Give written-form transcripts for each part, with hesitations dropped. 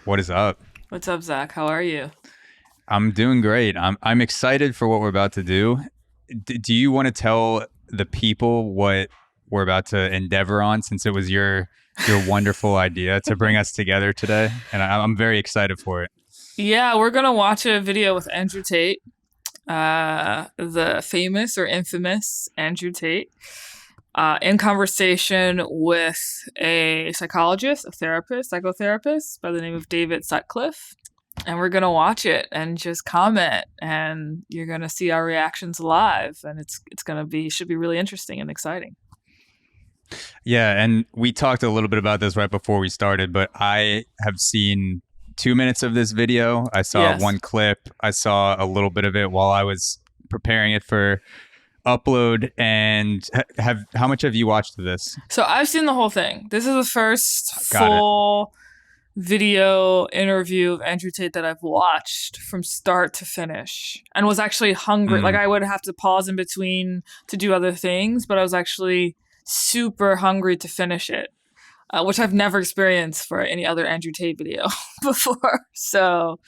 What is up? What's up, Zach? How are you? I'm doing great. I'm excited for what we're about to do. Do you want to tell the people what we're about to endeavor on, since it was your wonderful idea to bring us together today, and I'm very excited for it. Yeah, we're gonna watch a video with Andrew Tate, the famous or infamous Andrew Tate, in conversation with a psychologist, a therapist, psychotherapist by the name of David Sutcliffe. And we're gonna watch it and just comment, and you're gonna see our reactions live, and it's gonna be should be really interesting and exciting. Yeah, and we talked a little bit about this right before we started, but I have seen 2 minutes of this video. I saw Yes. one clip. I saw a little bit of it while I was preparing it for upload. And have how much have you watched of this? So I've seen the whole thing. This is the first Got it. full video interview of Andrew Tate that I've watched from start to finish, and was actually hungry. Like, I would have to pause in between to do other things, but I was actually super hungry to finish it, which I've never experienced for any other Andrew Tate video before. So,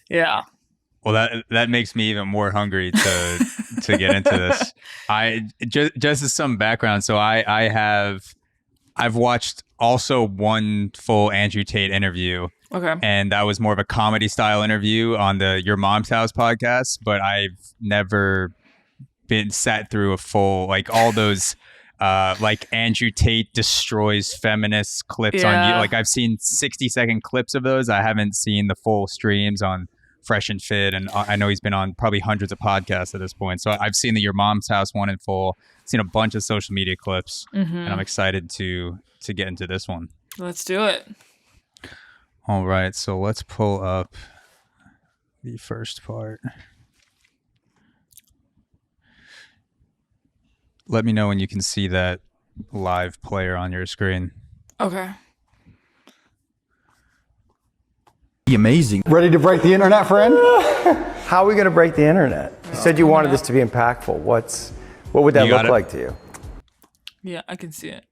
yeah. Well, that makes me even more hungry to get into this. I just as some background. So I've watched also one full Andrew Tate interview, Okay. and that was more of a comedy style interview on the Your Mom's House podcast. But I've never been sat through a full, like, all those like Andrew Tate destroys feminist clips on you. Yeah. Like, I've seen 60-second clips of those. I haven't seen the full streams on Fresh and Fit, and I know he's been on probably hundreds of podcasts at this point. So I've seen the Your Mom's House one in full, seen a bunch of social media clips, and I'm excited to get into this one. Let's do it. All right, so let's pull up the first part. Let me know when you can see that live player on your screen. Okay. Amazing. Ready to break the internet, friend? How are we going to break the internet? You said you wanted this to be impactful. What would that You look got it? like to you? Yeah, I can see it.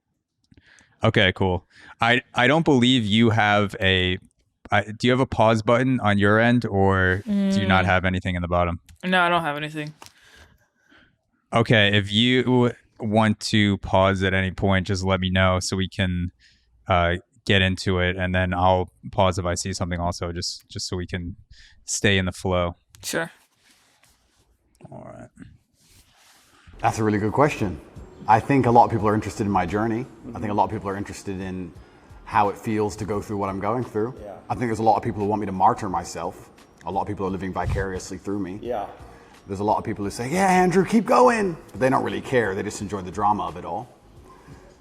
Okay, cool. I don't believe you have do you have a pause button on your end, or do you not have anything in the bottom? No, I don't have anything. Okay, if you want to pause at any point, just let me know so we can get into it, and then I'll pause if I see something also, just so we can stay in the flow. Sure. All right. That's a really good question. I think a lot of people are interested in my journey. I think a lot of people are interested in how it feels to go through what I'm going through. Yeah. I think there's a lot of people who want me to martyr myself. A lot of people are living vicariously through me. Yeah. There's a lot of people who say, yeah, Andrew, keep going. But they don't really care. They just enjoy the drama of it all.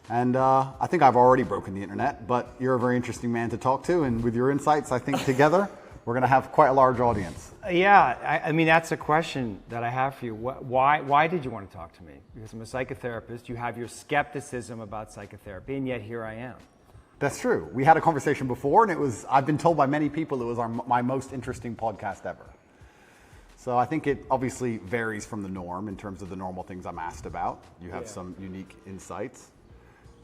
And I think I've already broken the internet, but you're a very interesting man to talk to. And with your insights, I think together, we're going to have quite a large audience. Yeah, I mean, that's a question that I have for you. Why did you want to talk to me? Because I'm a psychotherapist. You have your skepticism about psychotherapy, and yet here I am. That's true. We had a conversation before, and I've been told by many people it was my most interesting podcast ever. So I think it obviously varies from the norm in terms of the normal things I'm asked about. You have some unique insights.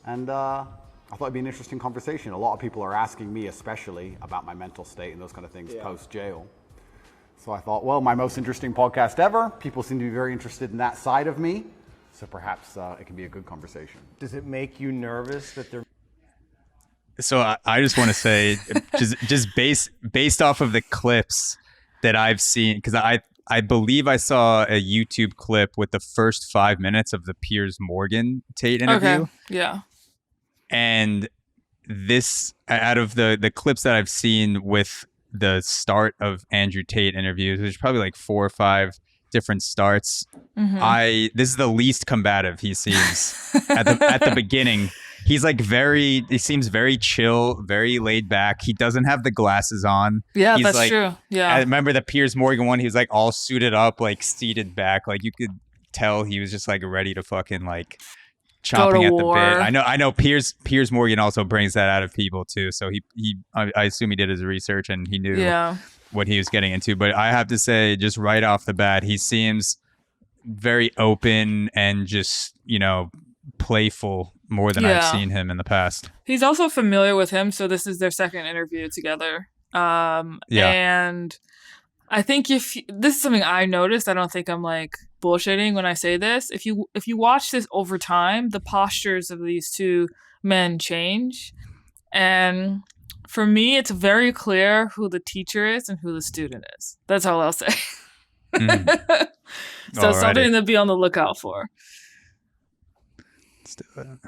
And I thought it'd be an interesting conversation. A lot of people are asking me especially about my mental state and those kind of things post-jail. So I thought, well, my most interesting podcast ever. People seem to be very interested in that side of me. So perhaps it can be a good conversation. Does it make you nervous that they're... So I just want to say, just based off of the clips that I've seen, because I believe I saw a YouTube clip with the first 5 minutes of the Piers Morgan Tate interview. Okay. Yeah. And this, out of the clips that I've seen with the start of Andrew Tate interviews, there's probably like 4 or 5 different starts. This is the least combative he seems at the beginning. He's like he seems very chill, very laid back. He doesn't have the glasses on. Yeah, He's that's like, true. Yeah. I remember the Piers Morgan one. He was like all suited up, like seated back. Like you could tell he was just like ready to fucking like chomping at war. the bit. I know Piers Morgan also brings that out of people too. So I assume he did his research and he knew what he was getting into. But I have to say, just right off the bat, he seems very open and just, playful more than I've seen him in the past. He's also familiar with him, so this is their second interview together. And I think this is something I noticed, I don't think I'm like bullshitting when I say this. If you watch this over time, the postures of these two men change. And for me, it's very clear who the teacher is and who the student is. That's all I'll say. So something to be on the lookout for.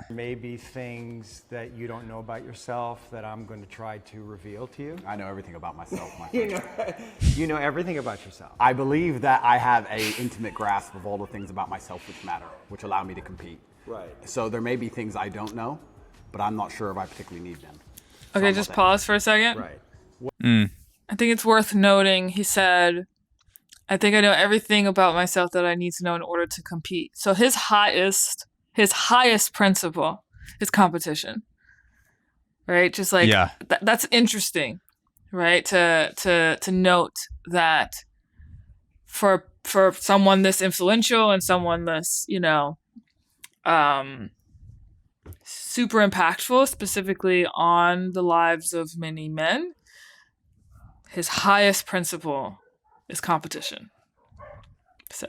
Maybe things that you don't know about yourself that I'm going to try to reveal to you. I know everything about myself, my friend. You know everything about yourself. I believe that I have an intimate grasp of all the things about myself which matter, which allow me to compete. Right. So there may be things I don't know, but I'm not sure if I particularly need them. Okay, just pause for a second. Right. I think it's worth noting, he said, I think I know everything about myself that I need to know in order to compete. So his highest principle is competition, right? Just like, that's interesting, right? To note that for someone this influential and someone this, super impactful, specifically on the lives of many men, his highest principle is competition. So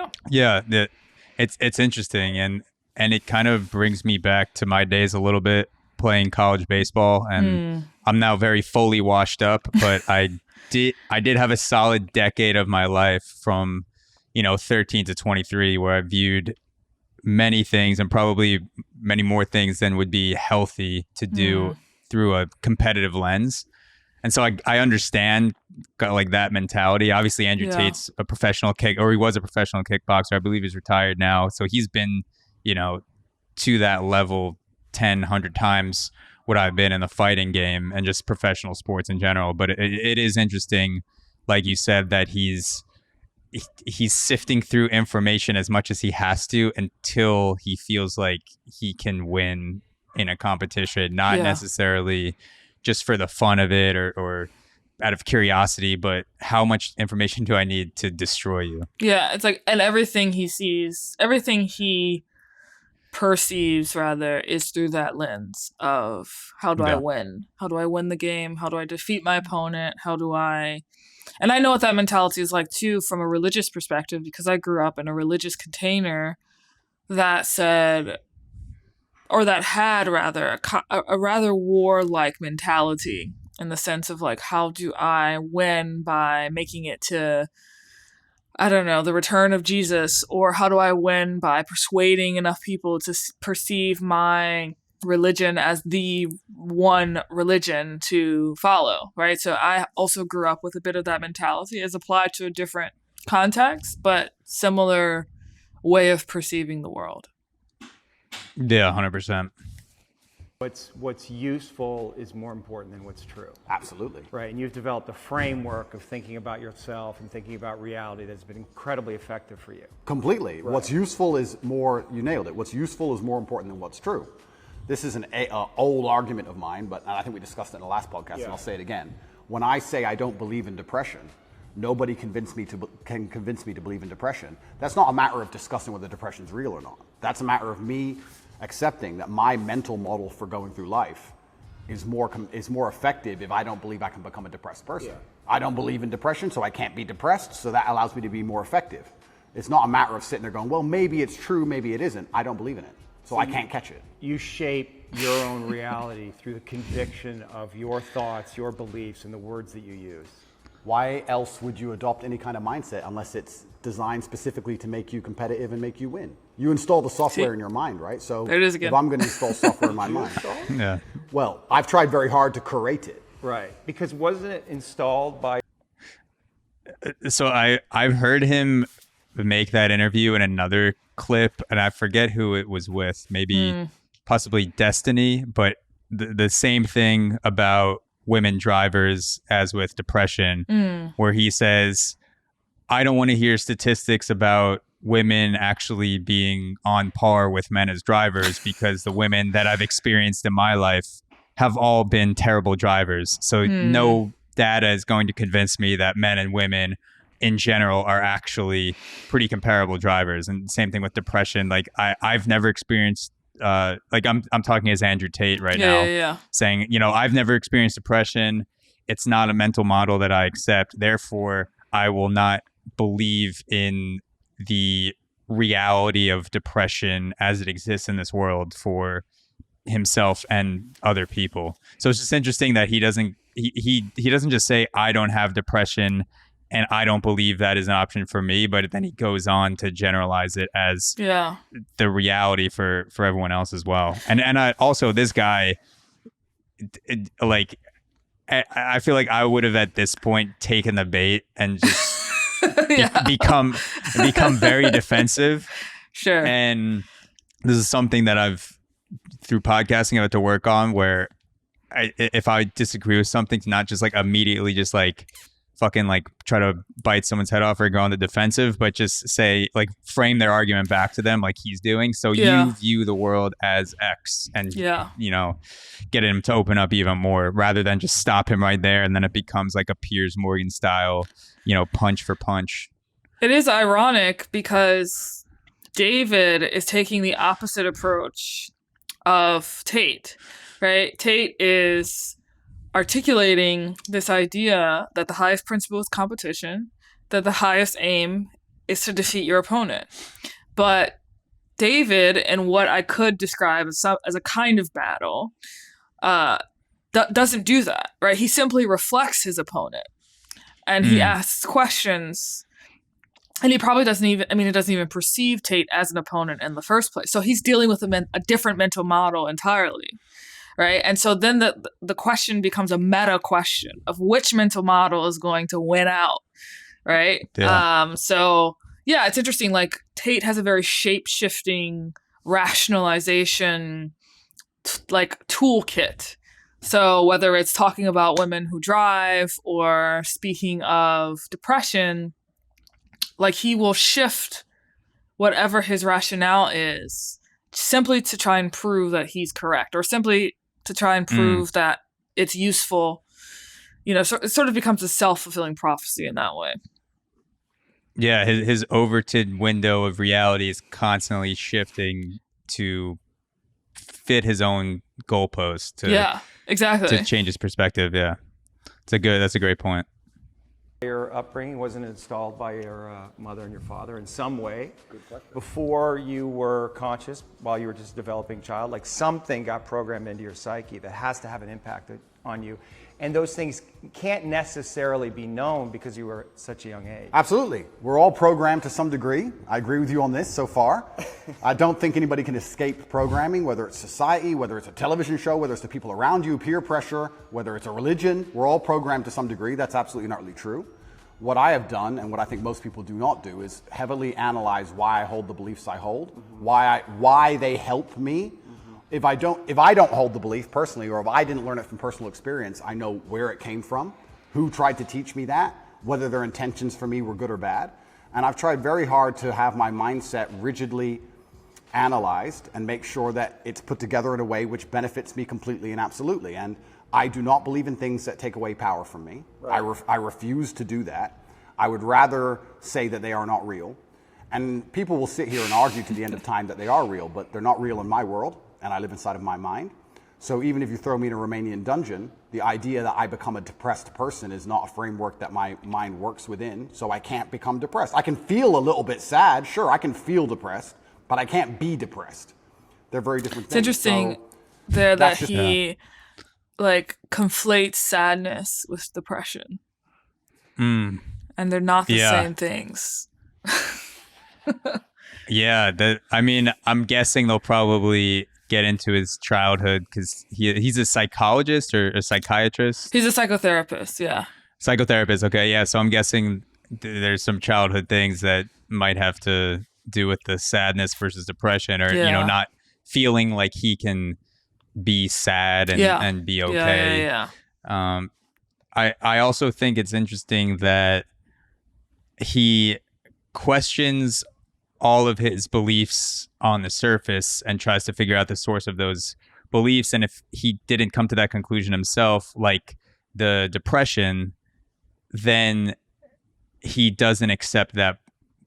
it's interesting, and it kind of brings me back to my days a little bit playing college baseball, and I'm now very fully washed up, but I did have a solid decade of my life from 13 to 23 where I viewed many things, and probably many more things than would be healthy to do through a competitive lens. And so I understand like that mentality. Obviously, Andrew Tate's a professional he was a professional kickboxer. I believe he's retired now. So he's been, to that level 10, 100 times what I've been in the fighting game and just professional sports in general. But it is interesting, like you said, that he's sifting through information as much as he has to until he feels like he can win in a competition, not necessarily just for the fun of it or out of curiosity, but how much information do I need to destroy you? Yeah, it's like, and everything he sees, everything he perceives rather, is through that lens of how do I win? How do I win the game? How do I defeat my opponent? And I know what that mentality is like too from a religious perspective, because I grew up in a religious container that said, or that had rather a rather warlike mentality, in the sense of like, how do I win by making it to, I don't know, the return of Jesus, or how do I win by persuading enough people to perceive my religion as the one religion to follow, right? So I also grew up with a bit of that mentality as applied to a different context, but similar way of perceiving the world. Yeah, 100%. What's useful is more important than what's true. Absolutely. Right, and you've developed a framework of thinking about yourself and thinking about reality that's been incredibly effective for you. Completely. Right. What's useful is more, you nailed it, what's useful is more important than what's true. This is an old argument of mine, but I think we discussed it in the last podcast, and I'll say it again. When I say I don't believe in depression, nobody can convince me to believe in depression. That's not a matter of discussing whether depression is real or not. That's a matter of me accepting that my mental model for going through life is more effective if I don't believe I can become a depressed person. Yeah. I don't believe in depression, so I can't be depressed, so that allows me to be more effective. It's not a matter of sitting there going, well, maybe it's true, maybe it isn't. I don't believe in it, so I can't catch it. You shape your own reality through the conviction of your thoughts, your beliefs, and the words that you use. Why else would you adopt any kind of mindset unless it's designed specifically to make you competitive and make you win? You install the software in your mind, right? So there it is again. If I'm going to install software in my mind, yeah. Well, I've tried very hard to curate it. Right, because wasn't it installed by... So I've heard him make that interview in another clip, and I forget who it was with, maybe possibly Destiny, but the same thing about women drivers as with depression, where he says, I don't want to hear statistics about women actually being on par with men as drivers, because the women that I've experienced in my life have all been terrible drivers. So no data is going to convince me that men and women in general are actually pretty comparable drivers. And same thing with depression. Like I've never experienced like I'm talking as Andrew Tate right now, saying, I've never experienced depression. it's not a mental model that I accept. Therefore, I will not believe in the reality of depression as it exists in this world for himself and other people. So it's just interesting that he doesn't just say, I don't have depression and I don't believe that is an option for me, but then he goes on to generalize it as the reality for everyone else as well. And also this guy, like, I feel like I would have at this point taken the bait and just become very defensive. Sure. And this is something that through podcasting, I had to work on, where if I disagree with something, to not just like immediately just like fucking like try to bite someone's head off or go on the defensive, but just say, like, frame their argument back to them like he's doing. So you view the world as X and, you know, get him to open up even more rather than just stop him right there. And then it becomes like a Piers Morgan style, you know, punch for punch. It is ironic because David is taking the opposite approach of Tate, right? Tate is articulating this idea that the highest principle is competition, that the highest aim is to defeat your opponent. But David, and what I could describe as a kind of battle, doesn't do that, right? He simply reflects his opponent, and he asks questions, and he probably doesn't even perceive Tate as an opponent in the first place. So he's dealing with a different mental model entirely. Right. And so then the question becomes a meta question of which mental model is going to win out. Right. Yeah. So, yeah, it's interesting. Like, Tate has a very shape shifting rationalization like toolkit. So whether it's talking about women who drive or speaking of depression, like, he will shift whatever his rationale is simply to try and prove that he's correct, or simply to try and prove that it's useful. You know, so it sort of becomes a self-fulfilling prophecy in that way. Yeah, his Overton window of reality is constantly shifting to fit his own goalpost. To change his perspective. Yeah, that's a great point. Your upbringing wasn't installed by your mother and your father in some way before you were conscious, while you were just a developing child? Like, something got programmed into your psyche that has to have an impact on you, and those things can't necessarily be known because you were at such a young age. Absolutely. We're all programmed to some degree. I agree with you on this so far. I don't think anybody can escape programming, whether it's society, whether it's a television show, whether it's the people around you, peer pressure, whether it's a religion. We're all programmed to some degree. That's absolutely not really true. What I have done, and what I think most people do not do, is heavily analyze why I hold the beliefs I hold, why they help me. If I don't hold the belief personally, or if I didn't learn it from personal experience, I know where it came from, who tried to teach me that, whether their intentions for me were good or bad. And I've tried very hard to have my mindset rigidly analyzed and make sure that it's put together in a way which benefits me completely and absolutely. And I do not believe in things that take away power from me. Right. I refuse to do that. I would rather say that they are not real. And people will sit here and argue to the end of time that they are real, but they're not real in my world, and I live inside of my mind. So even if you throw me in a Romanian dungeon, the idea that I become a depressed person is not a framework that my mind works within, so I can't become depressed. I can feel a little bit sad, sure, I can feel depressed, but I can't be depressed. They're very different things. It's interesting that he like conflates sadness with depression. And they're not the same things. I'm guessing they'll probably get into his childhood because he's a psychologist or a psychiatrist. He's a psychotherapist, yeah. Psychotherapist, okay, yeah. So I'm guessing there's some childhood things that might have to do with the sadness versus depression, or not feeling like he can be sad and be okay. I also think it's interesting that he questions all of his beliefs on the surface and tries to figure out the source of those beliefs. And if he didn't come to that conclusion himself, like the depression, then he doesn't accept that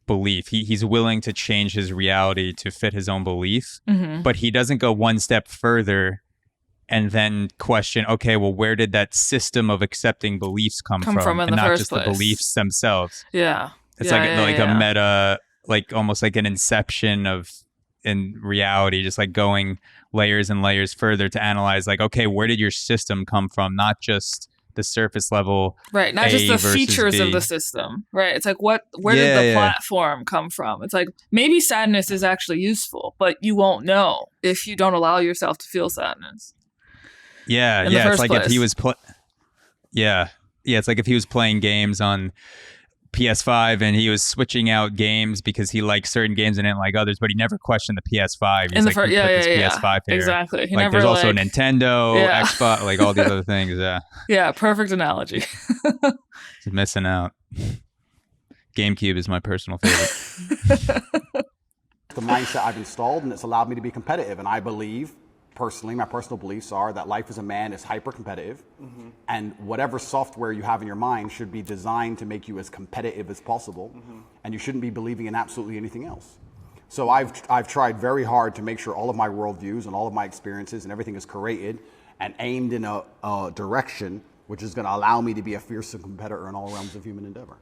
belief. He's willing to change his reality to fit his own belief, but he doesn't go one step further and then question, okay, well, where did that system of accepting beliefs come from in and the not first just place. the beliefs themselves. Yeah. It's yeah, like a meta, like almost like an inception of in reality, just like going layers and layers further to analyze, like, okay, where did your system come from? Not just the surface level, right? Not A just the versus features B. of the system, right? It's like where did the platform come from? It's like maybe sadness is actually useful, but you won't know if you don't allow yourself to feel sadness. Yeah, in the it's first like place. if he was it's like if he was playing games on PS5 and he was switching out games because he liked certain games and didn't like others, but he never questioned the PS5. He's like, who put this PS5 here? Exactly. He like, never, there's also Nintendo, Xbox, like all these other things. Yeah. Yeah, perfect analogy. He's missing out. GameCube is my personal favorite. The mindset I've installed, and it's allowed me to be competitive. And I believe, personally, my personal beliefs are that life as a man is hyper competitive, and whatever software you have in your mind should be designed to make you as competitive as possible, and you shouldn't be believing in absolutely anything else. So I've tried very hard to make sure all of my worldviews and all of my experiences and everything is curated and aimed in a direction which is going to allow me to be a fearsome competitor in all realms of human endeavor.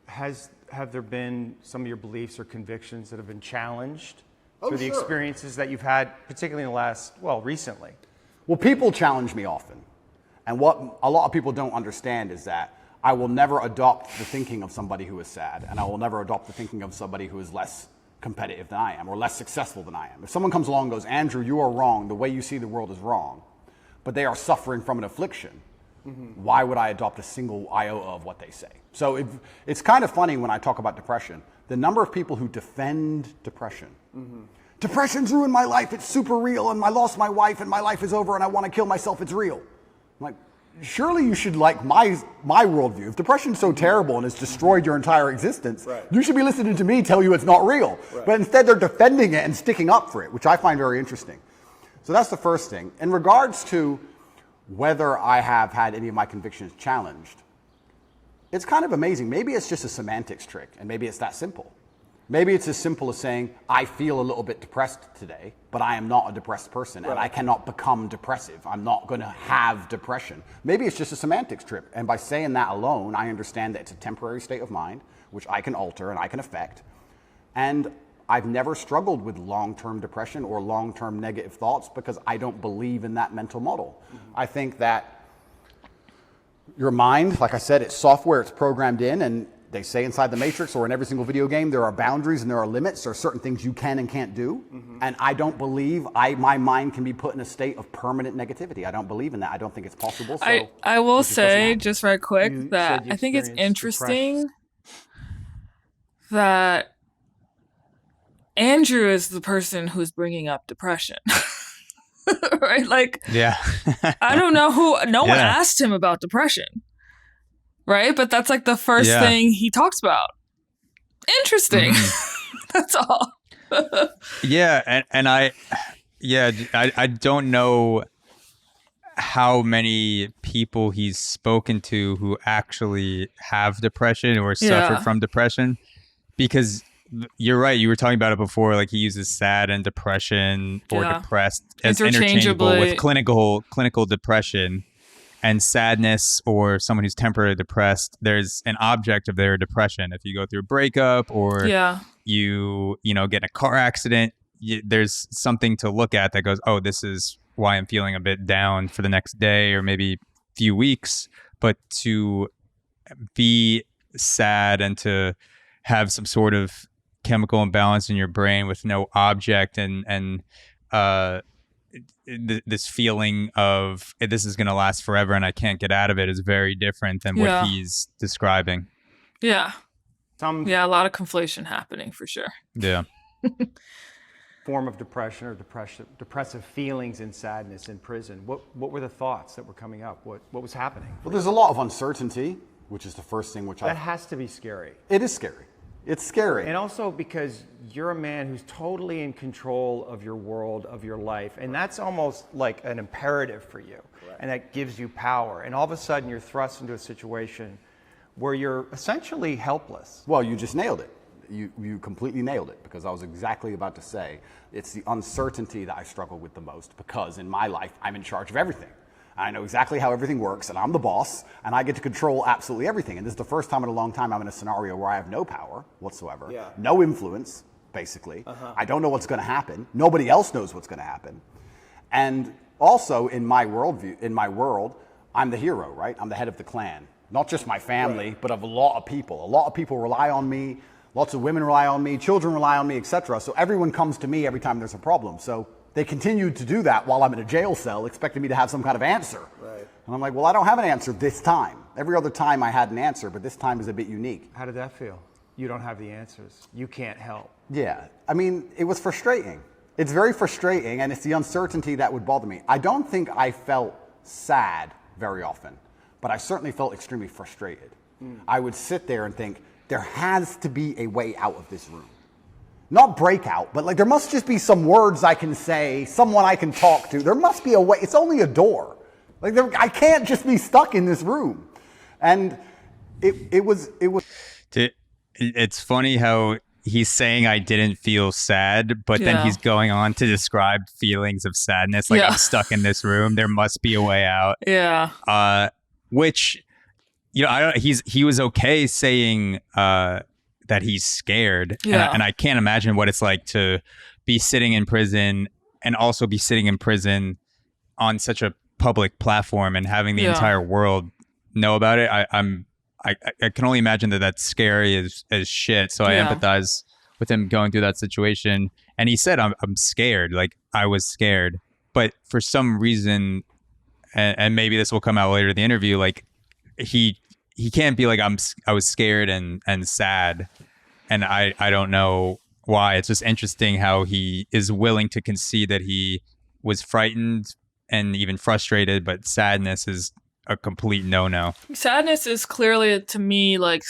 Have there been some of your beliefs or convictions that have been challenged through the experiences that you've had, particularly in the last, recently? Well, people challenge me often. And what a lot of people don't understand is that I will never adopt the thinking of somebody who is sad, and I will never adopt the thinking of somebody who is less competitive than I am or less successful than I am. If someone comes along and goes, Andrew, you are wrong, the way you see the world is wrong, but they are suffering from an affliction, why would I adopt a single iota of what they say? So it's kind of funny when I talk about depression, the number of people who defend depression. Depression's ruined my life, it's super real, and I lost my wife and my life is over and I want to kill myself, it's real. I'm like, surely you should like my worldview. If depression's so terrible and it's destroyed your entire existence, you should be listening to me tell you it's not real. But instead they're defending it and sticking up for it, which I find very interesting. So that's the first thing. In regards to whether I have had any of my convictions challenged, it's kind of amazing. Maybe it's just a semantics trick, and maybe it's that simple. Maybe it's as simple as saying, I feel a little bit depressed today, but I am not a depressed person, and I cannot become depressive. I'm not going to have depression. Maybe it's just a semantics trick, and by saying that alone, I understand that it's a temporary state of mind, which I can alter and I can affect, and I've never struggled with long-term depression or long-term negative thoughts because I don't believe in that mental model. I think that your mind, like I said, it's software, it's programmed in, and they say inside the Matrix or in every single video game, there are boundaries and there are limits. There are certain things you can and can't do. And I don't believe my mind can be put in a state of permanent negativity. I don't believe in that. I don't think it's possible. So I will say, just right quick, that I think it's interesting that Andrew is the person who's bringing up depression. Right? Like, I don't know no one asked him about depression. Right? But that's like the first thing he talks about. Interesting. That's all. I don't know how many people he's spoken to who actually have depression or suffered from depression, because you're right. You were talking about it before. Like, he uses sad and depression or depressed as interchangeable with clinical depression, and sadness or someone who's temporarily depressed. There's an object of their depression. If you go through a breakup or you get in a car accident, there's something to look at that goes, oh, this is why I'm feeling a bit down for the next day or maybe few weeks. But to be sad and to have some sort of chemical imbalance in your brain with no object and this feeling of this is going to last forever and I can't get out of it is very different than what he's describing. A lot of conflation happening for sure. Form of depression or depressive feelings and sadness in prison. What were the thoughts that were coming up? What was happening? Well, there's a lot of uncertainty, which is the first thing that has to be scary. It is scary. It's scary. And also because you're a man who's totally in control of your world, of your life. And that's almost like an imperative for you. And that gives you power. And all of a sudden you're thrust into a situation where you're essentially helpless. Well, you just nailed it. you completely nailed it, because I was exactly about to say it's the uncertainty that I struggle with the most, because in my life I'm in charge of everything. I know exactly how everything works, and I'm the boss, and I get to control absolutely everything. And this is the first time in a long time I'm in a scenario where I have no power whatsoever, no influence, basically. I don't know what's going to happen. Nobody else knows what's going to happen. And also in my world, I'm the hero, right? I'm the head of the clan. Not just my family, but of a lot of people. A lot of people rely on me. Lots of women rely on me. Children rely on me, etc. So everyone comes to me every time there's a problem. So they continued to do that while I'm in a jail cell, expecting me to have some kind of answer. Right. And I'm like, well, I don't have an answer this time. Every other time I had an answer, but this time is a bit unique. How did that feel? You don't have the answers. You can't help. Yeah. I mean, it was frustrating. It's very frustrating, and it's the uncertainty that would bother me. I don't think I felt sad very often, but I certainly felt extremely frustrated. I would sit there and think, there has to be a way out of this room. Not breakout, but like there must just be some words I can say, someone I can talk to. There must be a way. It's only a door. Like I can't just be stuck in this room. And it was. It's funny how he's saying I didn't feel sad, but then he's going on to describe feelings of sadness. Like I'm stuck in this room. There must be a way out. Yeah. Which, he was okay saying that he's scared. Yeah. And I can't imagine what it's like to be sitting in prison and also be sitting in prison on such a public platform and having the entire world know about it. I can only imagine that that's scary as shit. So I empathize with him going through that situation. And he said, I'm scared. Like I was scared, but for some reason, and maybe this will come out later in the interview, like he can't be like, I was scared and sad. And I don't know why. It's just interesting how he is willing to concede that he was frightened and even frustrated, but sadness is a complete no-no. Sadness is clearly to me like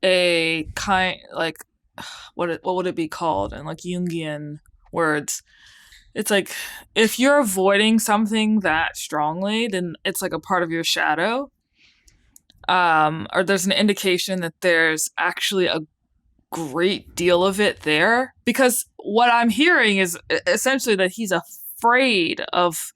a kind, like what would it be called in like Jungian words? It's like if you're avoiding something that strongly, then it's like a part of your shadow. Or there's an indication that there's actually a great deal of it there. Because what I'm hearing is essentially that he's afraid of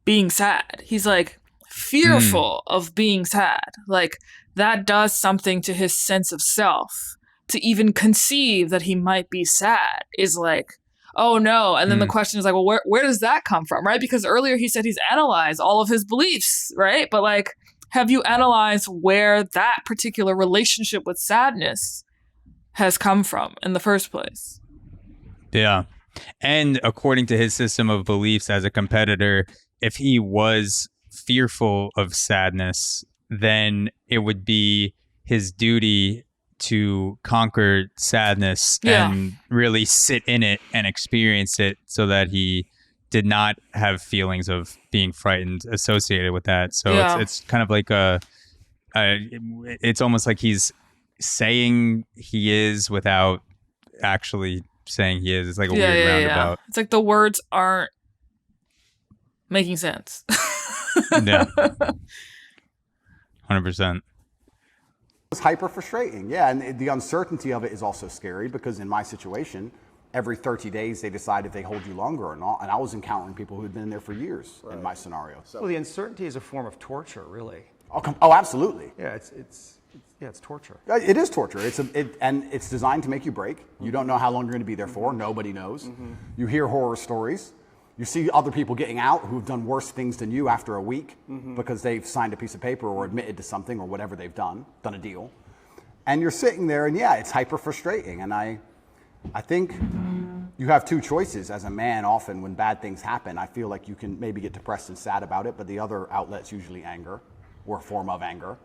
being sad. He's like fearful of being sad. Like that does something to his sense of self. To even conceive that he might be sad is like, oh no. And then the question is like, well, where does that come from, right? Because earlier he said he's analyzed all of his beliefs, right? But like, have you analyzed where that particular relationship with sadness has come from in the first place? Yeah. And according to his system of beliefs as a competitor, if he was fearful of sadness, then it would be his duty to conquer sadness and really sit in it and experience it so that he did not have feelings of being frightened associated with that. So it's kind of like it's almost like he's saying he is without actually saying he is. It's like a weird roundabout. It's like the words aren't making sense. Yeah. 100%. It's hyper frustrating, and the uncertainty of it is also scary, because in my situation, every 30 days they decide if they hold you longer or not, and I was encountering people who'd been there for years in my scenario. So. Well, the uncertainty is a form of torture, really. Oh, absolutely. Yeah, it's torture. It is torture. And it's designed to make you break. You don't know how long you're going to be there for. Nobody knows. You hear horror stories. You see other people getting out who've done worse things than you after a week because they've signed a piece of paper or admitted to something or whatever they've done a deal. And you're sitting there and it's hyper frustrating. And I think you have two choices as a man often when bad things happen. I feel like you can maybe get depressed and sad about it, but the other outlet's usually anger or a form of anger.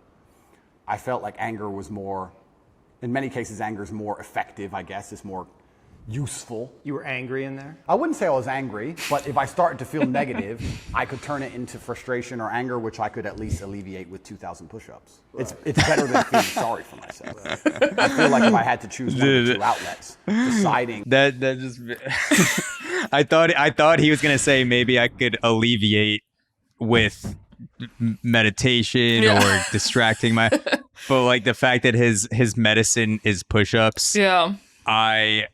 I felt like anger was more, in many cases, anger is more effective, I guess. It's more useful. You were angry in there? I wouldn't say I was angry, but if I started to feel negative, I could turn it into frustration or anger, which I could at least alleviate with 2,000 push-ups. Right. It's better than feeling sorry for myself. Right. I feel like if I had to choose one of the two outlets, deciding that just I thought he was gonna say maybe I could alleviate with meditation or distracting my, but like the fact that his medicine is push-ups. Yeah. that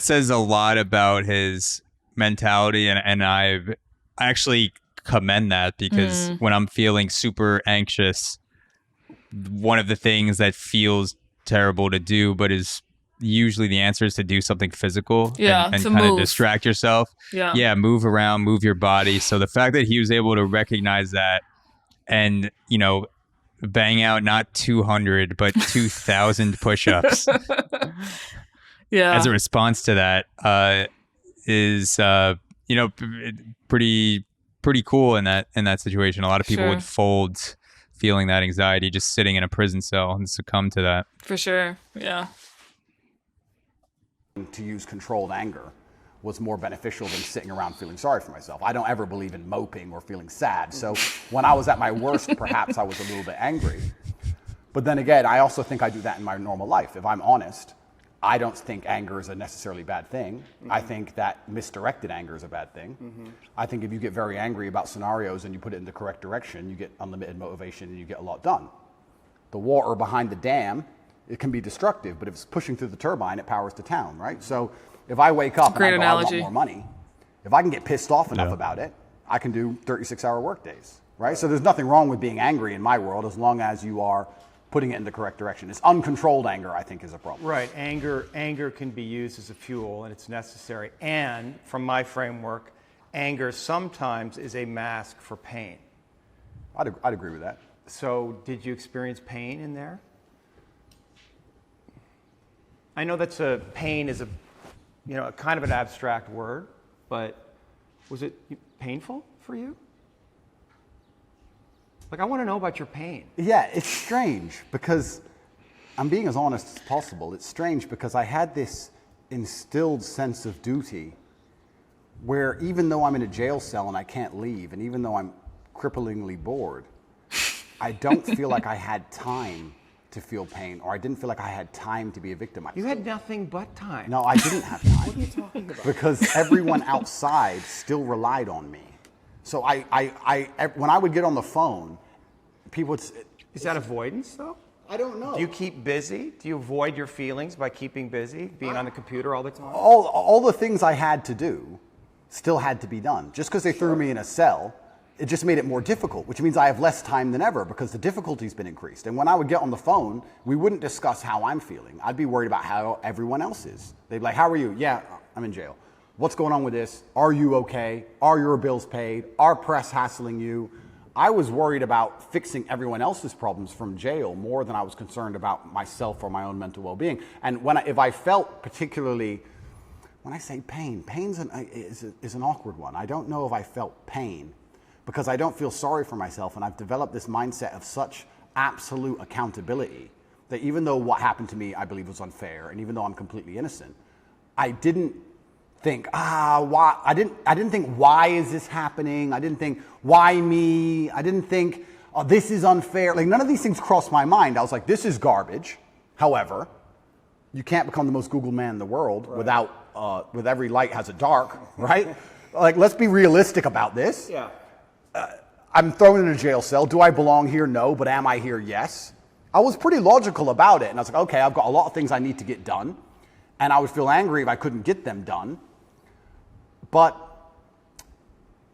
says a lot about his mentality, and I actually commend that, because when I'm feeling super anxious, one of the things that feels terrible to do, but is usually the answer, is to do something physical and to kind of move. distract yourself. Yeah. Move around, move your body. So the fact that he was able to recognize that and, bang out not 200 but 2,000 push-ups as a response to that is pretty cool in that situation. A lot of people would fold feeling that anxiety just sitting in a prison cell and succumb to that. For sure. Yeah. To use controlled anger was more beneficial than sitting around feeling sorry for myself. I don't ever believe in moping or feeling sad. So when I was at my worst, perhaps I was a little bit angry. But then again, I also think I do that in my normal life. If I'm honest, I don't think anger is a necessarily bad thing. I think that misdirected anger is a bad thing. I think if you get very angry about scenarios and you put it in the correct direction, you get unlimited motivation and you get a lot done. The water behind the dam, it can be destructive, but if it's pushing through the turbine, it powers the town, right? So if I wake up and I go, I want more money, if I can get pissed off enough about it, I can do 36-hour work days, right? So there's nothing wrong with being angry in my world, as long as you are putting it in the correct direction. It's uncontrolled anger, I think, is a problem. Right. Anger can be used as a fuel, and it's necessary. And from my framework, anger sometimes is a mask for pain. I'd agree with that. So did you experience pain in there? I know pain is a kind of an abstract word, but was it painful for you? Like, I want to know about your pain. Yeah, it's strange because I'm being as honest as possible. It's strange because I had this instilled sense of duty where even though I'm in a jail cell and I can't leave, and even though I'm cripplingly bored, I don't feel like I had time to feel pain, or I didn't feel like I had time to be a victim. You had nothing but time. No, I didn't have time. What are you talking about? Because everyone outside still relied on me. So when I would get on the phone, people would... Is that avoidance, though? I don't know. Do you keep busy? Do you avoid your feelings by keeping busy, being on the computer all the time? All the things I had to do still had to be done. Just because they threw me in a cell, it just made it more difficult, which means I have less time than ever because the difficulty's been increased. And when I would get on the phone, we wouldn't discuss how I'm feeling. I'd be worried about how everyone else is. They'd be like, how are you? Yeah, I'm in jail. What's going on with this? Are you okay? Are your bills paid? Are press hassling you? I was worried about fixing everyone else's problems from jail more than I was concerned about myself or my own mental well-being. And if I felt particularly, when I say pain is an awkward one. I don't know if I felt pain because I don't feel sorry for myself, and I've developed this mindset of such absolute accountability that even though what happened to me I believe was unfair, and even though I'm completely innocent, I didn't think, why? I didn't think, why is this happening? I didn't think, why me? I didn't think, oh, this is unfair. Like, none of these things crossed my mind. I was like, this is garbage. However, you can't become the most Googled man in the world without, with every light has a dark, right? Like, let's be realistic about this. Yeah. I'm thrown in a jail cell. Do I belong here? No. But am I here? Yes. I was pretty logical about it. And I was like, okay, I've got a lot of things I need to get done. And I would feel angry if I couldn't get them done. But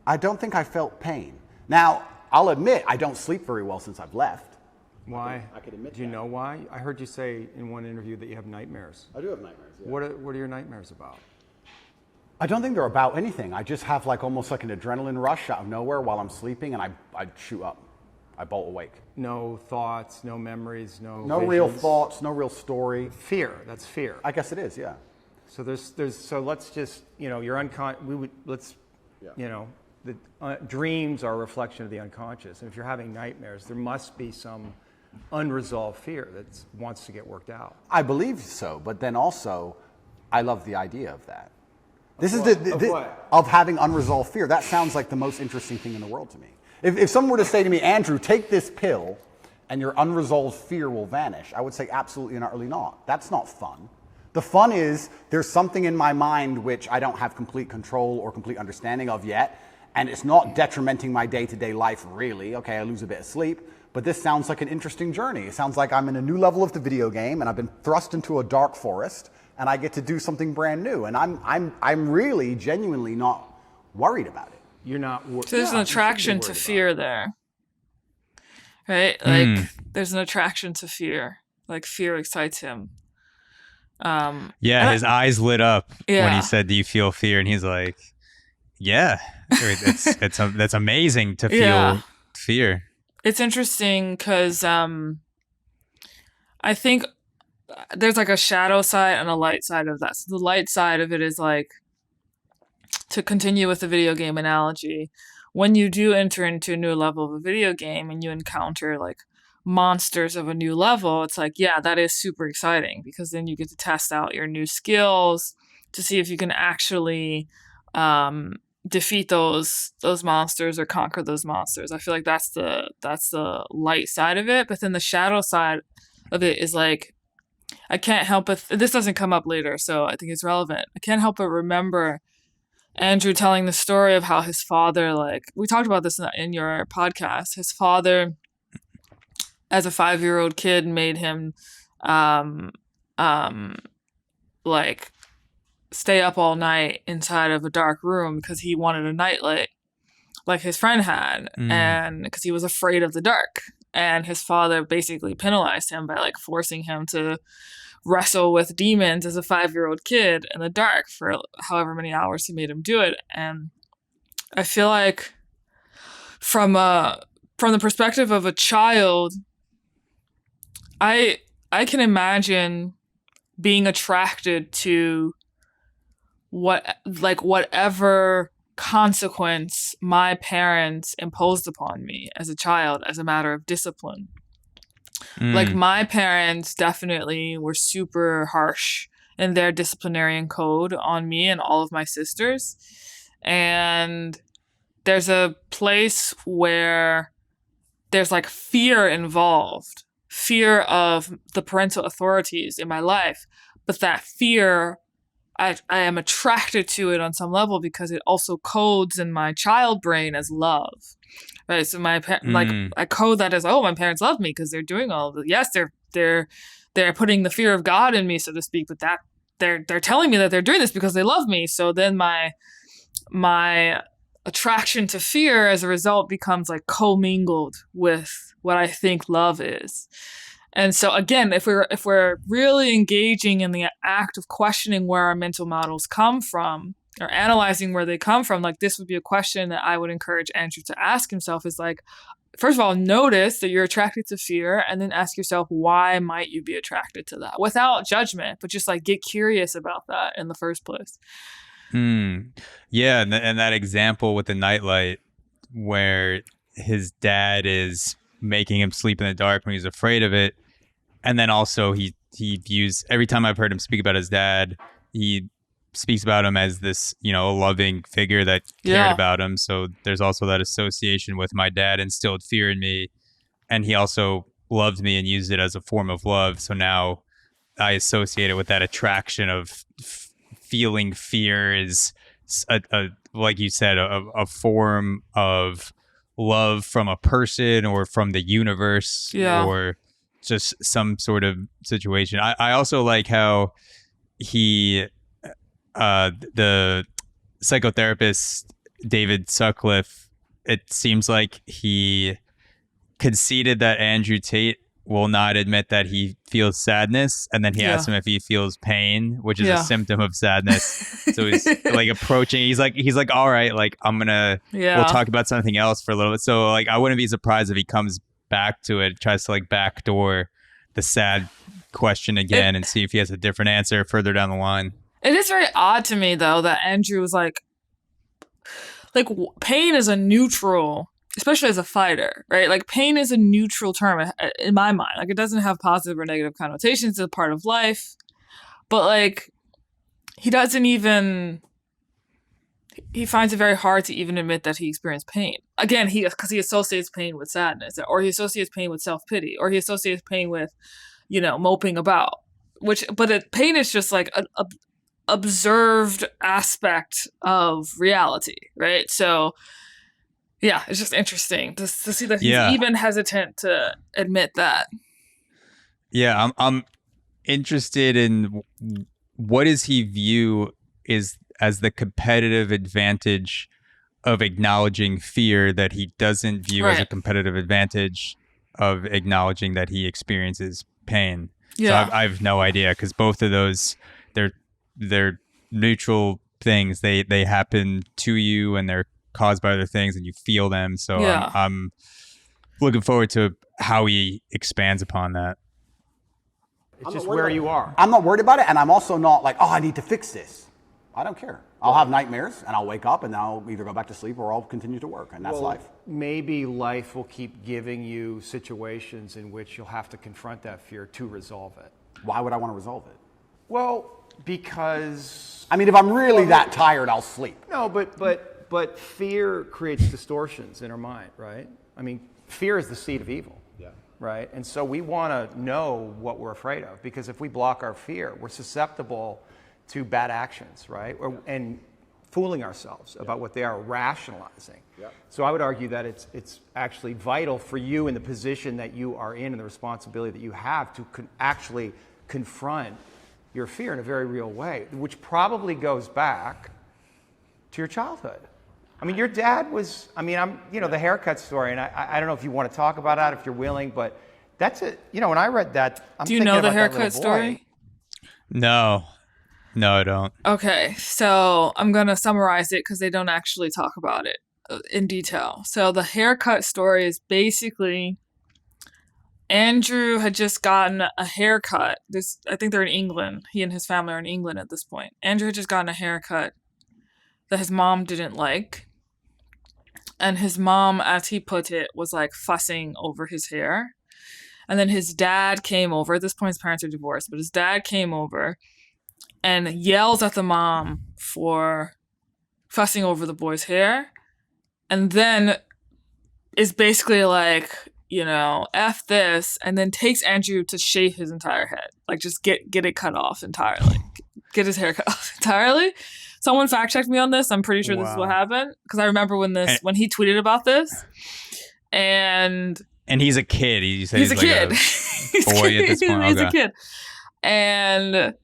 I don't think I felt pain. Now, I'll admit, I don't sleep very well since I've left. Why? I could admit Do you know why? I heard you say in one interview that you have nightmares. I do have nightmares, yeah. What are your nightmares about? I don't think they're about anything. I just have almost like an adrenaline rush out of nowhere while I'm sleeping, and I shoot up. I bolt awake. No thoughts, no memories, no visions. Real thoughts, no real story. Fear. That's fear. I guess it is, yeah. So so let's just, you're dreams are a reflection of the unconscious. And if you're having nightmares, there must be some unresolved fear that wants to get worked out. I believe so, but then also, I love the idea of that. Of having unresolved fear. That sounds like the most interesting thing in the world to me. If someone were to say to me, Andrew, take this pill and your unresolved fear will vanish, I would say absolutely and utterly not. That's not fun. The fun is there's something in my mind which I don't have complete control or complete understanding of yet, and it's not detrimenting my day-to-day life really. Okay, I lose a bit of sleep, But this sounds like an interesting journey. It sounds like I'm in a new level of the video game, and I've been thrust into a dark forest, and I get to do something brand new. And I'm really genuinely not worried about it. You're not worried. So there's an attraction to fear there, right? Like there's an attraction to fear. Like fear excites him. His eyes lit up when he Yeah. said, "Do you feel fear?" And he's like, "Yeah, that's amazing to feel Yeah. fear." It's interesting because I think there's like a shadow side and a light side of that. So the light side of it is like, to continue with the video game analogy, when you do enter into a new level of a video game and you encounter like monsters of a new level, it's like, yeah, that is super exciting, because then you get to test out your new skills to see if you can actually defeat those monsters or conquer those monsters. I feel like that's the light side of it. But then the shadow side of it is like, I can't help but this doesn't come up later, so I think it's relevant. I can't help but remember Andrew telling the story of how his father, like we talked about this in your podcast, his father as a 5-year-old kid made him like stay up all night inside of a dark room because he wanted a nightlight like his friend had, and because he was afraid of the dark. And his father basically penalized him by like forcing him to wrestle with demons as a 5-year-old kid in the dark for however many hours he made him do it. And I feel like from the perspective of a child, I can imagine being attracted to whatever consequence my parents imposed upon me as a child as a matter of discipline. Like my parents definitely were super harsh in their disciplinarian code on me and all of my sisters. And there's a place where there's like fear involved, fear of the parental authorities in my life. But that fear, I am attracted to it on some level because it also codes in my child brain as love. Right, so like I code that as, oh, my parents love me because they're doing all of it. Yes, they're putting the fear of God in me, so to speak, but that they're telling me that they're doing this because they love me. So then my attraction to fear as a result becomes like commingled with what I think love is. And so again, if we're really engaging in the act of questioning where our mental models come from, or analyzing where they come from, like this would be a question that I would encourage Andrew to ask himself, is like, first of all, notice that you're attracted to fear, and then ask yourself, why might you be attracted to that? Without judgment, but just like get curious about that in the first place. Yeah, and that example with the nightlight where his dad is making him sleep in the dark when he's afraid of it. And then also he views, every time I've heard him speak about his dad, he speaks about him as this, a loving figure that cared about him. So there's also that association with my dad instilled fear in me. And he also loved me and used it as a form of love. So now I associate it with that attraction of feeling fear is, like you said, a form of love from a person or from the universe or just some sort of situation. I also like how the psychotherapist David Sutcliffe, it seems like he conceded that Andrew Tate will not admit that he feels sadness, and then he asked him if he feels pain, which is a symptom of sadness. So he's like approaching, he's like all right, like we'll talk about something else for a little bit. So like I wouldn't be surprised if he comes back to it, tries to like backdoor the sad question again and see if he has a different answer further down the line. It is very odd to me though that Andrew was like pain is a neutral, especially as a fighter, right? Like pain is a neutral term in my mind. Like it doesn't have positive or negative connotations. It's a part of life. But like he finds it very hard to even admit that he experienced pain. Again, because he associates pain with sadness, or he associates pain with self-pity, or he associates pain with, moping about. Pain is just like an observed aspect of reality, right? So Yeah, it's just interesting to see that he's Yeah. even hesitant to admit that. Yeah, I'm interested in what does he view as the competitive advantage of acknowledging fear that he doesn't view as a Right. competitive advantage of acknowledging that he experiences pain. Yeah. So I have no idea, because both of those, they're neutral things. They happen to you and they're caused by other things and you feel them. So Yeah. I'm looking forward to how he expands upon that. It's just where you are. I'm not worried about it, and I'm also not like, oh, I need to fix this. I don't care. I'll have nightmares, and I'll wake up, and I'll either go back to sleep or I'll continue to work, and that's life. Maybe life will keep giving you situations in which you'll have to confront that fear to resolve it. Why would I want to resolve it? Well, because I mean, if I'm really that tired, I'll sleep. no, but fear creates distortions in our mind, right? I mean, fear is the seed of evil. Yeah. Right? And so we want to know what we're afraid of, because if we block our fear, we're susceptible to bad actions, right? And fooling ourselves about what they are, rationalizing. Yeah. So I would argue that it's actually vital for you in the position that you are in and the responsibility that you have to actually confront your fear in a very real way, which probably goes back to your childhood. I mean, your dad was, the haircut story, and I don't know if you want to talk about that, if you're willing, but that's it. When I read that, I'm Do you thinking know the about that little haircut boy. story? No, I don't. Okay, so I'm going to summarize it because they don't actually talk about it in detail. So the haircut story is basically Andrew had just gotten a haircut. I think they're in England. He and his family are in England at this point. Andrew had just gotten a haircut that his mom didn't like. And his mom, as he put it, was like fussing over his hair. And then his dad came over. At this point, his parents are divorced, but his dad came over and yells at the mom for fussing over the boy's hair. And then is basically like, F this, and then takes Andrew to shave his entire head. Like, just get it cut off entirely. Get his hair cut off entirely. Someone fact checked me on this. I'm pretty sure this is what happened, because I remember when he tweeted about this, and he's a kid. He said he's a like kid. A boy at this point. He's Okay. a kid, and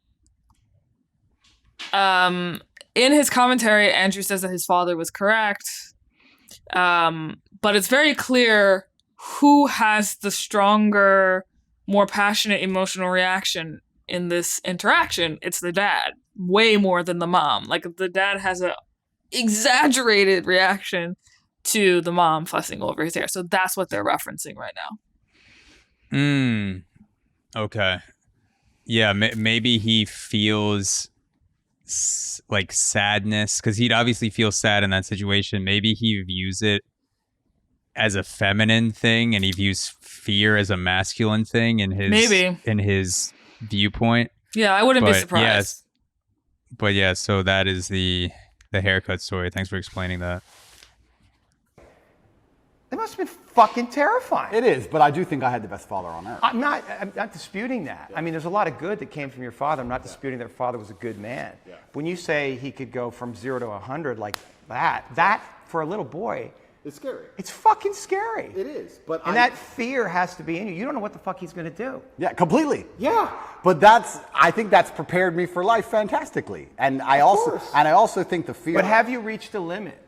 in his commentary, Andrew says that his father was correct, but it's very clear who has the stronger, more passionate emotional reaction in this interaction. It's the dad, way more than the mom. Like, the dad has a exaggerated reaction to the mom fussing over his hair. So that's what they're referencing right now. Okay. Yeah, maybe he feels like sadness, because he'd obviously feel sad in that situation. Maybe he views it as a feminine thing, and he views fear as a masculine thing in his viewpoint. Yeah, I wouldn't be surprised. Yes. But yeah, so that is the haircut story. Thanks for explaining that. It must have been fucking terrifying. It is, but I do think I had the best father on earth. I'm not disputing that. I mean, there's a lot of good that came from your father. I'm not disputing that your father was a good man. Yeah. When you say he could go from 0 to 100 like that for a little boy, It's scary. it's fucking scary. It is, but And that fear has to be in you. You don't know what the fuck he's going to do. Yeah, completely. Yeah. But I think that's prepared me for life fantastically. And I also think the fear. But have you reached a limit?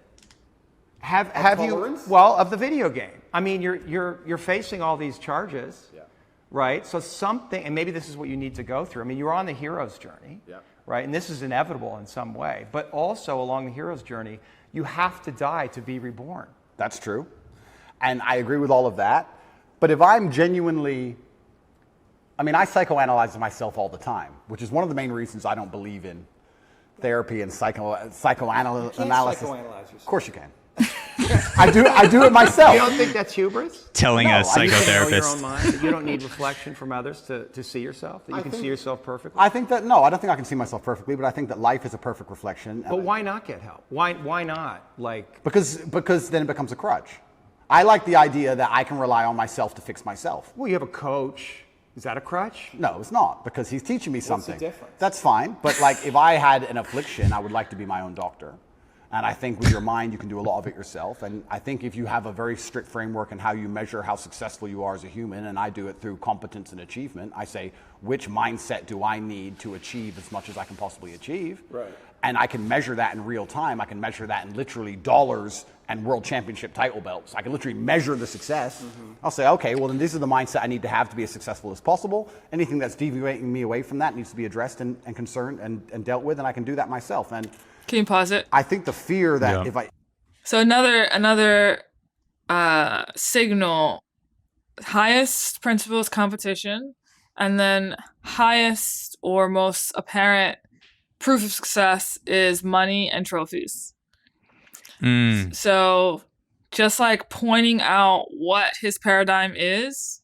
Have you tolerance? of the video game? I mean, you're facing all these charges, right? So something, and maybe this is what you need to go through. I mean, you're on the hero's journey, right? And this is inevitable in some way. But also along the hero's journey, you have to die to be reborn. That's true. And I agree with all of that. But if I'm genuinely, I psychoanalyze myself all the time, which is one of the main reasons I don't believe in therapy and psychoanalysis. Psychoanalyze yourself. Of course you can. I do it myself. You don't think that's hubris? Telling a No, I just Know your psychotherapist. own mind. That you don't need reflection from others to see yourself. That you can see yourself perfectly. I think that, no, I don't think I can see myself perfectly, but I think that life is a perfect reflection. But why not get help? Why not? Like, Because then it becomes a crutch. I like the idea that I can rely on myself to fix myself. well, you have a coach. Is that a crutch? No, it's not, because he's teaching me something. difference? That's fine, but like if I had an affliction, I would like to be my own doctor. And I think with your mind, you can do a lot of it yourself. And I think if you have a very strict framework in how you measure how successful you are as a human, and I do it through competence and achievement, I say, which mindset do I need to achieve as much as I can possibly achieve? Right. And I can measure that in real time. I can measure that in literally dollars and world championship title belts. I can literally measure the success. I'll say, okay, well then this is the mindset I need to have to be as successful as possible. Anything that's deviating me away from that needs to be addressed and concerned and dealt with, and I can do that myself. And Can you pause it? I think the fear that if I... So another signal, highest principles competition, and then highest or most apparent proof of success is money and trophies. So just like pointing out what his paradigm is,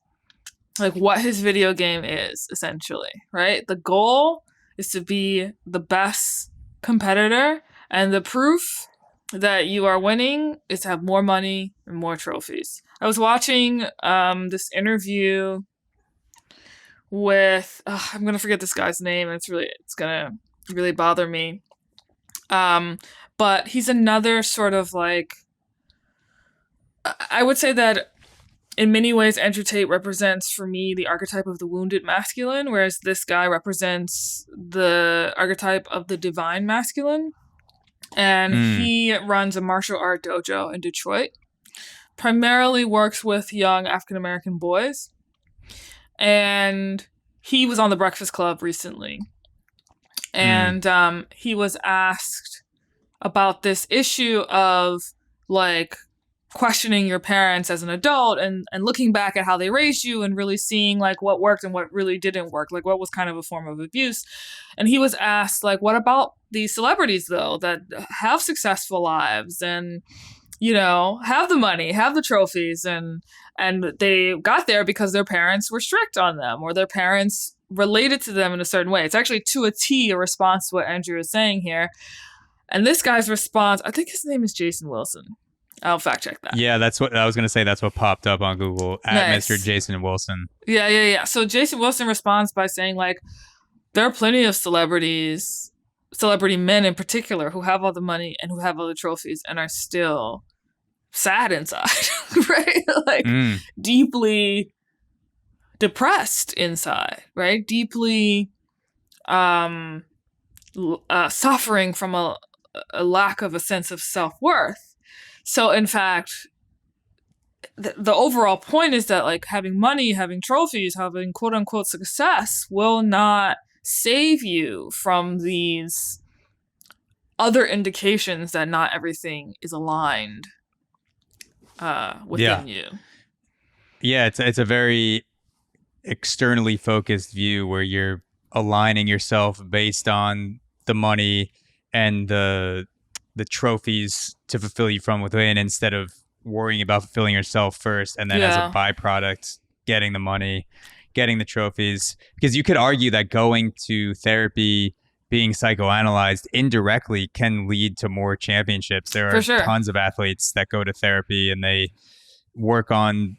like what his video game is, essentially, right? The goal is to be the best competitor, and the proof that you are winning is to have more money and more trophies. I was watching this interview with I'm gonna forget this guy's name, and it's gonna really bother me. But he's another sort of like, I would say that in many ways Andrew Tate represents for me the archetype of the wounded masculine, whereas this guy represents the archetype of the divine masculine. And he runs a martial art dojo in Detroit, primarily works with young African-American boys. And he was on the Breakfast Club recently. And he was asked about this issue of like questioning your parents as an adult and looking back at how they raised you and really seeing like what worked and what really didn't work, like what was kind of a form of abuse. And he was asked like, what about these celebrities though that have successful lives and, you know, have the money, have the trophies, and they got there because their parents were strict on them or their parents related to them in a certain way. It's actually to a T a response to what Andrew is saying here. And this guy's response, I think his name is Jason Wilson. I'll fact check that. Yeah, that's what I was going to say. That's what popped up on Google at Mr. Jason Wilson. Yeah. So Jason Wilson responds by saying like, there are plenty of celebrity men in particular, who have all the money and who have all the trophies and are still sad inside, right? Like deeply depressed inside, right? Deeply suffering from a lack of a sense of self-worth. So in fact, the overall point is that like having money, having trophies, having quote unquote success will not save you from these other indications that not everything is aligned within you. Yeah, it's a very externally focused view where you're aligning yourself based on the money and the trophies to fulfill you from within, instead of worrying about fulfilling yourself first and then as a byproduct getting the money, getting the trophies. Because you could argue that going to therapy, being psychoanalyzed indirectly can lead to more championships. There are tons of athletes that go to therapy and they work on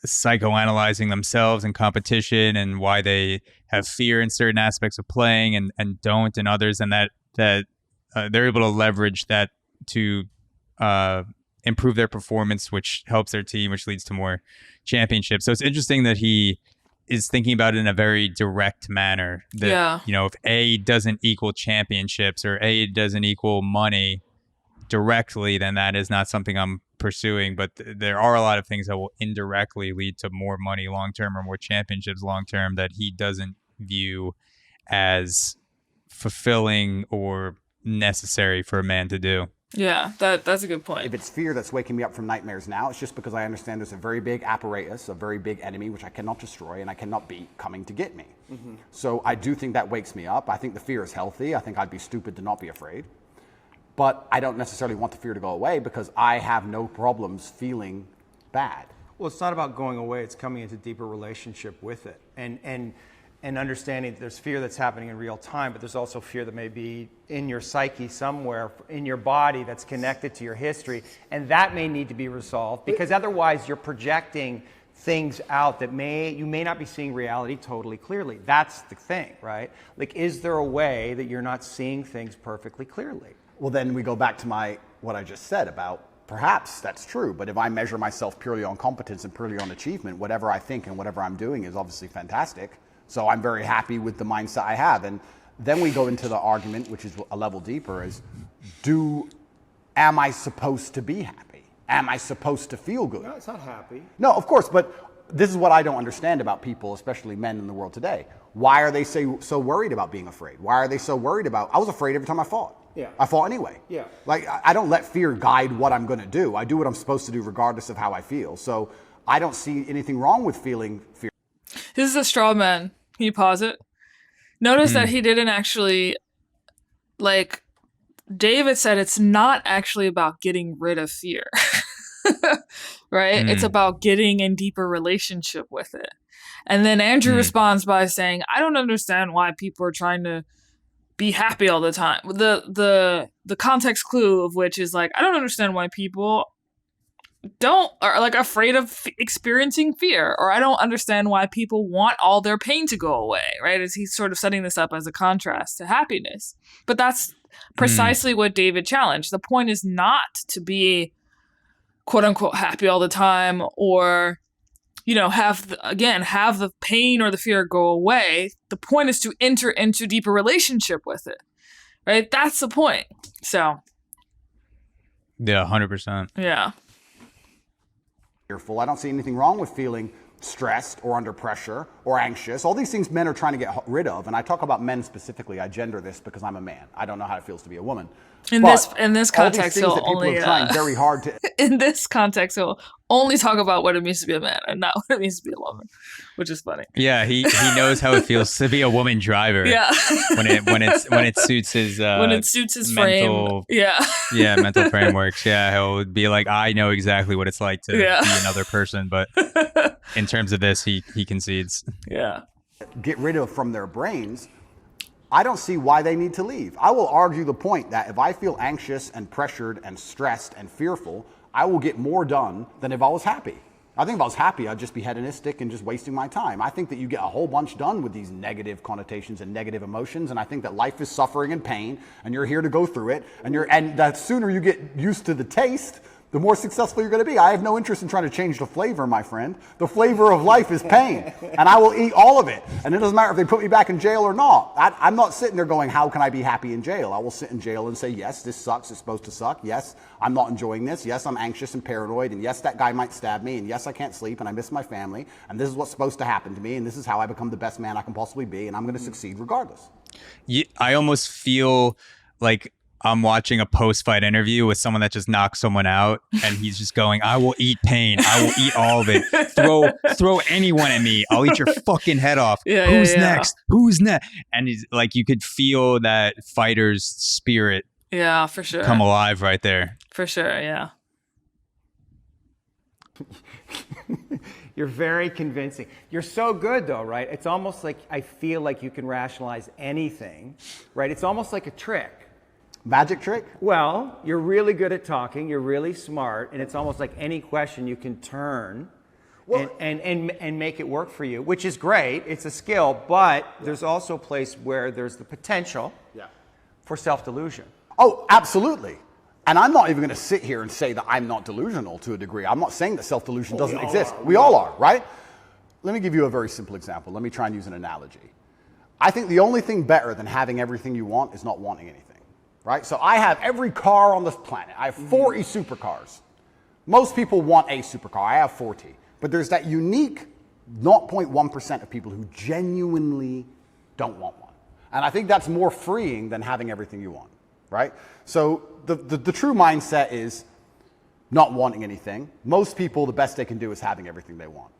psychoanalyzing themselves in competition and why they have fear in certain aspects of playing and don't in others, and that they're able to leverage that to improve their performance, which helps their team, which leads to more championships. So it's interesting that he is thinking about it in a very direct manner. That, you know, if A doesn't equal championships or A doesn't equal money directly, then that is not something I'm pursuing. But there are a lot of things that will indirectly lead to more money long-term or more championships long-term that he doesn't view as fulfilling or necessary for a man to do. Yeah, that's a good point. If it's fear that's waking me up from nightmares now, it's just because I understand there's a very big apparatus, a very big enemy, which I cannot destroy and I cannot beat, coming to get me. So I do think that wakes me up. I think the fear is healthy. I think I'd be stupid to not be afraid. But I don't necessarily want the fear to go away because I have no problems feeling bad. Well, it's not about going away. It's coming into deeper relationship with it. And understanding that there's fear that's happening in real time, but there's also fear that may be in your psyche somewhere, in your body, that's connected to your history. And that may need to be resolved, because otherwise you're projecting things out that you may not be seeing reality totally clearly. That's the thing, right? Like, is there a way that you're not seeing things perfectly clearly? Well, then we go back to my what I just said about perhaps that's true, but if I measure myself purely on competence and purely on achievement, whatever I think and whatever I'm doing is obviously fantastic. So I'm very happy with the mindset I have. And then we go into the argument, which is a level deeper, is am I supposed to be happy? Am I supposed to feel good? No, it's not happy. No, of course, but this is what I don't understand about people, especially men in the world today. Why are they so worried about being afraid? Why are they so worried about, I was afraid every time I fought. Yeah. I fought anyway. Yeah. Like, I don't let fear guide what I'm going to do. I do what I'm supposed to do regardless of how I feel. So I don't see anything wrong with feeling fear. This is a straw man. Can you pause it? Notice that he didn't actually, like, David said it's not actually about getting rid of fear, right? It's about getting in deeper relationship with it. And then Andrew responds by saying, I don't understand why people are trying to be happy all the time. The context clue of which is like, I don't understand why people are like afraid of experiencing fear, or I don't understand why people want all their pain to go away, right? As he's sort of setting this up as a contrast to happiness. But that's precisely what David challenged. The point is not to be quote unquote happy all the time, or, you know, have the pain or the fear go away. The point is to enter into deeper relationship with it, right? That's the point. So Yeah, 100%. yeah. Fearful. I don't see anything wrong with feeling stressed or under pressure or anxious. All these things men are trying to get rid of. And I talk about men specifically. I gender this because I'm a man. I don't know how it feels to be a woman. In But this all these context, things he'll that people only are trying very hard to in this context he'll only talk about what it means to be a man and not what it means to be a woman, which is funny. Yeah, he knows how it feels to be a woman driver. Yeah. when it suits his when it suits his mental, frame. Yeah. yeah, mental frameworks. Yeah, he'll be like, I know exactly what it's like to be another person, but in terms of this, he concedes. Yeah. get rid of from their brains, I don't see why they need to leave. I will argue the point that if I feel anxious and pressured and stressed and fearful, I will get more done than if I was happy. I think if I was happy, I'd just be hedonistic and just wasting my time. I think that you get a whole bunch done with these negative connotations and negative emotions, and I think that life is suffering and pain, and you're here to go through it, and the sooner you get used to the taste, the more successful you're going to be. I have no interest in trying to change the flavor, my friend. The flavor of life is pain, and I will eat all of it. And it doesn't matter if they put me back in jail or not. I'm not sitting there going, how can I be happy in jail? I will sit in jail and say, yes, this sucks. It's supposed to suck. Yes, I'm not enjoying this. Yes, I'm anxious and paranoid. And yes, that guy might stab me. And yes, I can't sleep and I miss my family. And this is what's supposed to happen to me. And this is how I become the best man I can possibly be. And I'm going to succeed regardless. Yeah, I almost feel like I'm watching a post-fight interview with someone that just knocked someone out, and he's just going, I will eat pain. I will eat all of it. Throw anyone at me. I'll eat your fucking head off. Who's next? Who's next? And he's like, you could feel that fighter's spirit for sure. come alive right there. For sure, yeah. You're very convincing. You're so good, though, right? It's almost like I feel like you can rationalize anything, right? It's almost like a trick. Magic trick? Well, you're really good at talking. You're really smart, and it's almost like any question you can turn and make it work for you, which is great. It's a skill, but there's also a place where there's the potential for self-delusion. Oh, absolutely. And I'm not even going to sit here and say that I'm not delusional to a degree. I'm not saying that self-delusion doesn't exist. We all are, right? Let me give you a very simple example. Let me try and use an analogy. I think the only thing better than having everything you want is not wanting anything. Right? So I have every car on this planet. I have 40 supercars. Most people want a supercar. I have 40. But there's that unique 0.1% of people who genuinely don't want one. And I think that's more freeing than having everything you want. Right? So the true mindset is not wanting anything. Most people, the best they can do is having everything they want.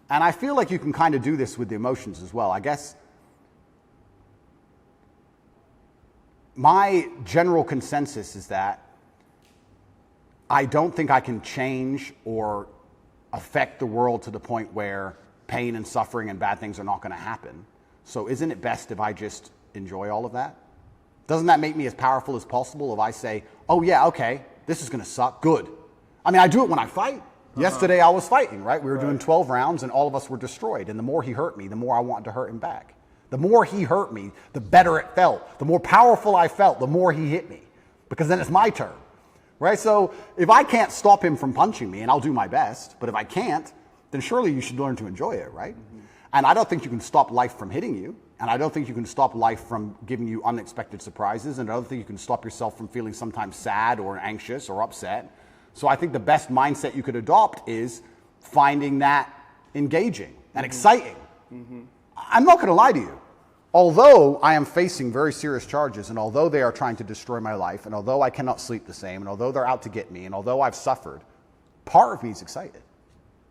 And I feel like you can kind of do this with the emotions as well. I guess my general consensus is that I don't think I can change or affect the world to the point where pain and suffering and bad things are not going to happen. So isn't it best if I just enjoy all of that? Doesn't that make me as powerful as possible if I say, oh yeah, okay, this is going to suck, good. I mean, I do it when I fight. Yesterday I was fighting, right? We were doing 12 rounds and all of us were destroyed. And the more he hurt me, the more I wanted to hurt him back. The more he hurt me, the better it felt. The more powerful I felt, the more he hit me. Because then it's my turn. right? So if I can't stop him from punching me, and I'll do my best, but if I can't, then surely you should learn to enjoy it, right? And I don't think you can stop life from hitting you. And I don't think you can stop life from giving you unexpected surprises. And I don't think you can stop yourself from feeling sometimes sad or anxious or upset. So I think the best mindset you could adopt is finding that engaging and exciting. I'm not going to lie to you. Although I am facing very serious charges, and although they are trying to destroy my life, and although I cannot sleep the same, and although they're out to get me, and although I've suffered, part of me is excited.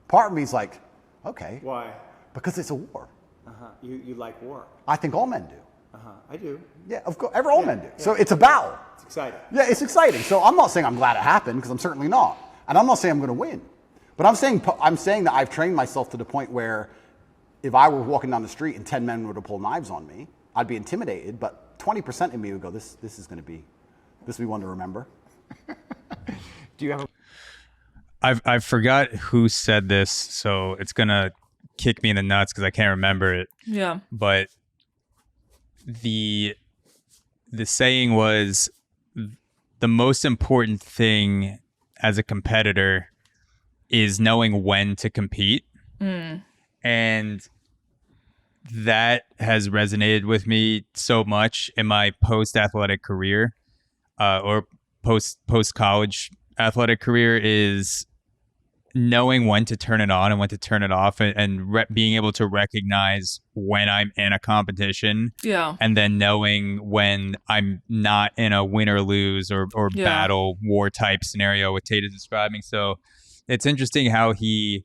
Part of me is like, okay. Why? Because it's a war. You like war? I think all men do. I do. Yeah, of course. All men do. So it's a battle. It's exciting. Yeah, it's exciting. So I'm not saying I'm glad it happened, because I'm certainly not. And I'm not saying I'm going to win. But I'm saying that I've trained myself to the point where if I were walking down the street and 10 men were to pull knives on me, I'd be intimidated, but 20% of me would go, this will be one to remember. Do you have I forgot who said this, so it's gonna kick me in the nuts because I can't remember it. Yeah. But the saying was, the most important thing as a competitor is knowing when to compete. And that has resonated with me so much in my post-athletic career, or post-college athletic career, is knowing when to turn it on and when to turn it off, and being able to recognize when I'm in a competition, and then knowing when I'm not in a win or lose or battle war type scenario what Tate is describing. So it's interesting how he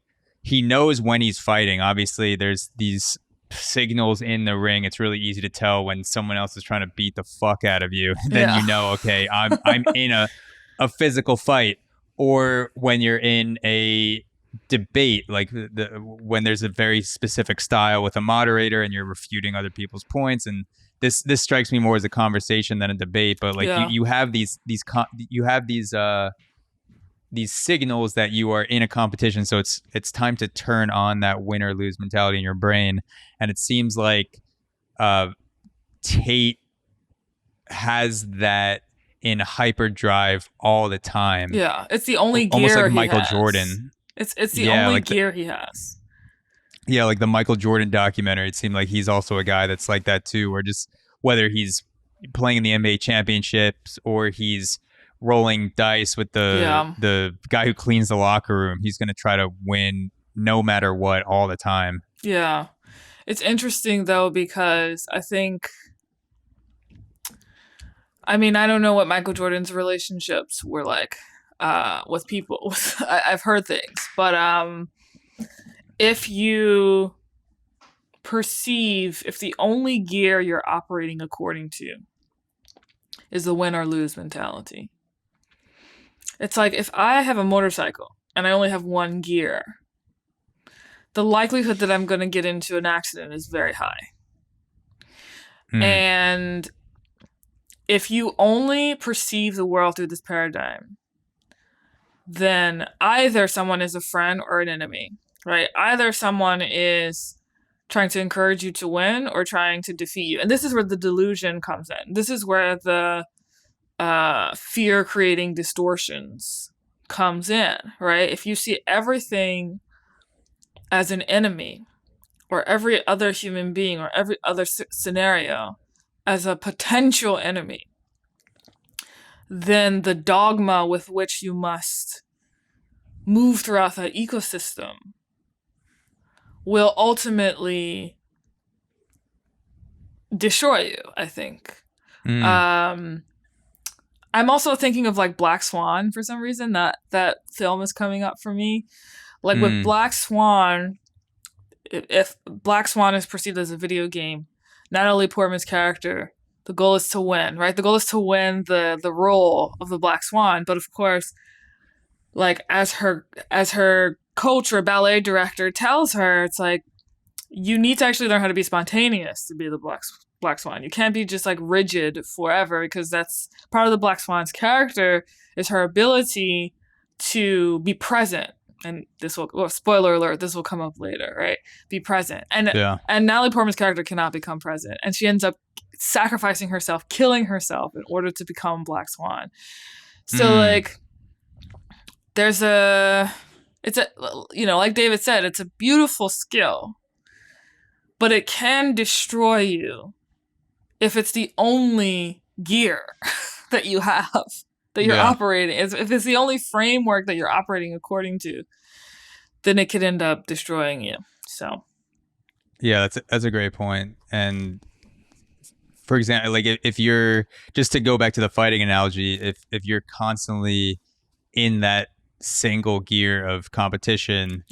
knows when he's fighting. Obviously, there's these signals in the ring. It's really easy to tell when someone else is trying to beat the fuck out of you. Then you know, okay, I'm in a physical fight. Or when you're in a debate, like when there's a very specific style with a moderator and you're refuting other people's points. And this strikes me more as a conversation than a debate. But like you have these signals that you are in a competition, so it's time to turn on that win or lose mentality in your brain. And it seems like Tate has that in hyperdrive all the time. Yeah, it's the only gear almost like he Michael has. Jordan. It's the only gear he has. Yeah, like the Michael Jordan documentary. It seemed like he's also a guy that's like that too, where just whether he's playing in the NBA championships or he's rolling dice with the guy who cleans the locker room, he's going to try to win no matter what all the time. Yeah. It's interesting though, because I think, I mean, I don't know what Michael Jordan's relationships were like with people. I've heard things, but if you perceive, if the only gear you're operating according to is the win or lose mentality, it's like if I have a motorcycle and I only have one gear, the likelihood that I'm going to get into an accident is very high. And if you only perceive the world through this paradigm, then either someone is a friend or an enemy, right? Either someone is trying to encourage you to win or trying to defeat you. And this is where the delusion comes in. This is where the fear-creating distortions comes in, right? If you see everything as an enemy, or every other human being, or every other scenario as a potential enemy, then the dogma with which you must move throughout that ecosystem will ultimately destroy you, I think. I'm also thinking of like Black Swan for some reason. That film is coming up for me. Like with Black Swan, if Black Swan is perceived as a video game, Natalie Portman's character, the goal is to win, right? The goal is to win the role of the Black Swan. But of course, like as her coach or ballet director tells her, it's like, you need to actually learn how to be spontaneous to be the Black Swan. You can't be just like rigid forever, because that's part of the Black Swan's character is her ability to be present. And this will, well, spoiler alert, this will come up later, right? Be present. And Natalie Portman's character cannot become present. And she ends up sacrificing herself, killing herself in order to become Black Swan. So like, like David said, it's a beautiful skill, but it can destroy you if it's the only gear that you have, that you're operating. If it's the only framework that you're operating according to, then it could end up destroying you. So. Yeah, that's a great point. And for example, like if you're, just to go back to the fighting analogy, if you're constantly in that single gear of competition,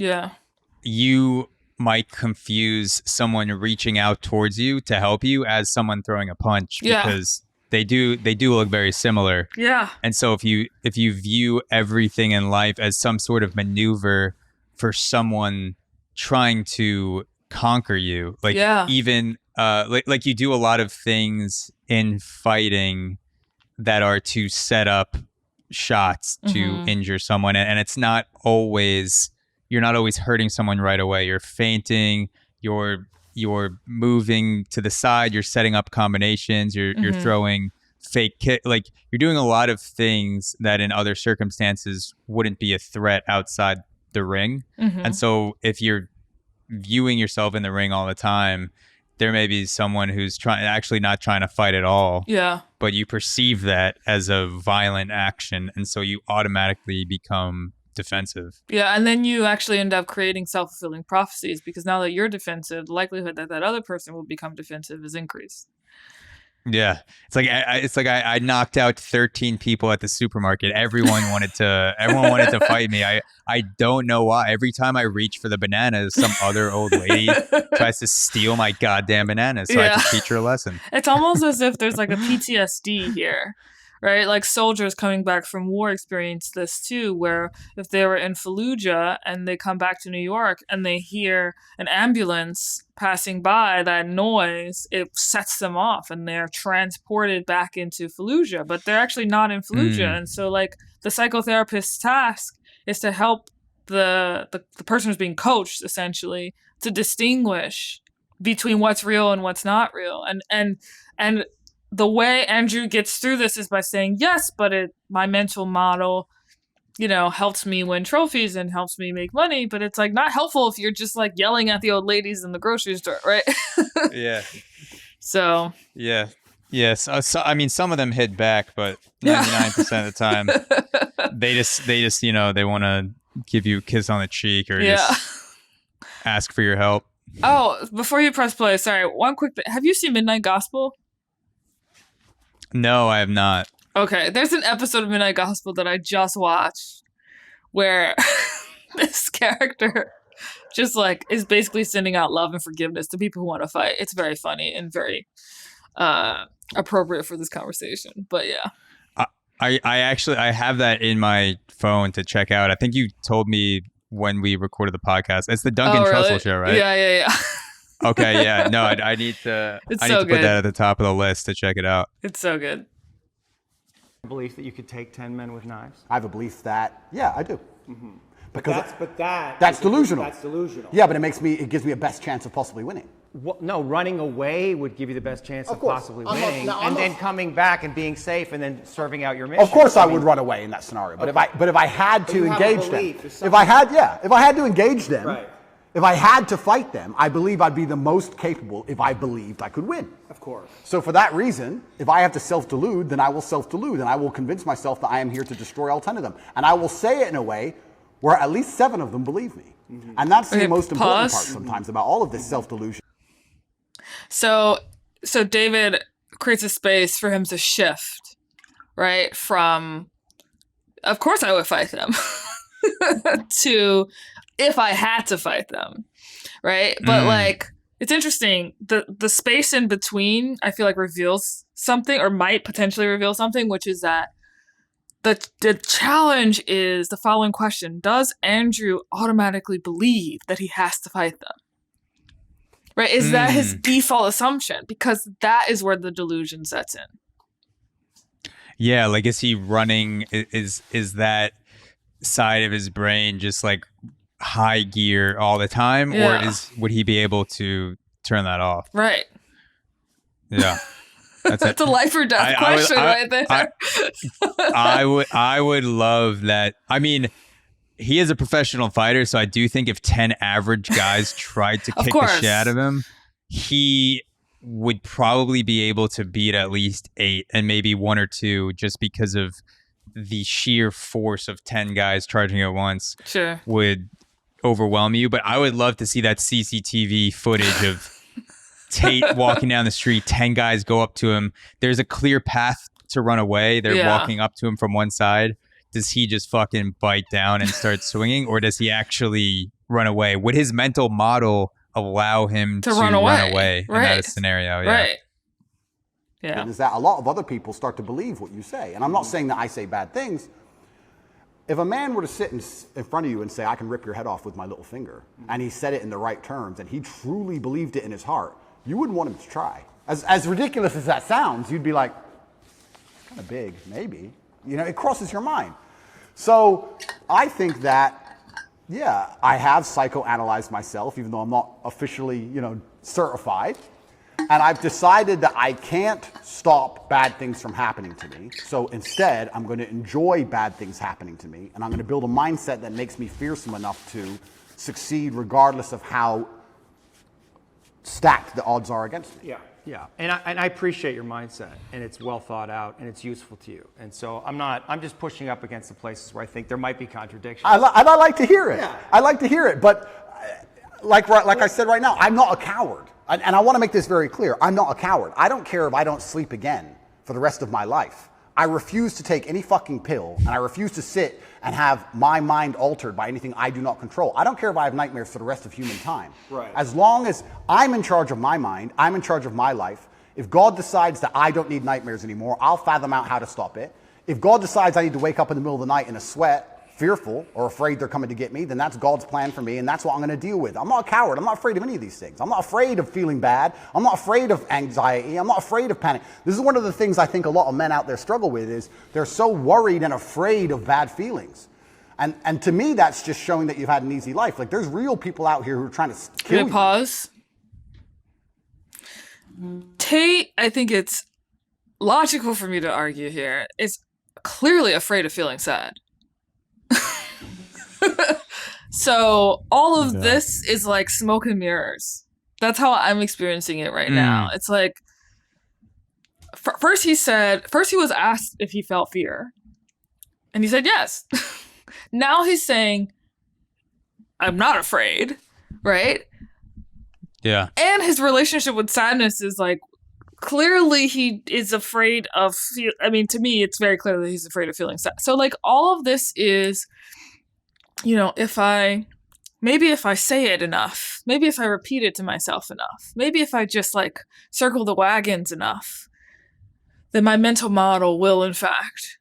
you might confuse someone reaching out towards you to help you as someone throwing a punch, because they do look very similar. Yeah. And so if you view everything in life as some sort of maneuver for someone trying to conquer you, like even like you do a lot of things in fighting that are to set up shots to injure someone, and it's not always, you're not always hurting someone right away. You're feinting, you're moving to the side, you're setting up combinations, you're throwing fake kick, like you're doing a lot of things that in other circumstances wouldn't be a threat outside the ring. And so if you're viewing yourself in the ring all the time, there may be someone who's actually not trying to fight at all. Yeah. But you perceive that as a violent action, and so you automatically become defensive. Yeah, and then you actually end up creating self-fulfilling prophecies, because now that you're defensive, the likelihood that that other person will become defensive is increased. Yeah, it's like I knocked out 13 people at the supermarket. Everyone wanted to fight me. I don't know why. Every time I reach for the bananas, some other old lady tries to steal my goddamn bananas. So I have to teach her a lesson. It's almost as if there's like a PTSD here, right? Like soldiers coming back from war experience this too, where if they were in Fallujah and they come back to New York and they hear an ambulance passing by, that noise, it sets them off and they're transported back into Fallujah, but they're actually not in Fallujah. And so like the psychotherapist's task is to help the person who's being coached essentially to distinguish between what's real and what's not real. And the way Andrew gets through this is by saying, yes, but my mental model, helps me win trophies and helps me make money, but it's like not helpful if you're just like yelling at the old ladies in the grocery store, right? Yeah. So. Yeah. Yes. So, I mean, some of them hit back, but 99% of the time, they just they want to give you a kiss on the cheek or just ask for your help. Oh, before you press play, sorry, one quick thing. Have you seen Midnight Gospel? No, I have not. Okay, there's an episode of Midnight Gospel that I just watched where this character just like is basically sending out love and forgiveness to people who want to fight. It's very funny and very appropriate for this conversation. But yeah. I have that in my phone to check out. I think you told me when we recorded the podcast. It's the Duncan Trussell show, right? Yeah. Okay, yeah. No, I need to put that at the top of the list to check it out. It's so good. Belief that you could take 10 men with knives? I have a belief that, I do. Because that's delusional. That's delusional. Yeah, but it gives me a best chance of possibly winning. Well, no, running away would give you the best chance of possibly winning, then coming back and being safe, and then serving out your mission. Of course, I would run away in that scenario. But if I had to engage them, if I had to engage them, right. If I had to fight them, I believe I'd be the most capable if I believed I could win. Of course. So for that reason, if I have to self-delude, then I will self-delude, and I will convince myself that I am here to destroy all 10 of them. And I will say it in a way where at least 7 of them believe me. And that's the most important part sometimes about all of this self-delusion. So David creates a space for him to shift, right? From, of course I would fight them, to if I had to fight them, right? But like, it's interesting. The space in between, I feel like reveals something, or might potentially reveal something, which is that the challenge is the following question: does Andrew automatically believe that he has to fight them? Right? Is that his default assumption? Because that is where the delusion sets in. Yeah, like is he running? Is that side of his brain just like high gear all the time, or would he be able to turn that off? Right. Yeah. That's a life or death question right there. I would love that. I mean, he is a professional fighter, so I do think if 10 average guys tried to kick the course. shit out of him, he would probably be able to beat at least 8 and maybe 1 or 2 just because of the sheer force of 10 guys charging at once. Sure. Would overwhelm you. But I would love to see that CCTV footage of Tate walking down the street, 10 guys go up to him. There's a clear path to run away. They're walking up to him from one side. Does he just fucking bite down and start swinging, or does he actually run away? Would his mental model allow him to run away in that scenario? Yeah. Right. Yeah. Is that a lot of other people start to believe what you say. And I'm not saying that I say bad things. If a man were to sit in front of you and say, I can rip your head off with my little finger, and he said it in the right terms, and he truly believed it in his heart, you wouldn't want him to try. As ridiculous as that sounds, you'd be like, kind of big, maybe. You know, it crosses your mind. So I think that, yeah, I have psychoanalyzed myself, even though I'm not officially, you know, certified. And I've decided that I can't stop bad things from happening to me. So instead, I'm going to enjoy bad things happening to me. And I'm going to build a mindset that makes me fearsome enough to succeed regardless of how stacked the odds are against me. Yeah, yeah. And I appreciate your mindset, and it's well thought out, and it's useful to you. And so I'm just pushing up against the places where I think there might be contradictions. I like to hear it. Yeah. I like to hear it. But like I said right now, I'm not a coward. And I want to make this very clear. I'm not a coward. I don't care if I don't sleep again for the rest of my life. I refuse to take any fucking pill, and I refuse to sit and have my mind altered by anything I do not control. I don't care if I have nightmares for the rest of human time. Right. As long as I'm in charge of my mind, I'm in charge of my life. If God decides that I don't need nightmares anymore, I'll fathom out how to stop it. If God decides I need to wake up in the middle of the night in a sweat, fearful or afraid they're coming to get me, then that's God's plan for me, and that's what I'm going to deal with. I'm not a coward. I'm not afraid of any of these things. I'm not afraid of feeling bad. I'm not afraid of anxiety. I'm not afraid of panic. This is one of the things I think a lot of men out there struggle with, is they're so worried and afraid of bad feelings. And to me, that's just showing that you've had an easy life. Like, there's real people out here who are trying to kill you. Pause. Tate, I think it's logical for me to argue here, is clearly afraid of feeling sad. So all of this is like smoke and mirrors. That's how I'm experiencing it right now. It's like, first he was asked if he felt fear, and he said yes. Now he's saying, I'm not afraid, right? Yeah. And his relationship with sadness is like, clearly he is afraid of, I mean, to me, it's very clear that he's afraid of feeling sad. So like all of this is, you know, if I say it enough, maybe if I repeat it to myself enough, maybe if I just like circle the wagons enough, then my mental model will in fact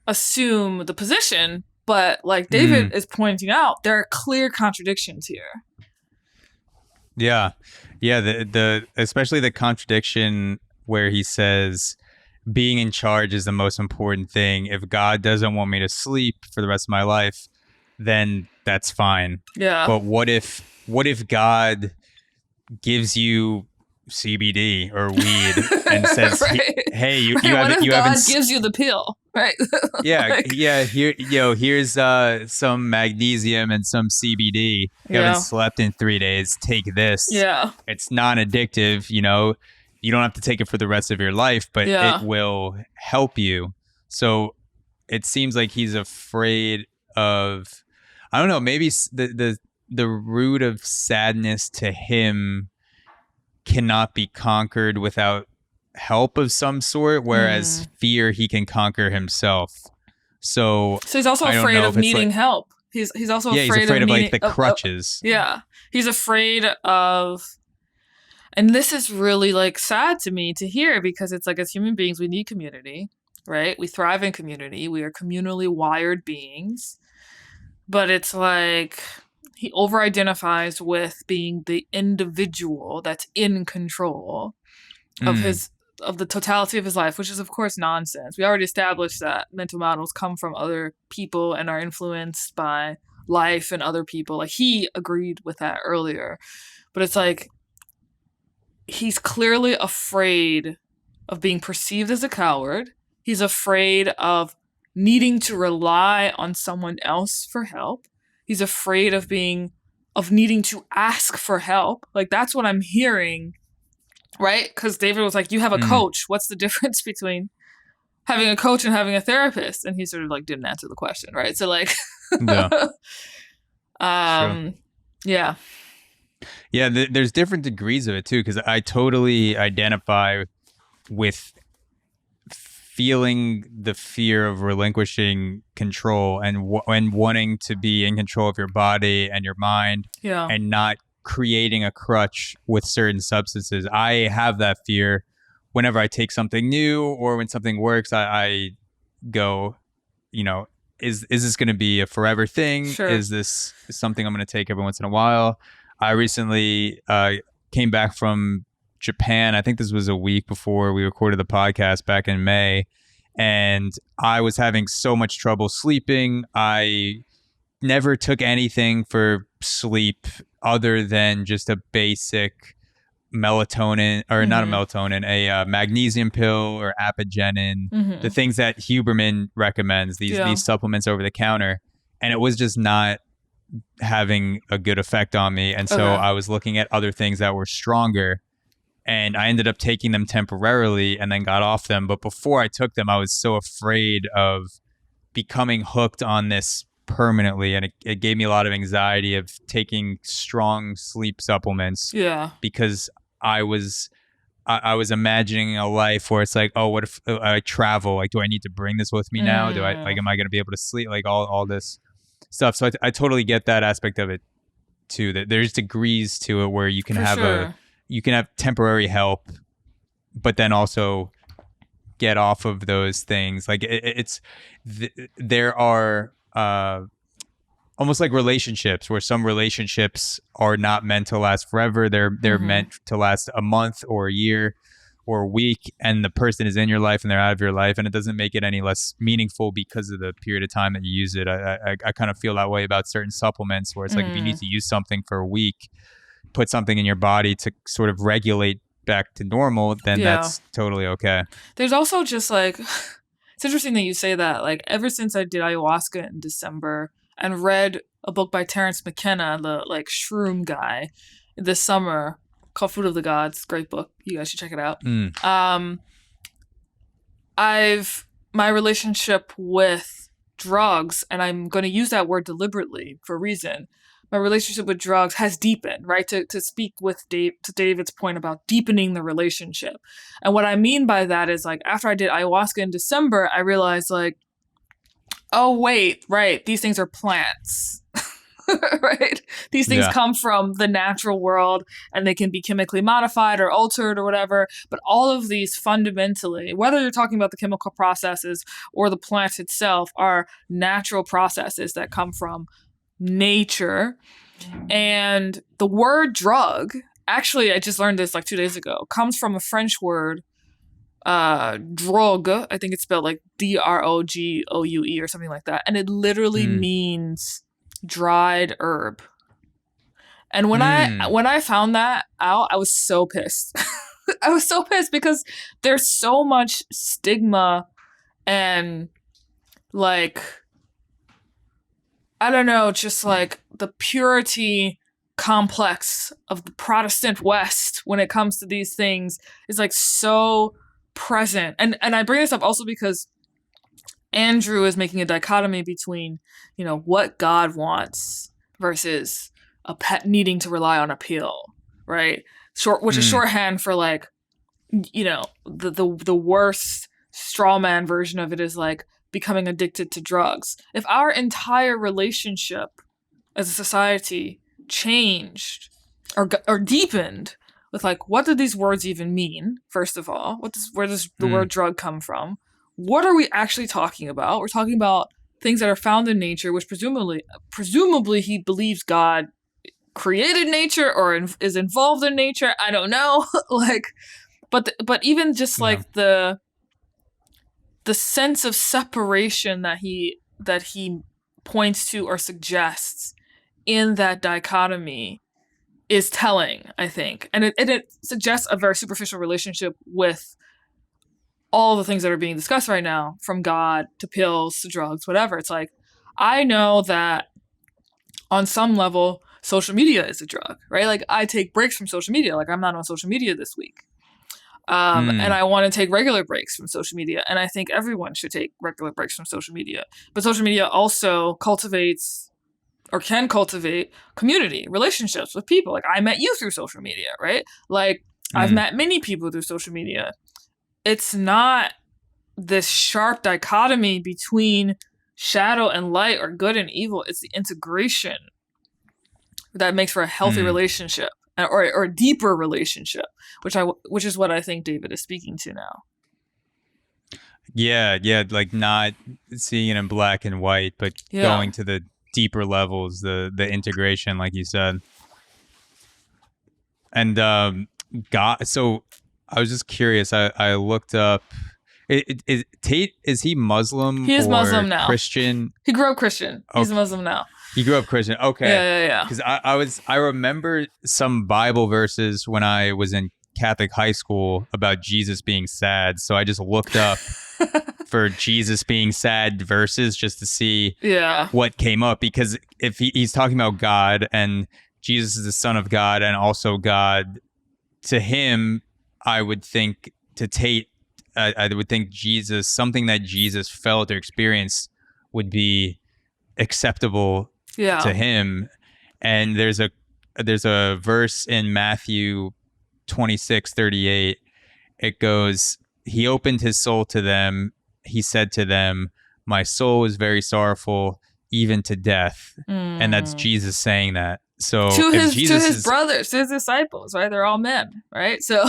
assume the position. But like David is pointing out, there are clear contradictions here. Yeah. Yeah. The especially the contradiction where he says being in charge is the most important thing. If God doesn't want me to sleep for the rest of my life, then that's fine. Yeah. But what if God gives you CBD or weed and says, right. "Hey, you what haven't if you God haven't gives you the pill, right?" Yeah, like, yeah. Here's some magnesium and some CBD. You haven't slept in 3 days. Take this. Yeah. It's non-addictive. You know, you don't have to take it for the rest of your life, but it will help you. So it seems like he's afraid of, I don't know, maybe the root of sadness to him cannot be conquered without help of some sort, whereas fear he can conquer himself. So he's also afraid of needing help. He's also afraid of like the crutches. He's afraid of, and this is really like sad to me to hear, because it's like, as human beings we need community, right? We thrive in community. We are communally wired beings. But it's like he over-identifies with being the individual that's in control of the totality of his life, which is, of course, nonsense. We already established that mental models come from other people and are influenced by life and other people. Like, he agreed with that earlier. But it's like, he's clearly afraid of being perceived as a coward. He's afraid of needing to rely on someone else for help. He's afraid of needing to ask for help. Like, that's what I'm hearing, right? Because David was like, you have a coach. What's the difference between having a coach and having a therapist? And he sort of like didn't answer the question, right? So like, Yeah. Yeah. Yeah, there's different degrees of it too, because I totally identify with feeling the fear of relinquishing control and wanting to be in control of your body and your mind, Yeah. and not creating a crutch with certain substances. I have that fear whenever I take something new or when something works. I go, is this going to be a forever thing? Sure. Is this something I'm going to take every once in a while? I recently came back from Japan. I think this was a week before we recorded the podcast back in May, and I was having so much trouble sleeping. I never took anything for sleep other than just a basic melatonin, or not a melatonin, a magnesium pill or apigenin, the things that Huberman recommends, these supplements over the counter. And it was just not having a good effect on me. And so I was looking at other things that were stronger, and I ended up taking them temporarily and then got off them. But before I took them, I was so afraid of becoming hooked on this permanently, and it gave me a lot of anxiety of taking strong sleep supplements. Yeah. Because I was imagining a life where it's like, oh, what if I travel? Like, do I need to bring this with me now? Am I going to be able to sleep? Like all this stuff. So I totally get that aspect of it too, that there's degrees to it where you can you can have temporary help, but then also get off of those things. Like there are almost like relationships, where some relationships are not meant to last forever. They're meant to last a month or a year or a week, and the person is in your life and they're out of your life, and it doesn't make it any less meaningful because of the period of time that you use it. I kind of feel that way about certain supplements, where it's like, if you need to use something for a week, put something in your body to sort of regulate back to normal, then that's totally okay. There's also just like, it's interesting that you say that. Like, ever since I did ayahuasca in December and read a book by Terrence McKenna, the like shroom guy, this summer, called Food of the Gods. Great book. You guys should check it out. My relationship with drugs, and I'm going to use that word deliberately for a reason. My relationship with drugs has deepened, right? To speak with to David's point about deepening the relationship. And what I mean by that is, like, after I did ayahuasca in December, I realized, like, oh, wait, right, these things are plants. Right? These things come from the natural world, and they can be chemically modified or altered or whatever. But all of these fundamentally, whether you're talking about the chemical processes or the plant itself, are natural processes that come from nature. And the word drug, actually, I just learned this like 2 days ago, comes from a French word, drogue. I think it's spelled like DROGOUE or something like that. And it literally means dried herb. And when I found that out, I was so pissed. I was so pissed because there's so much stigma and, like, I don't know, just like the purity complex of the Protestant West when it comes to these things is like so present. And I bring this up also because Andrew is making a dichotomy between, what God wants versus a pet needing to rely on a pill, right? Which is shorthand for, like, the worst straw man version of it is like becoming addicted to drugs. If our entire relationship as a society changed or deepened with, like, what do these words even mean? First of all, where does the word drug come from? What are we actually talking about? We're talking about things that are found in nature, which presumably he believes God created nature or is involved in nature. I don't know. Like, but even just like the sense of separation that he points to or suggests in that dichotomy is telling, I think. And it suggests a very superficial relationship with all the things that are being discussed right now, from God to pills to drugs, whatever. It's like, I know that on some level, social media is a drug, right? Like I take breaks from social media. Like I'm not on social media this week. And I want to take regular breaks from social media. And I think everyone should take regular breaks from social media. But social media also cultivates or can cultivate community, relationships with people. Like I met you through social media, right? Like I've met many people through social media. It's not this sharp dichotomy between shadow and light or good and evil. It's the integration that makes for a healthy relationship or a deeper relationship, which is what I think David is speaking to now. Yeah, like not seeing it in black and white, but going to the deeper levels, the integration, like you said. And God, so I was just curious. I looked up. Tate, is he Muslim? He is Muslim now. Christian? He grew up Christian. He's Muslim now. He grew up Christian. Okay. Yeah. Because I remember some Bible verses when I was in Catholic high school about Jesus being sad. So I just looked up for Jesus being sad verses just to see what came up. Because if he's talking about God and Jesus is the Son of God and also God, to him, I would think, to Tate, I would think Jesus, something that Jesus felt or experienced would be acceptable to him. And there's a verse in Matthew 26:38. It goes, he opened his soul to them. He said to them, my soul is very sorrowful, even to death. And that's Jesus saying that. So to his brothers, to his disciples, right? They're all men, right? So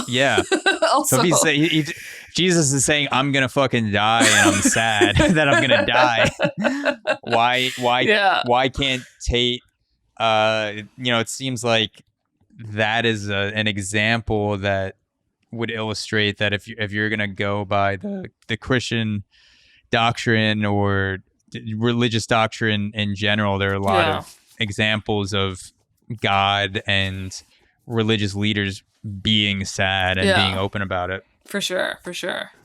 also, so Jesus is saying, I'm gonna fucking die, and I'm sad that I'm gonna die. Why can't Tate? It seems like that is an example that would illustrate that if you're gonna go by the Christian doctrine or religious doctrine in general, there are a lot of examples of God and religious leaders being sad and being open about it. For sure.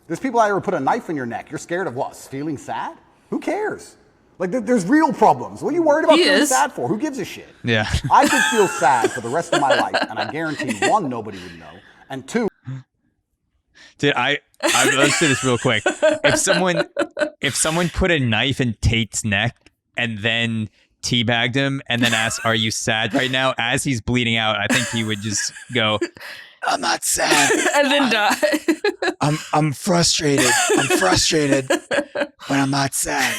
There's people out here who put a knife in your neck. You're scared of what? Feeling sad? Who cares? Like, there's real problems. What are you worried about feeling sad for? Who gives a shit? Yeah. I could feel sad for the rest of my life, and I guarantee, one, nobody would know, and two... Let's do this real quick. If someone put a knife in Tate's neck and then teabagged him and then asked, are you sad right now? As he's bleeding out, I think he would just go, I'm not sad. And then die. I'm frustrated. I'm frustrated, but I'm not sad.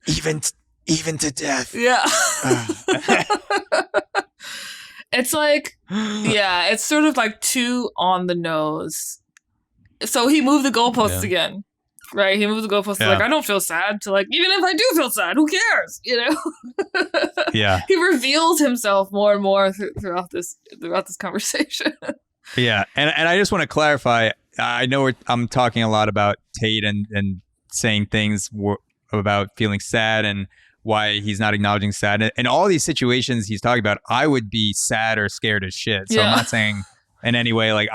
Even to death. Yeah. It's like, it's sort of like too on the nose. So he moved the goalposts again. Right, he moved the goalposts to like, I don't feel sad, to like, even if I do feel sad, who cares? Yeah. He reveals himself more and more throughout this conversation. Yeah, and I just want to clarify. I know I'm talking a lot about Tate and saying things about feeling sad and why he's not acknowledging sad. In all these situations he's talking about, I would be sad or scared as shit. So I'm not saying in any way like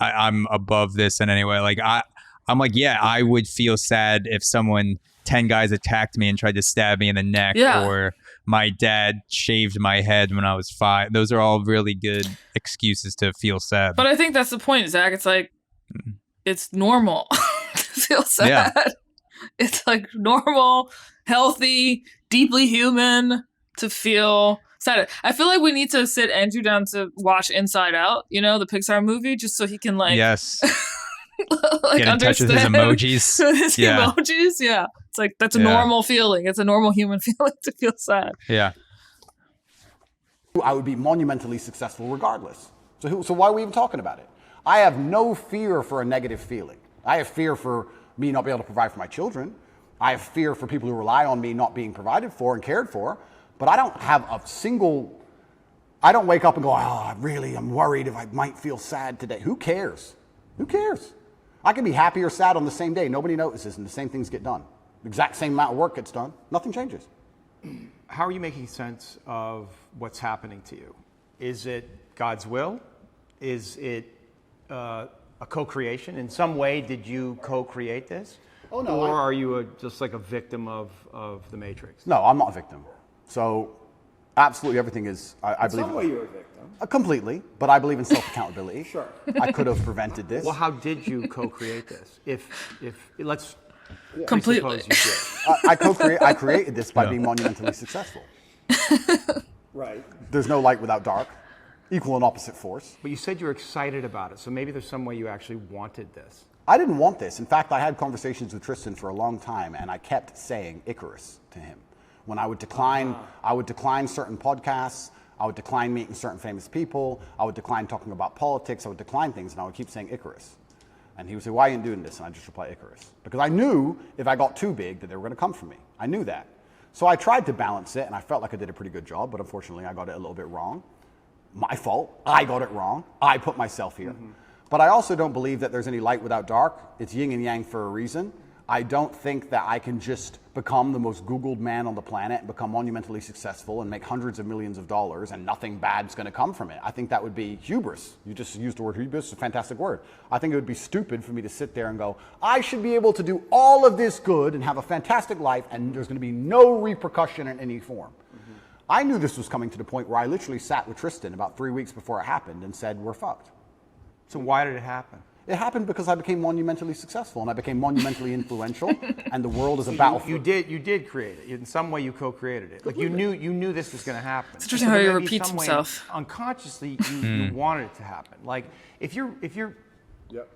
I'm above this in any way. Like I'm like, I would feel sad if 10 guys attacked me and tried to stab me in the neck, or my dad shaved my head when I was 5. Those are all really good excuses to feel sad. But I think that's the point, Zach. It's like, it's normal to feel sad. Yeah. It's like normal, healthy, deeply human to feel sad. I feel like we need to sit Andrew down to watch Inside Out, the Pixar movie, just so he can like get in touch with his emojis. His emojis, it's like that's a normal feeling. It's a normal human feeling to feel sad. Yeah, I would be monumentally successful regardless. So why are we even talking about it? I have no fear for a negative feeling. I have fear for me not being able to provide for my children. I have fear for people who rely on me not being provided for and cared for. But I don't have I don't wake up and go, I'm worried if I might feel sad today. Who cares? Who cares? I can be happy or sad on the same day. Nobody notices, and the same things get done. The exact same amount of work gets done. Nothing changes. How are you making sense of what's happening to you? Is it God's will? Is it a co-creation? In some way, did you co-create this? Oh, no. Or are you just like a victim of the Matrix? No, I'm not a victim. So Absolutely everything is, I believe. In some way you're a victim. Completely, but I believe in self-accountability. Sure. I could have prevented this. Well, how did you co-create this? If let's Completely. suppose you did. I created this by being monumentally successful. Right. There's no light without dark, equal and opposite force. But you said you were excited about it, so maybe there's some way you actually wanted this. I didn't want this. In fact, I had conversations with Tristan for a long time, and I kept saying Icarus to him. When I would decline certain podcasts, I would decline meeting certain famous people, I would decline talking about politics, I would decline things, and I would keep saying Icarus. And he would say, why are you doing this? And I'd just reply Icarus. Because I knew if I got too big that they were going to come for me. I knew that. So I tried to balance it, and I felt like I did a pretty good job, but unfortunately I got it a little bit wrong. My fault. I got it wrong. I put myself here. Mm-hmm. But I also don't believe that there's any light without dark. It's yin and yang for a reason. I don't think that I can just become the most Googled man on the planet and become monumentally successful and make hundreds of millions of dollars and nothing bad's going to come from it. I think that would be hubris. You just used the word hubris, it's a fantastic word. I think it would be stupid for me to sit there and go, I should be able to do all of this good and have a fantastic life and there's going to be no repercussion in any form. Mm-hmm. I knew this was coming to the point where I literally sat with Tristan about 3 weeks before it happened and said, we're fucked. So why did it happen? It happened because I became monumentally successful and I became monumentally influential, and the world is a battlefield. You did create it. In some way, you co-created it. Like you knew this was going to happen. It's interesting how he repeats himself. Unconsciously, you wanted it to happen. Like if you're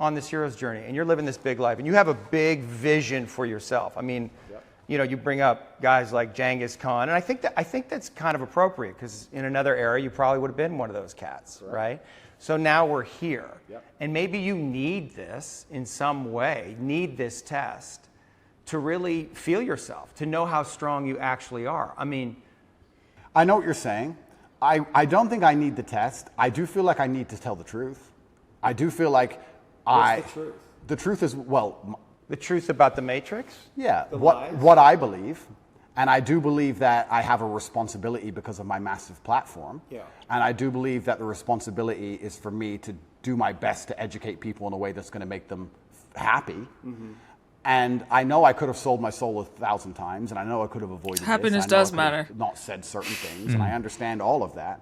on this hero's journey and you're living this big life and you have a big vision for yourself. I mean, you bring up guys like Genghis Khan, and I think that's kind of appropriate because in another era, you probably would have been one of those cats, right? So now we're here. Yep. And maybe you need this in some way, need this test to really feel yourself, to know how strong you actually are. I mean, I know what you're saying. I don't think I need the test. I do feel like I need to tell the truth. I do feel like What's the truth? The truth is, the truth about the Matrix? Yeah, what I believe. And I do believe that I have a responsibility because of my massive platform. Yeah. And I do believe that the responsibility is for me to do my best to educate people in a way that's going to make them happy. Mm-hmm. And I know I could have sold my soul 1,000 times, and I know I could have avoided Happiness this. I know does I could matter. have not said certain things, and I understand all of that.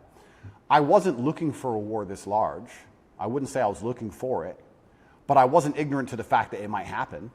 I wasn't looking for a war this large. I wouldn't say I was looking for it, but I wasn't ignorant to the fact that it might happen,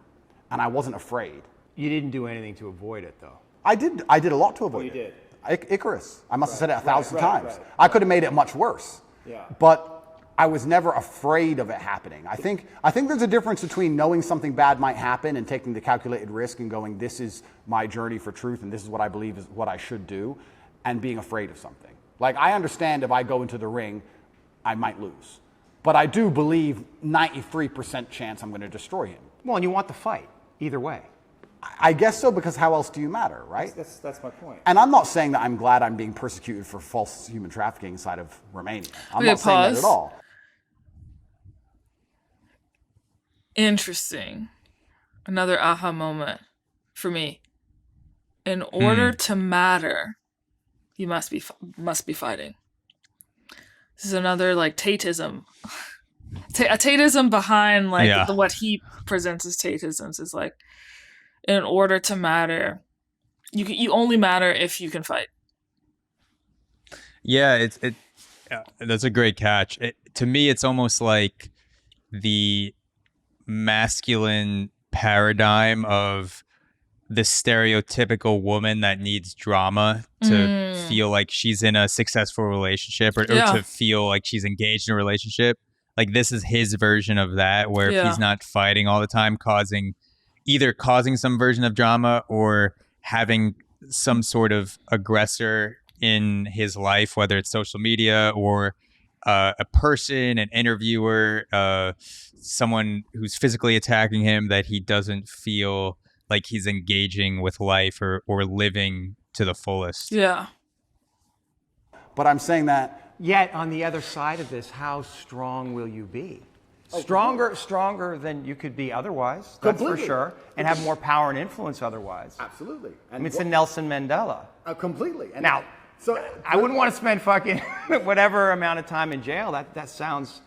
and I wasn't afraid. You didn't do anything to avoid it, though. I did a lot to avoid it. You did? Icarus. I must have said it 1,000 times. I could have made it much worse. Yeah. But I was never afraid of it happening. I think there's a difference between knowing something bad might happen and taking the calculated risk and going, this is my journey for truth and this is what I believe is what I should do, and being afraid of something. Like, I understand if I go into the ring, I might lose. But I do believe 93% chance I'm going to destroy him. Well, and you want the fight, either way. I guess so, because how else do you matter, right? That's my point. And I'm not saying that I'm glad I'm being persecuted for false human trafficking inside of Romania. I'm not saying that at all. Interesting. Another aha moment for me. In order to matter, you must be fighting. This is another like Tateism. A Tateism behind what he presents as Tateisms is like, in order to matter, you only matter if you can fight. Yeah, that's a great catch. To me, it's almost like the masculine paradigm of the stereotypical woman that needs drama to feel like she's in a successful relationship or to feel like she's engaged in a relationship. Like, this is his version of that, where if he's not fighting all the time, either causing some version of drama or having some sort of aggressor in his life, whether it's social media or a person, an interviewer, someone who's physically attacking him, that he doesn't feel like he's engaging with life or living to the fullest. Yeah. But I'm saying that... Yet, on the other side of this, how strong will you be? Stronger than you could be otherwise, that's for sure, and have more power and influence otherwise. Absolutely. And it's a Nelson Mandela. Completely. And now, I wouldn't want to spend fucking whatever amount of time in jail. That sounds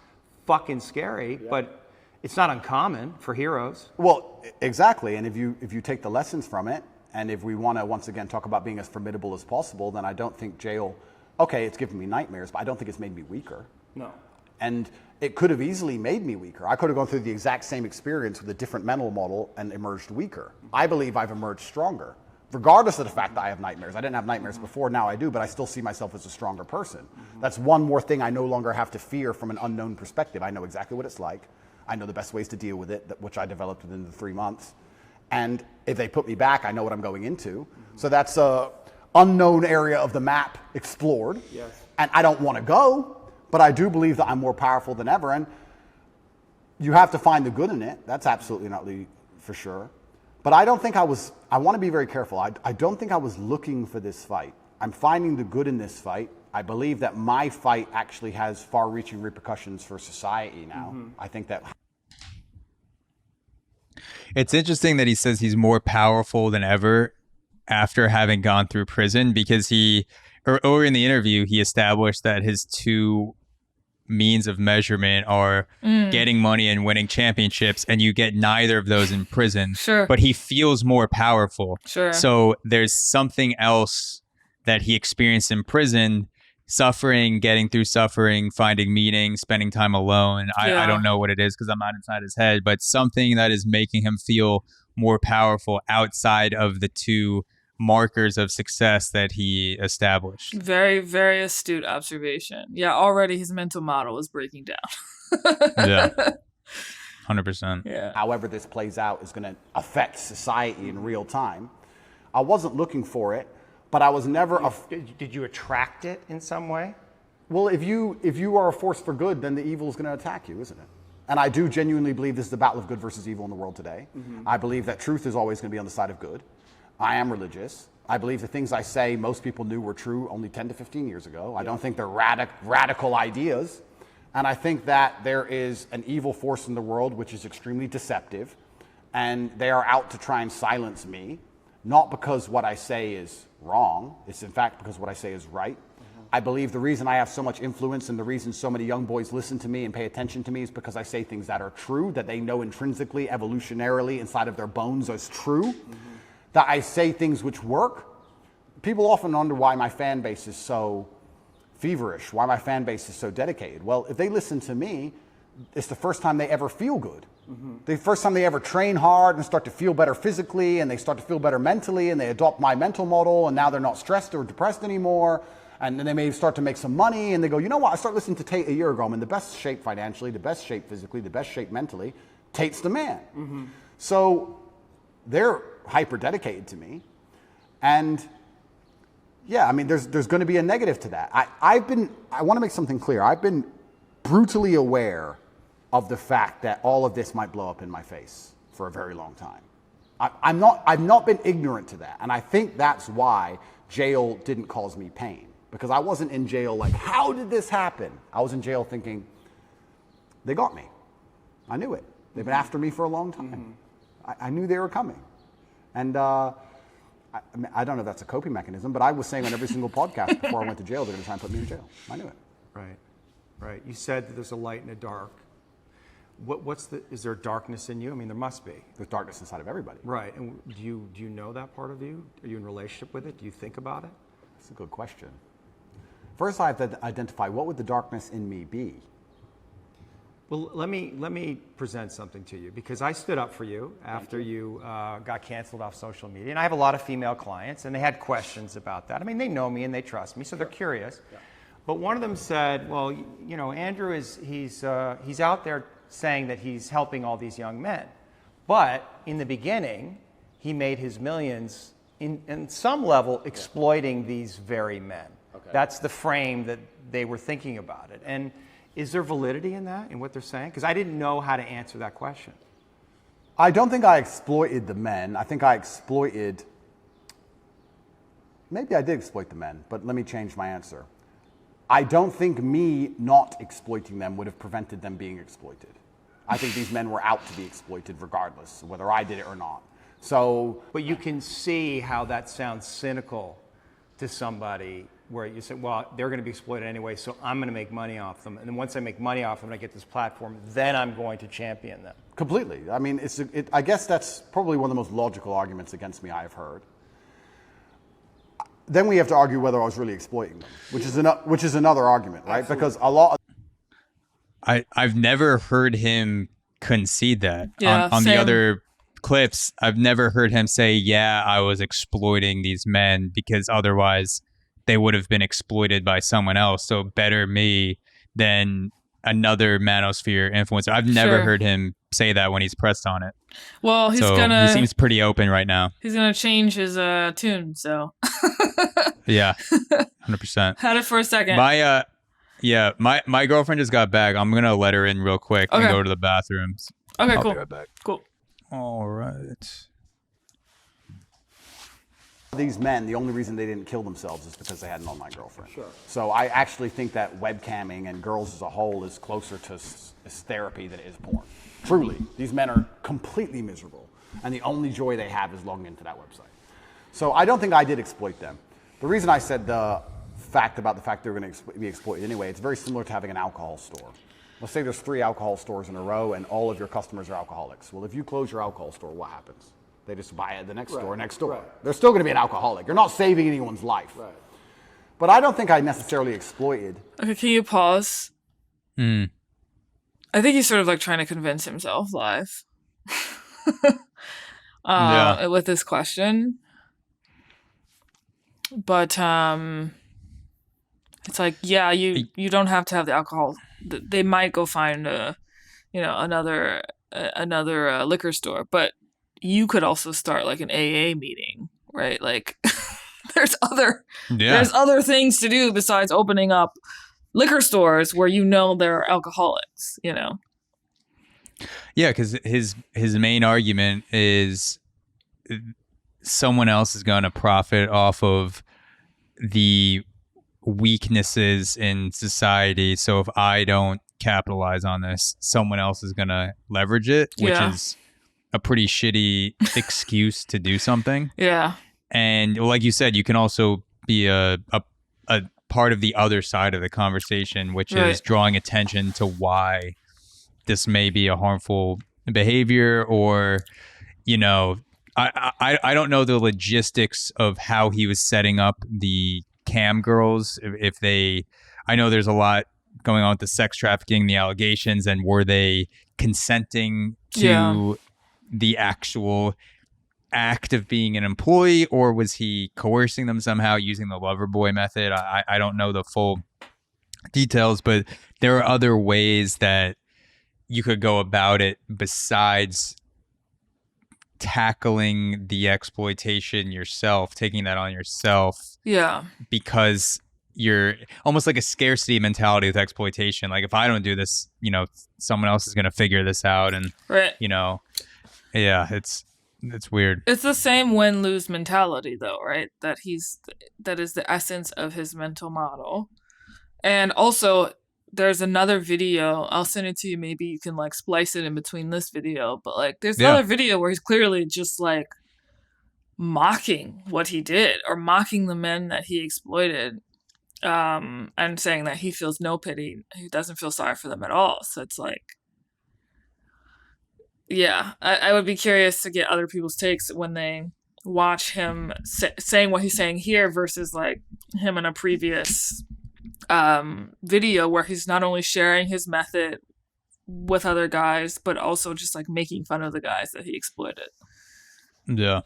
fucking scary, but it's not uncommon for heroes. Well, exactly. And if you take the lessons from it And if we want to, once again, talk about being as formidable as possible, then I don't think jail, okay, it's given me nightmares, but I don't think it's made me weaker. No. And it could have easily made me weaker. I could have gone through the exact same experience with a different mental model and emerged weaker. I believe I've emerged stronger, regardless of the fact that I have nightmares. I didn't have nightmares before, now I do, but I still see myself as a stronger person. That's one more thing I no longer have to fear from an unknown perspective. I know exactly what it's like. I know the best ways to deal with it, which I developed within the 3 months. And if they put me back, I know what I'm going into. So that's a unknown area of the map explored. Yes. And I don't want to go, but I do believe that I'm more powerful than ever. And you have to find the good in it. That's absolutely not for sure. But I don't think I want to be very careful. I don't think I was looking for this fight. I'm finding the good in this fight. I believe that my fight actually has far-reaching repercussions for society now. I think that... It's interesting that he says he's more powerful than ever after having gone through prison, because earlier in the interview, he established that his two means of measurement are getting money and winning championships, and you get neither of those in prison. Sure. But he feels more powerful. Sure. So there's something else that he experienced in prison, suffering, getting through suffering, finding meaning, spending time alone. I don't know what it is because I'm not inside his head, but something that is making him feel more powerful outside of the two markers of success that he established. Very, very astute observation. Yeah, already his mental model is breaking down. Yeah. 100%. Yeah. However this plays out is going to affect society in real time. I wasn't looking for it, but I was never... Did you attract it in some way? Well, if you are a force for good, then the evil is going to attack you, isn't it? And I do genuinely believe this is the battle of good versus evil in the world today. I believe that truth is always going to be on the side of good. I am religious. I believe the things I say most people knew were true only 10 to 15 years ago. I don't think they're radical ideas. And I think that there is an evil force in the world which is extremely deceptive. And they are out to try and silence me. Not because what I say is wrong. It's in fact because what I say is right. I believe the reason I have so much influence and the reason so many young boys listen to me and pay attention to me is because I say things that are true, that they know intrinsically, evolutionarily, inside of their bones as true. That I say things which work. People often wonder why my fan base is so feverish, why my fan base is so dedicated. Well, if they listen to me, it's the first time they ever feel good. The first time they ever train hard and start to feel better physically, and they start to feel better mentally, and they adopt my mental model, and now they're not stressed or depressed anymore, and then they may start to make some money, and they go, you know what, I started listening to Tate a year ago. I'm in the best shape financially, the best shape physically, the best shape mentally. Tate's the man. So they're hyper dedicated to me. And yeah, I mean, there's going to be a negative to that. I want to make something clear. I've been brutally aware of the fact that all of this might blow up in my face for a very long time. I've not been ignorant to that. And I think that's why jail didn't cause me pain, because I wasn't in jail like, how did this happen? I was in jail thinking, they got me. I knew it. They've been after me for a long time. I knew they were coming. And I don't know if that's a coping mechanism, but I was saying on every single podcast before I went to jail, they're going to try and put me in jail. I knew it. Right, right. You said that there's a light and a dark. Is there darkness in you? I mean, there must be. There's darkness inside of everybody. Right. And do you know that part of you? Are you in relationship with it? Do you think about it? That's a good question. First, I have to identify what would the darkness in me be. Well, let me present something to you, because I stood up for you after you got canceled off social media, and I have a lot of female clients, and they had questions about that. I mean, they know me and they trust me, so they're curious. Yeah. But one of them said, "Well, you know, Andrew he's out there saying that he's helping all these young men, but in the beginning, he made his millions in some level exploiting these very men." Okay. That's the frame that they were thinking about it, and. Is there validity in that, in what they're saying? Because I didn't know how to answer that question. I don't think I exploited the men. I think I exploited... Maybe I did exploit the men, but let me change my answer. I don't think me not exploiting them would have prevented them being exploited. I think these men were out to be exploited regardless, whether I did it or not. So... But you can see how that sounds cynical to somebody, where you say, well, they're going to be exploited anyway, so I'm going to make money off them. And then once I make money off them and I get this platform, then I'm going to champion them. Completely. I mean, I guess that's probably one of the most logical arguments against me I've heard. then we have to argue whether I was really exploiting them, which is another argument, right? Absolutely. Because a lot of I've never heard him concede that. Yeah, on the same. other clips, I've never heard him say, yeah, I was exploiting these men because otherwise they would have been exploited by someone else. So better me than another Manosphere influencer. I've never heard him say that when he's pressed on it. Well, he seems pretty open right now. He's gonna change his tune, so yeah, 100%. Had it for a second. My girlfriend just got back. I'm gonna let her in real quick and go to the bathrooms. Okay, I'll cool. be right back. Cool. All right. These men, the only reason they didn't kill themselves is because they had an online girlfriend. Sure. So I actually think that webcamming and girls as a whole is closer to therapy than it is porn. Truly, these men are completely miserable, and the only joy they have is logging into that website. So I don't think I did exploit them. The reason I said the fact they were going to be exploited anyway, it's very similar to having an alcohol store. Let's say there's 3 alcohol stores in a row, and all of your customers are alcoholics. Well, if you close your alcohol store, what happens? They just buy at the next store next door. Right. They're still going to be an alcoholic. You're not saving anyone's life. Right. But I don't think I necessarily exploited. Okay, can you pause? I think he's sort of like trying to convince himself live with this question. But it's like, yeah, you don't have to have the alcohol. They might go find another liquor store, but you could also start like an AA meeting, right? Like there's other things to do besides opening up liquor stores where there are alcoholics, Yeah, because his main argument is someone else is going to profit off of the weaknesses in society. So if I don't capitalize on this, someone else is going to leverage it, which is a pretty shitty excuse to do something. Yeah. And like you said, you can also be a part of the other side of the conversation, which is drawing attention to why this may be a harmful behavior, or, I don't know the logistics of how he was setting up the cam girls. I know there's a lot going on with the sex trafficking, the allegations, and were they consenting to the actual act of being an employee, or was he coercing them somehow using the lover boy method? I don't know the full details, but there are other ways that you could go about it besides tackling the exploitation yourself, taking that on yourself. Yeah. Because you're almost like a scarcity mentality with exploitation. Like, if I don't do this, someone else is going to figure this out. And, it's weird. It's the same win-lose mentality, though, right? That is the essence of his mental model. And also, there's another video. I'll send it to you. Maybe you can like splice it in between this video. But like, there's another video where he's clearly just like mocking what he did, or mocking the men that he exploited, and saying that he feels no pity. He doesn't feel sorry for them at all. So it's like, I would be curious to get other people's takes when they watch him saying what he's saying here versus like him in a previous video where he's not only sharing his method with other guys, but also just like making fun of the guys that he exploited. Yeah.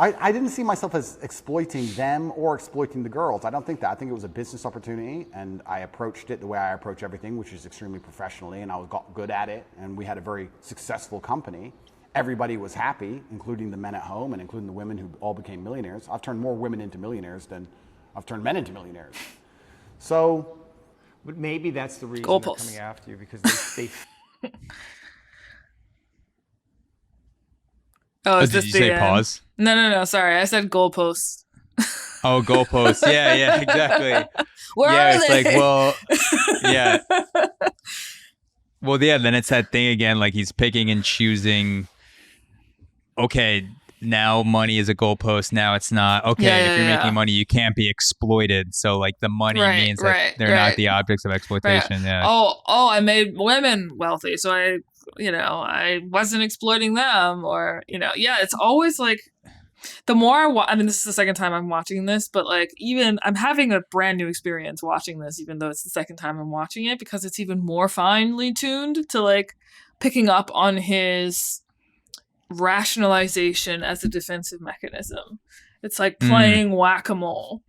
I didn't see myself as exploiting them or exploiting the girls. I don't think that. I think it was a business opportunity, and I approached it the way I approach everything, which is extremely professionally, and I got good at it, and we had a very successful company. Everybody was happy, including the men at home and including the women who all became millionaires. I've turned more women into millionaires than I've turned men into millionaires. So, but maybe that's the reason they're coming after you, because they Oh, did you say pause? No. Sorry, I said goalposts. Oh, goalposts. Yeah, exactly. Where are it's they? like, well, yeah. Well, yeah, then it's that thing again, like he's picking and choosing. Okay, now money is a goalpost. Now it's not. Okay, if you're making money, you can't be exploited. So, like, the money means that they're not the objects of exploitation. Yeah. Oh, I made women wealthy, so I wasn't exploiting them, or, it's always like The more I mean, this is the second time I'm watching this, but like even I'm having a brand new experience watching this, even though it's the second time I'm watching it, because it's even more finely tuned to like picking up on his rationalization as a defensive mechanism. It's like playing whack-a-mole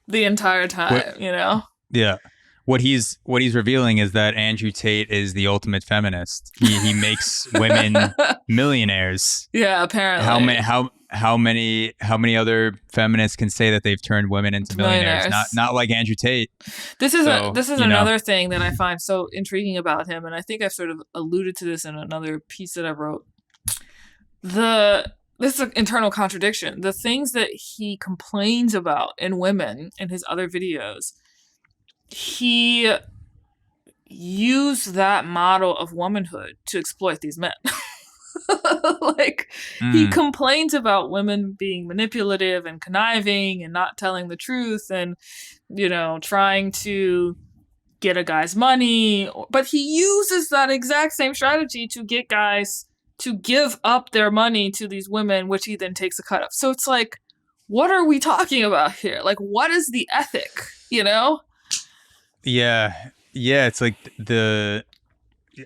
the entire time, you know? Yeah. What he's revealing is that Andrew Tate is the ultimate feminist. He makes women millionaires. Yeah, apparently. How many other feminists can say that they've turned women into millionaires? Not like Andrew Tate. This is another thing that I find so intriguing about him, and I think I've sort of alluded to this in another piece that I wrote. This is an internal contradiction. The things that he complains about in women in his other videos, he used that model of womanhood to exploit these men. Like, he complains about women being manipulative and conniving and not telling the truth and, you know, trying to get a guy's money. But he uses that exact same strategy to get guys to give up their money to these women, which he then takes a cut of. So it's like, what are we talking about here? Like, what is the ethic, you know? Yeah. It's like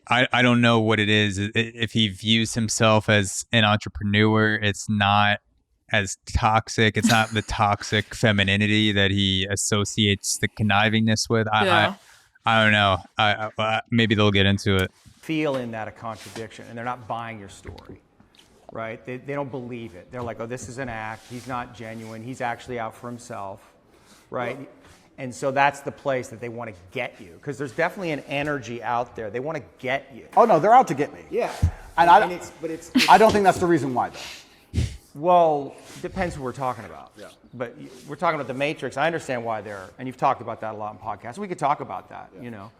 I don't know what it is. If he views himself as an entrepreneur, it's not as toxic. It's not the toxic femininity that he associates the connivingness with. I don't know. Maybe they'll get into it. Feel in that a contradiction, and they're not buying your story, right? They don't believe it. They're like, oh, this is an act. He's not genuine. He's actually out for himself, right? Well, and so that's the place that they want to get you, because there's definitely an energy out there. They want to get you. Oh no, they're out to get me. Yeah, and I don't think that's the reason why though. Well, depends who we're talking about. Yeah. But we're talking about the Matrix. I understand why and you've talked about that a lot in podcasts. We could talk about that, you know,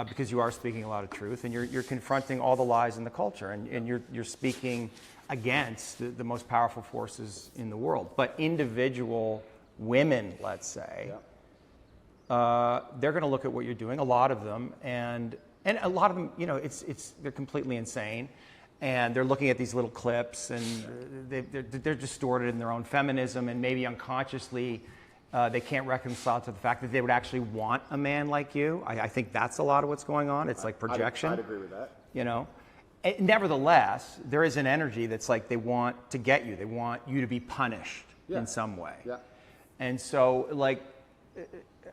because you are speaking a lot of truth, and you're confronting all the lies in the culture, and you're speaking against the most powerful forces in the world. But individual women, let's say. Yeah. They're going to look at what you're doing, a lot of them, and a lot of them, you know, they're completely insane, and they're looking at these little clips, and they're distorted in their own feminism, and maybe unconsciously they can't reconcile to the fact that they would actually want a man like you. I think that's a lot of what's going on. It's like projection. I'd agree with that. You know, nevertheless, there is an energy that's like they want to get you. They want you to be punished in some way. Yeah. And so, like.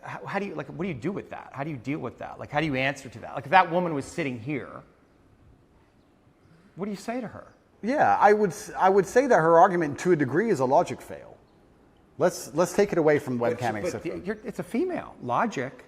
How do you, like, what do you do with that? How do you deal with that? Like, how do you answer to that? Like, if that woman was sitting here, what do you say to her? Yeah, I would say that her argument to a degree is a logic fail. Let's take it away from webcamming stuff. It's a female. Logic.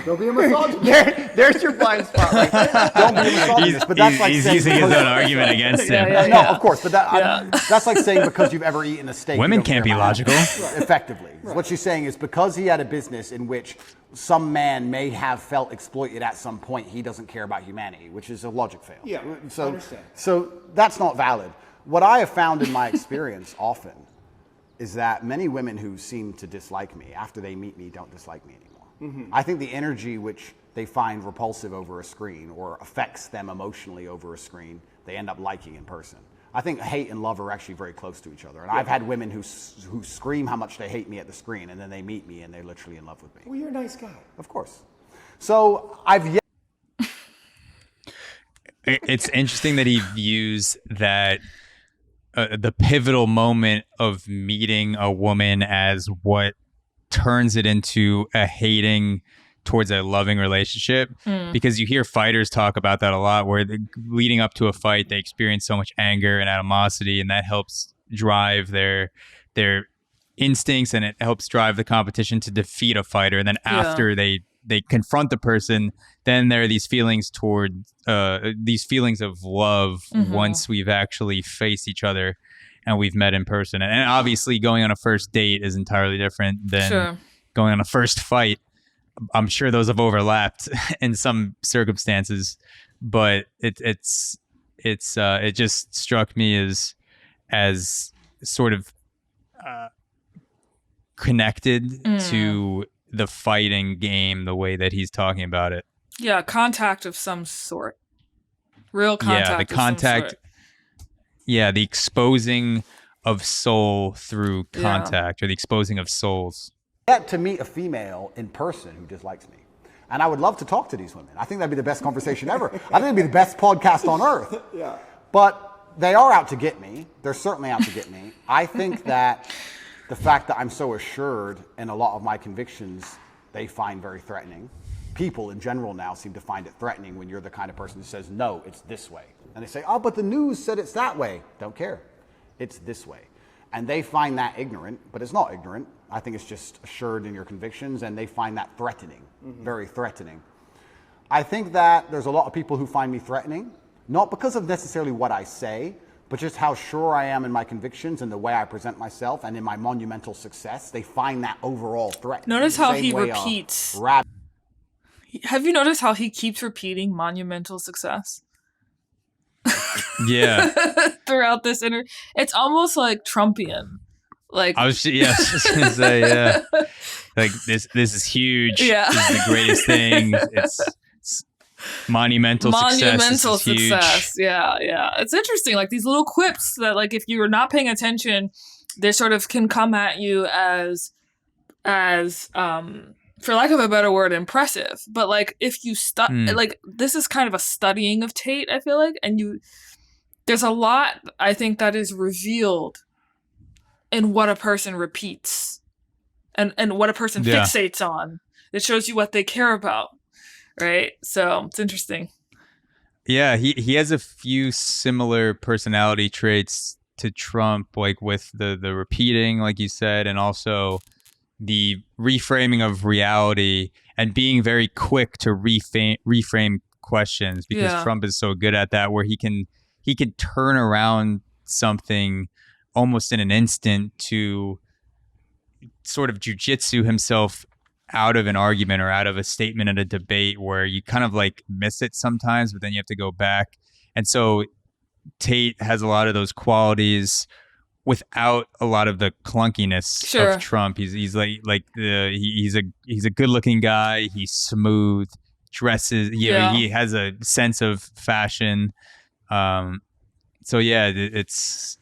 Don't be a misogynist. There's your blind spot. Right there. Don't be a misogynist. But that's like he's saying using his own argument against him. No, of course. But that's like saying because you've ever eaten a steak. Women can't be logical. Effectively. Right. What she's saying is because he had a business in which some man may have felt exploited at some point, he doesn't care about humanity, which is a logic fail. Yeah, I understand. So that's not valid. What I have found in my experience often is that many women who seem to dislike me, after they meet me, don't dislike me anymore. Mm-hmm. I think the energy which they find repulsive over a screen or affects them emotionally over a screen, they end up liking in person. I think hate and love are actually very close to each other. And I've had women who scream how much they hate me at the screen, and then they meet me and they're literally in love with me. Well, you're a nice guy. Of course. So I've yet. It's interesting that he views that the pivotal moment of meeting a woman as what turns it into a hating towards a loving relationship, because you hear fighters talk about that a lot, where leading up to a fight they experience so much anger and animosity, and that helps drive their instincts, and it helps drive the competition to defeat a fighter. And then after they confront the person, then there are these feelings toward these feelings of love once we've actually faced each other and we've met in person. And obviously going on a first date is entirely different than going on a first fight. I'm sure those have overlapped in some circumstances, but it just struck me as sort of connected to the fighting game, the way that he's talking about it. Yeah, contact of some sort. Real contact. Yeah, the contact. Yeah, the exposing of soul through contact, or the exposing of souls. Yet to meet a female in person who dislikes me. And I would love to talk to these women. I think that'd be the best conversation ever. I think it'd be the best podcast on earth. Yeah. But they are out to get me. They're certainly out to get me. I think that the fact that I'm so assured in a lot of my convictions, they find very threatening. People in general now seem to find it threatening when you're the kind of person who says, no, it's this way. And they say, oh, but the news said it's that way. Don't care. It's this way. And they find that ignorant, but it's not ignorant. I think it's just assured in your convictions, and they find that threatening, very threatening. I think that there's a lot of people who find me threatening, not because of necessarily what I say, but just how sure I am in my convictions and the way I present myself and in my monumental success. They find that overall threatening. Notice how he repeats. Have you noticed how he keeps repeating monumental success? Yeah. Throughout this interview. It's almost like Trumpian. Like I was just gonna say, yeah. Like this is huge. Yeah. This is the greatest thing. It's monumental monumental success. Yeah. It's interesting. Like these little quips that, like, if you were not paying attention, they sort of can come at you as for lack of a better word, impressive. But like if you like this is kind of a studying of Tate, I feel like, and there's a lot I think that is revealed in what a person repeats and what a person fixates on. It shows you what they care about, right? So it's interesting. Yeah, he has a few similar personality traits to Trump, like with the repeating, like you said, and also the reframing of reality and being very quick to reframe questions, because Trump is so good at that, where he can turn around something almost in an instant to sort of jujitsu himself out of an argument or out of a statement in a debate, where you kind of like miss it sometimes, but then you have to go back. And so Tate has a lot of those qualities without a lot of the clunkiness of Trump. He's he's a good looking guy. He's smooth, dresses. He has a sense of fashion. So yeah,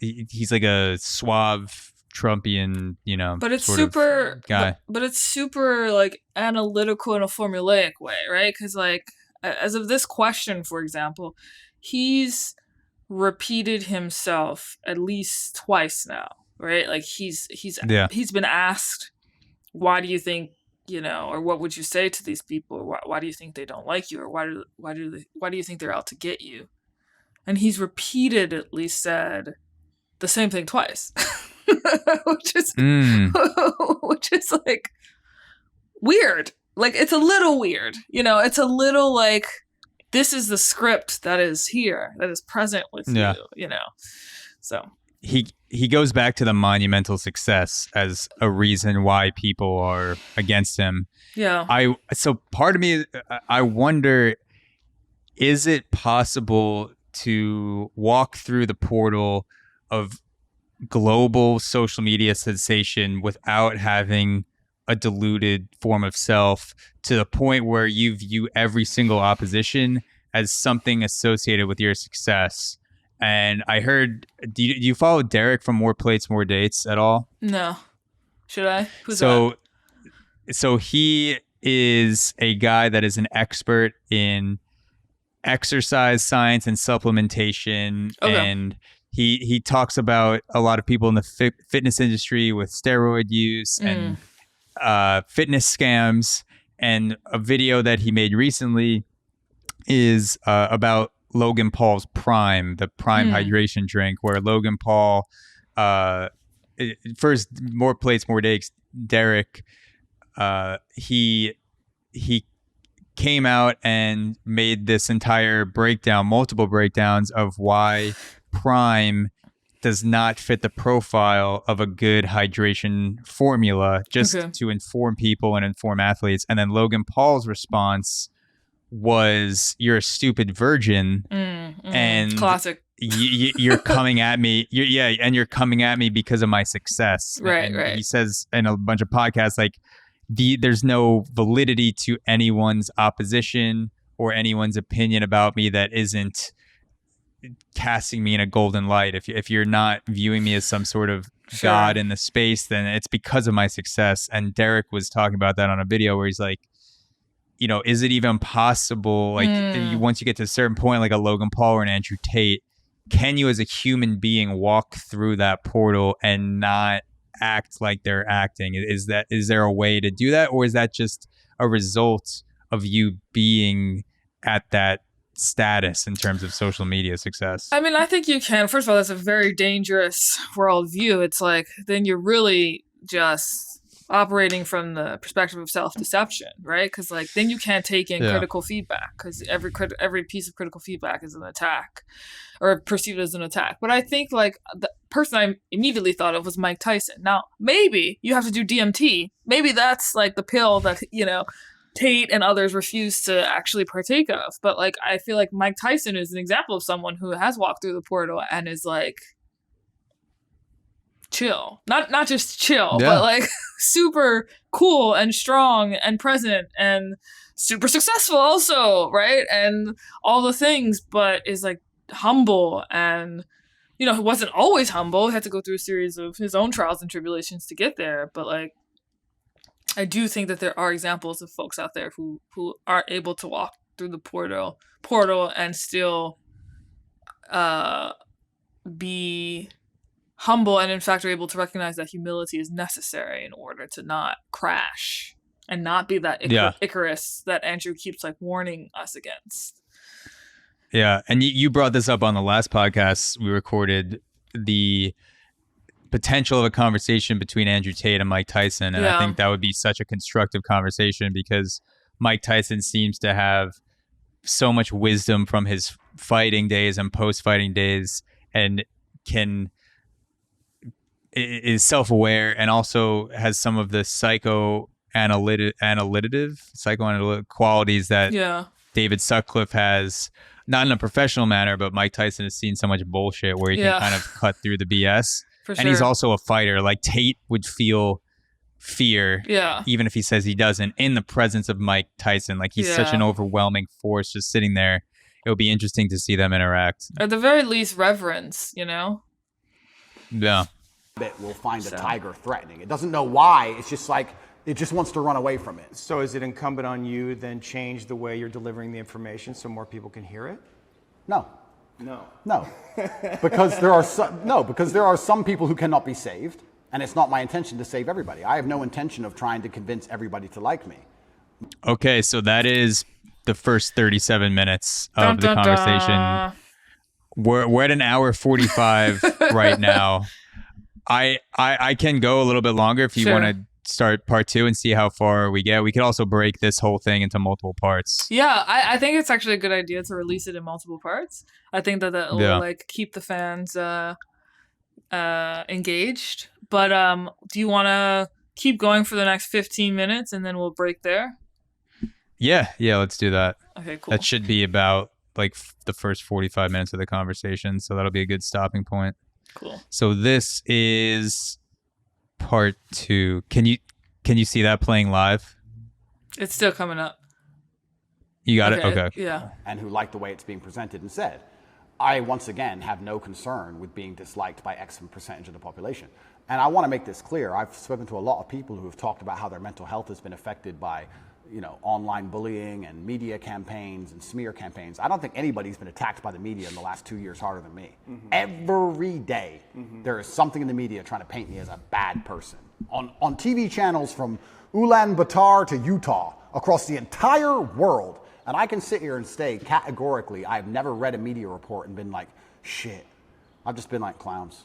he's like a suave Trumpian, but it's super guy. But it's super like analytical in a formulaic way, right? Because like as of this question, for example, he's repeated himself at least twice now, right? Like he's been asked, why do you think, or what would you say to these people, or why do you think they don't like you, or why do you think they're out to get you? And he's repeatedly said the same thing twice, which is like weird. Like it's a little weird, it's a little like, this is the script that is here, that is present with you, So he goes back to the monumental success as a reason why people are against him. Yeah. So part of me, I wonder, is it possible to walk through the portal of global social media sensation without having a diluted form of self, to the point where you view every single opposition as something associated with your success? And I heard, do you follow Derek from More Plates, More Dates at all? No. Should I? Who's that? So he is a guy that is an expert in exercise science and supplementation. Okay. And he talks about a lot of people in the fitness industry with steroid use and fitness scams. And a video that he made recently is about Logan Paul's Prime, the Prime hydration drink, where Logan Paul, first More Plates, More Dates, Derek, he came out and made this entire breakdown, multiple breakdowns of why Prime does not fit the profile of a good hydration formula, just to inform people and inform athletes. And then Logan Paul's response was, "You're a stupid virgin," and classic. You're coming at me. You're coming at me because of my success. Right. He says in a bunch of podcasts, like, there's no validity to anyone's opposition or anyone's opinion about me that isn't casting me in a golden light. If you're not viewing me as some sort of god in the space, then it's because of my success. And Derek was talking about that on a video where he's like, you know, is it even possible? Like once you get to a certain point, like a Logan Paul or an Andrew Tate, can you as a human being walk through that portal and not act like they're acting? Is there a way to do that, or is that just a result of you being at that status in terms of social media success? I mean, I think you can. First of all, that's a very dangerous worldview. It's like, then you're really just operating from the perspective of self-deception, right? Because like, then you can't take in critical feedback, because every piece of critical feedback is an attack, or perceived as an attack. But I think like the person I immediately thought of was Mike Tyson. Now, maybe you have to do DMT. Maybe that's like the pill that, you know, Tate and others refuse to actually partake of. But like, I feel like Mike Tyson is an example of someone who has walked through the portal and is like chill, not just chill, but like super cool and strong and present and super successful also, right? And all the things, but is like humble. And, you know, he wasn't always humble. He had to go through a series of his own trials and tribulations to get there. But like, I do think that there are examples of folks out there who are able to walk through the portal and still be humble, and in fact are able to recognize that humility is necessary in order to not crash and not be that Icarus that Andrew keeps like warning us against. Yeah, and you brought this up on the last podcast we recorded, the potential of a conversation between Andrew Tate and Mike Tyson, and I think that would be such a constructive conversation, because Mike Tyson seems to have so much wisdom from his fighting days and post-fighting days, and is self-aware, and also has some of the psychoanalytic qualities that David Sutcliffe has, not in a professional manner, but Mike Tyson has seen so much bullshit where he can kind of cut through the BS. And he's also a fighter. Like Tate would feel fear, even if he says he doesn't, in the presence of Mike Tyson. Like he's such an overwhelming force just sitting there. It would be interesting to see them interact. At the very least, reverence, you know? Yeah. Will find a tiger threatening. It doesn't know why. It's just like, it just wants to run away from it. So is it incumbent on you then change the way you're delivering the information so more people can hear it? No. No. Because there are some people who cannot be saved, and it's not my intention to save everybody. I have no intention of trying to convince everybody to like me. Okay, so that is the first 37 minutes of the conversation. We're at an hour 45 right now. I can go a little bit longer if you want to start part 2 and see how far we get. We could also break this whole thing into multiple parts. Yeah, I think it's actually a good idea to release it in multiple parts. I think that will like keep the fans engaged. But do you want to keep going for the next 15 minutes and then we'll break there? Yeah, let's do that. Okay, cool. That should be about like the first 45 minutes of the conversation, so that'll be a good stopping point. Cool. So this is part 2. Can you see that playing live? It's still coming up. You got it? Okay. Yeah. And who like the way it's being presented and said. I, once again, have no concern with being disliked by X percentage of the population. And I want to make this clear. I've spoken to a lot of people who have talked about how their mental health has been affected by, online bullying and media campaigns and smear campaigns. I don't think anybody's been attacked by the media in the last 2 years harder than me. Mm-hmm. Every day, there is something in the media trying to paint me as a bad person. On TV channels from Ulaanbaatar to Utah, across the entire world. And I can sit here and say categorically, I've never read a media report and been like, shit. I've just been like, clowns.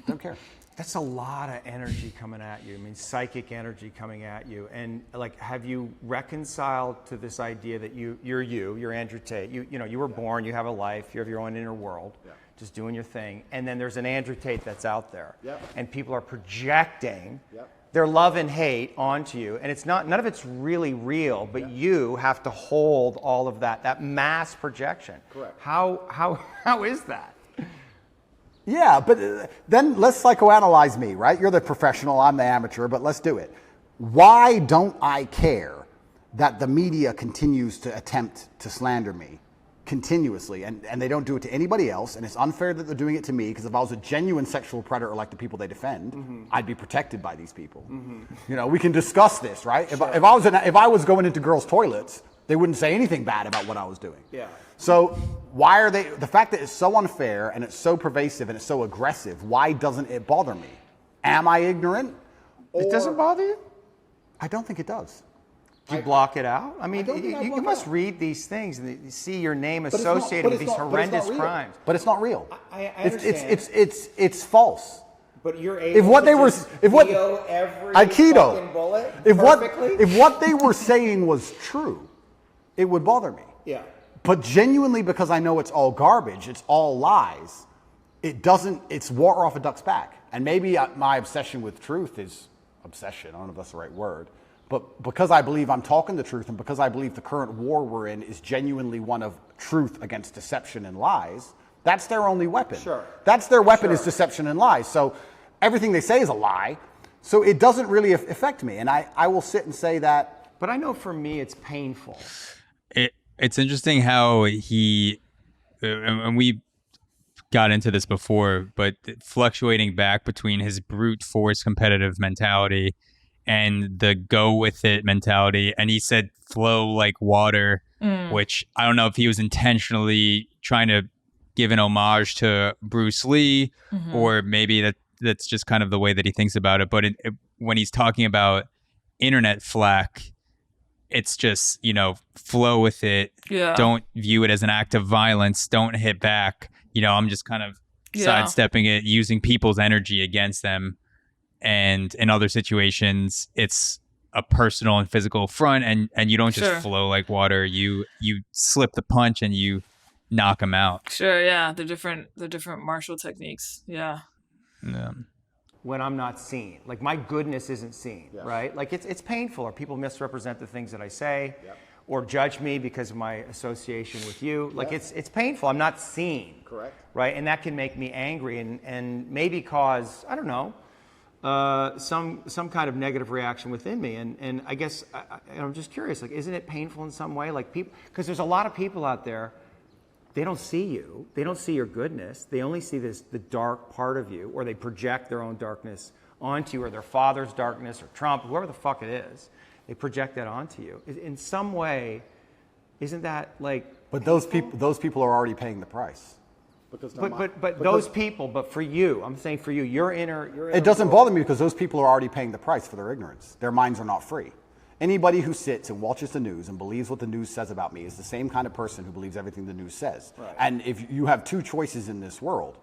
Don't care. That's a lot of energy coming at you. I mean, psychic energy coming at you. And like, have you reconciled to this idea that you're Andrew Tate. You were born, you have a life, you have your own inner world, just doing your thing. And then there's an Andrew Tate that's out there. And people are projecting their love and hate onto you. And it's none of it's really real, but you have to hold all of that mass projection. Correct. How is that? Yeah, but then let's psychoanalyze me, right? You're the professional, I'm the amateur, but let's do it. Why don't I care that the media continues to attempt to slander me continuously, and they don't do it to anybody else, and it's unfair that they're doing it to me, because if I was a genuine sexual predator like the people they defend, I'd be protected by these people. You know, we can discuss this, right? If I was going into girls' toilets, they wouldn't say anything bad about what I was doing. Yeah. So why are they, the fact that it's so unfair and it's so pervasive and it's so aggressive, why doesn't it bother me? Am I ignorant? It doesn't bother you? I don't think it does. Do you block it out? I mean, don't think I you block it must out. read these things and you see your name But it's not- associated but with it's these not- but it's not horrendous real. crimes. But it's not real. I understand. It's false. But you're able If what to they were, just if what feel every Aikido, fucking bullet if perfectly? what they were saying was true, it would bother me. Yeah. But genuinely, because I know it's all garbage, it's all lies, it doesn't, it's water off a duck's back. And maybe my obsession with truth is obsession, I don't know if that's the right word, but because I believe I'm talking the truth and because I believe the current war we're in is genuinely one of truth against deception and lies, that's their only weapon. Sure. That's their weapon is deception and lies. So everything they say is a lie. So it doesn't really affect me. And I will sit and say that. But I know for me it's painful. It's interesting how he, and we got into this before, but fluctuating back between his brute force competitive mentality and the go with it mentality. And he said flow like water, which I don't know if he was intentionally trying to give an homage to Bruce Lee, or maybe that's just kind of the way that he thinks about it. But when he's talking about internet flack, it's just, you know, flow with it. Yeah. Don't view it as an act of violence. Don't hit back. You know, I'm just kind of sidestepping it, using people's energy against them. And in other situations, it's a personal and physical affront, and you don't just flow like water. You slip the punch and you knock them out. Sure, yeah. The different martial techniques. Yeah. When I'm not seen, like my goodness isn't seen, right? Like it's painful, or people misrepresent the things that I say, or judge me because of my association with you. Like it's painful. I'm not seen, Correct. right? And that can make me angry and maybe cause, I don't know, some kind of negative reaction within me. And I guess I'm just curious, like, isn't it painful in some way? Like people, because there's a lot of people out there. They don't see you. They don't see your goodness. They only see the dark part of you, or they project their own darkness onto you, or their father's darkness, or Trump, whoever the fuck it is. They project that onto you. In some way, isn't that like? But those people are already paying the price. But those people, but for you, I'm saying for you, your inner It doesn't bother me because those people are already paying the price for their ignorance. Their minds are not free. Anybody who sits and watches the news and believes what the news says about me is the same kind of person who believes everything the news says. Right. And if you have two choices in this world,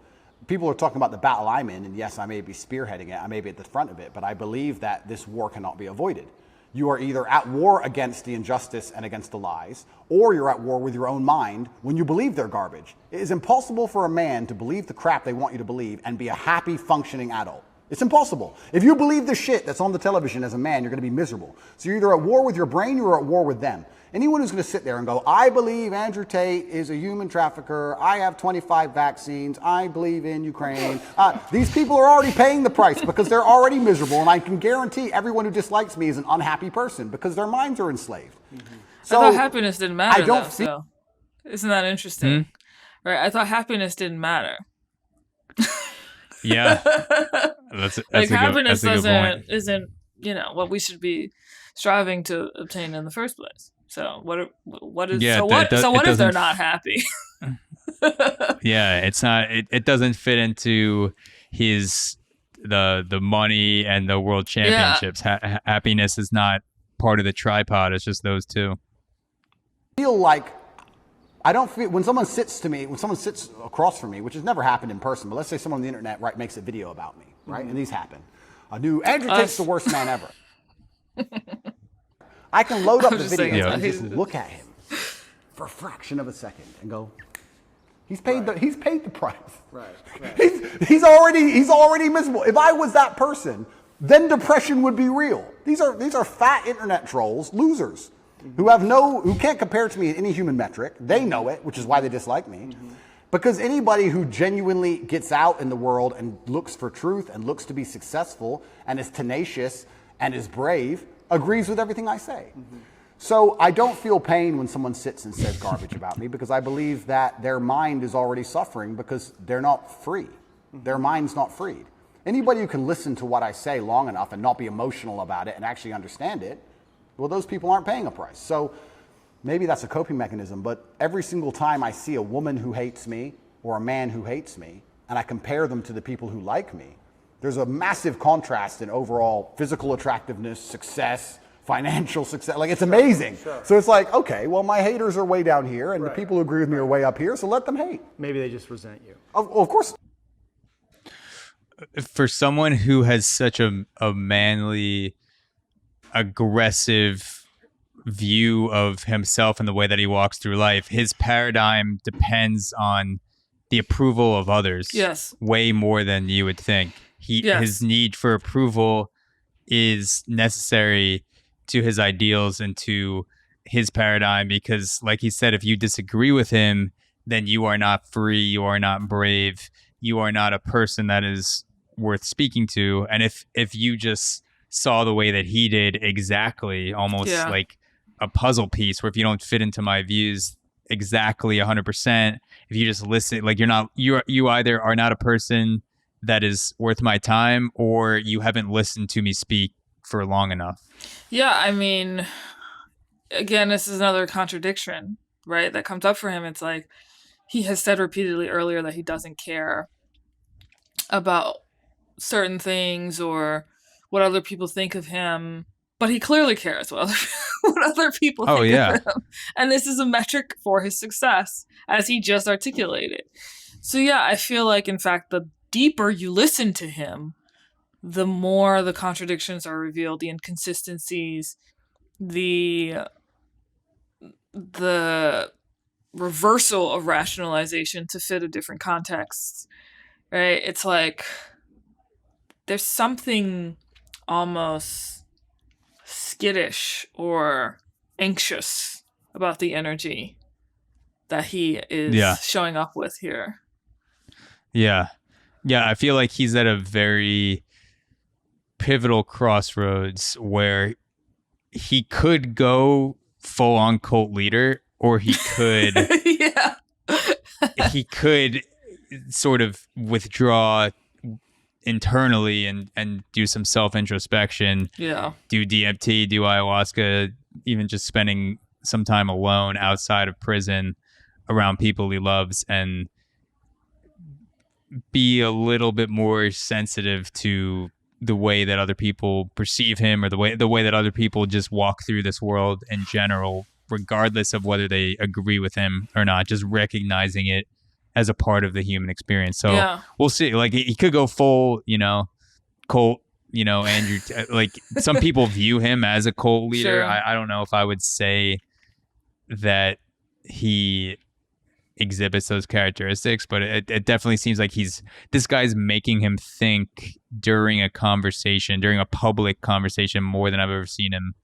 people are talking about the battle I'm in, and yes, I may be spearheading it, I may be at the front of it, but I believe that this war cannot be avoided. You are either at war against the injustice and against the lies, or you're at war with your own mind when you believe they're garbage. It is impossible for a man to believe the crap they want you to believe and be a happy, functioning adult. It's impossible. If you believe the shit that's on the television as a man, you're going to be miserable. So you're either at war with your brain or you're at war with them. Anyone who's going to sit there and go, I believe Andrew Tate is a human trafficker, I have 25 vaccines, I believe in Ukraine. These people are already paying the price because they're already miserable, and I can guarantee everyone who dislikes me is an unhappy person because their minds are enslaved. So I thought happiness didn't matter, I don't though, feel- so. Isn't that interesting? Right, I thought happiness didn't matter. Yeah. That's like happiness that's a good point. isn't what we should be striving to obtain in the first place. So what is Yeah, so what it so what if they're doesn't- not happy? Yeah, it's not. It doesn't fit into his the money and the world championships. Happiness is not part of the tripod. It's just those two. Feel like I don't feel when someone sits across from me, which has never happened in person, but let's say someone on the internet makes a video about me, right? And these happen. A new Andrew Tate's the worst man ever. I can load up the just video saying, and just look at him for a fraction of a second and go, he's paid the price. Right. He's already miserable. If I was that person, then depression would be real. These are fat internet trolls, losers. Who can't compare to me in any human metric. They know it, which is why they dislike me. Because anybody who genuinely gets out in the world and looks for truth and looks to be successful and is tenacious and is brave agrees with everything I say. So I don't feel pain when someone sits and says garbage about me, because I believe that their mind is already suffering because they're not free. Their mind's not freed. Anybody who can listen to what I say long enough and not be emotional about it and actually understand it, well, those people aren't paying a price. So maybe that's a coping mechanism, but every single time I see a woman who hates me or a man who hates me, and I compare them to the people who like me, there's a massive contrast in overall physical attractiveness, success, financial success. Like, it's amazing. Sure. So it's like, okay, well, my haters are way down here, and the people who agree with me are way up here, so let them hate. Maybe they just resent you. Of course. For someone who has such a manly, aggressive view of himself and the way that he walks through life, his paradigm depends on the approval of others. Yes. Way more than you would think. His need for approval is necessary to his ideals and to his paradigm, because, like he said, if you disagree with him, then you are not free, you are not brave, you are not a person that is worth speaking to. And if you just saw the way that he did, exactly, almost like a puzzle piece, where if you don't fit into my views exactly 100%, if you just listen, like you either are not a person that is worth my time, or you haven't listened to me speak for long enough. Yeah, I mean, again, this is another contradiction, right, that comes up for him. It's like, he has said repeatedly earlier that he doesn't care about certain things or what other people think of him, but he clearly cares what other people think of him. And this is a metric for his success, as he just articulated. So yeah, I feel like, in fact, the deeper you listen to him, the more the contradictions are revealed, the inconsistencies, the reversal of rationalization to fit a different context, right? It's like there's something almost skittish or anxious about the energy that he is showing up with here. Yeah, I feel like he's at a very pivotal crossroads where he could go full on cult leader, or he could he could sort of withdraw internally and do some self-introspection, do DMT, do ayahuasca, even just spending some time alone outside of prison around people he loves, and be a little bit more sensitive to the way that other people perceive him, or the way that other people just walk through this world in general, regardless of whether they agree with him or not, just recognizing it as a part of the human experience. So we'll see. Like, he could go full, cult, Andrew, like, some people view him as a cult leader. Sure. I don't know if I would say that he exhibits those characteristics, but it definitely seems like this guy's making him think during a public conversation, more than I've ever seen him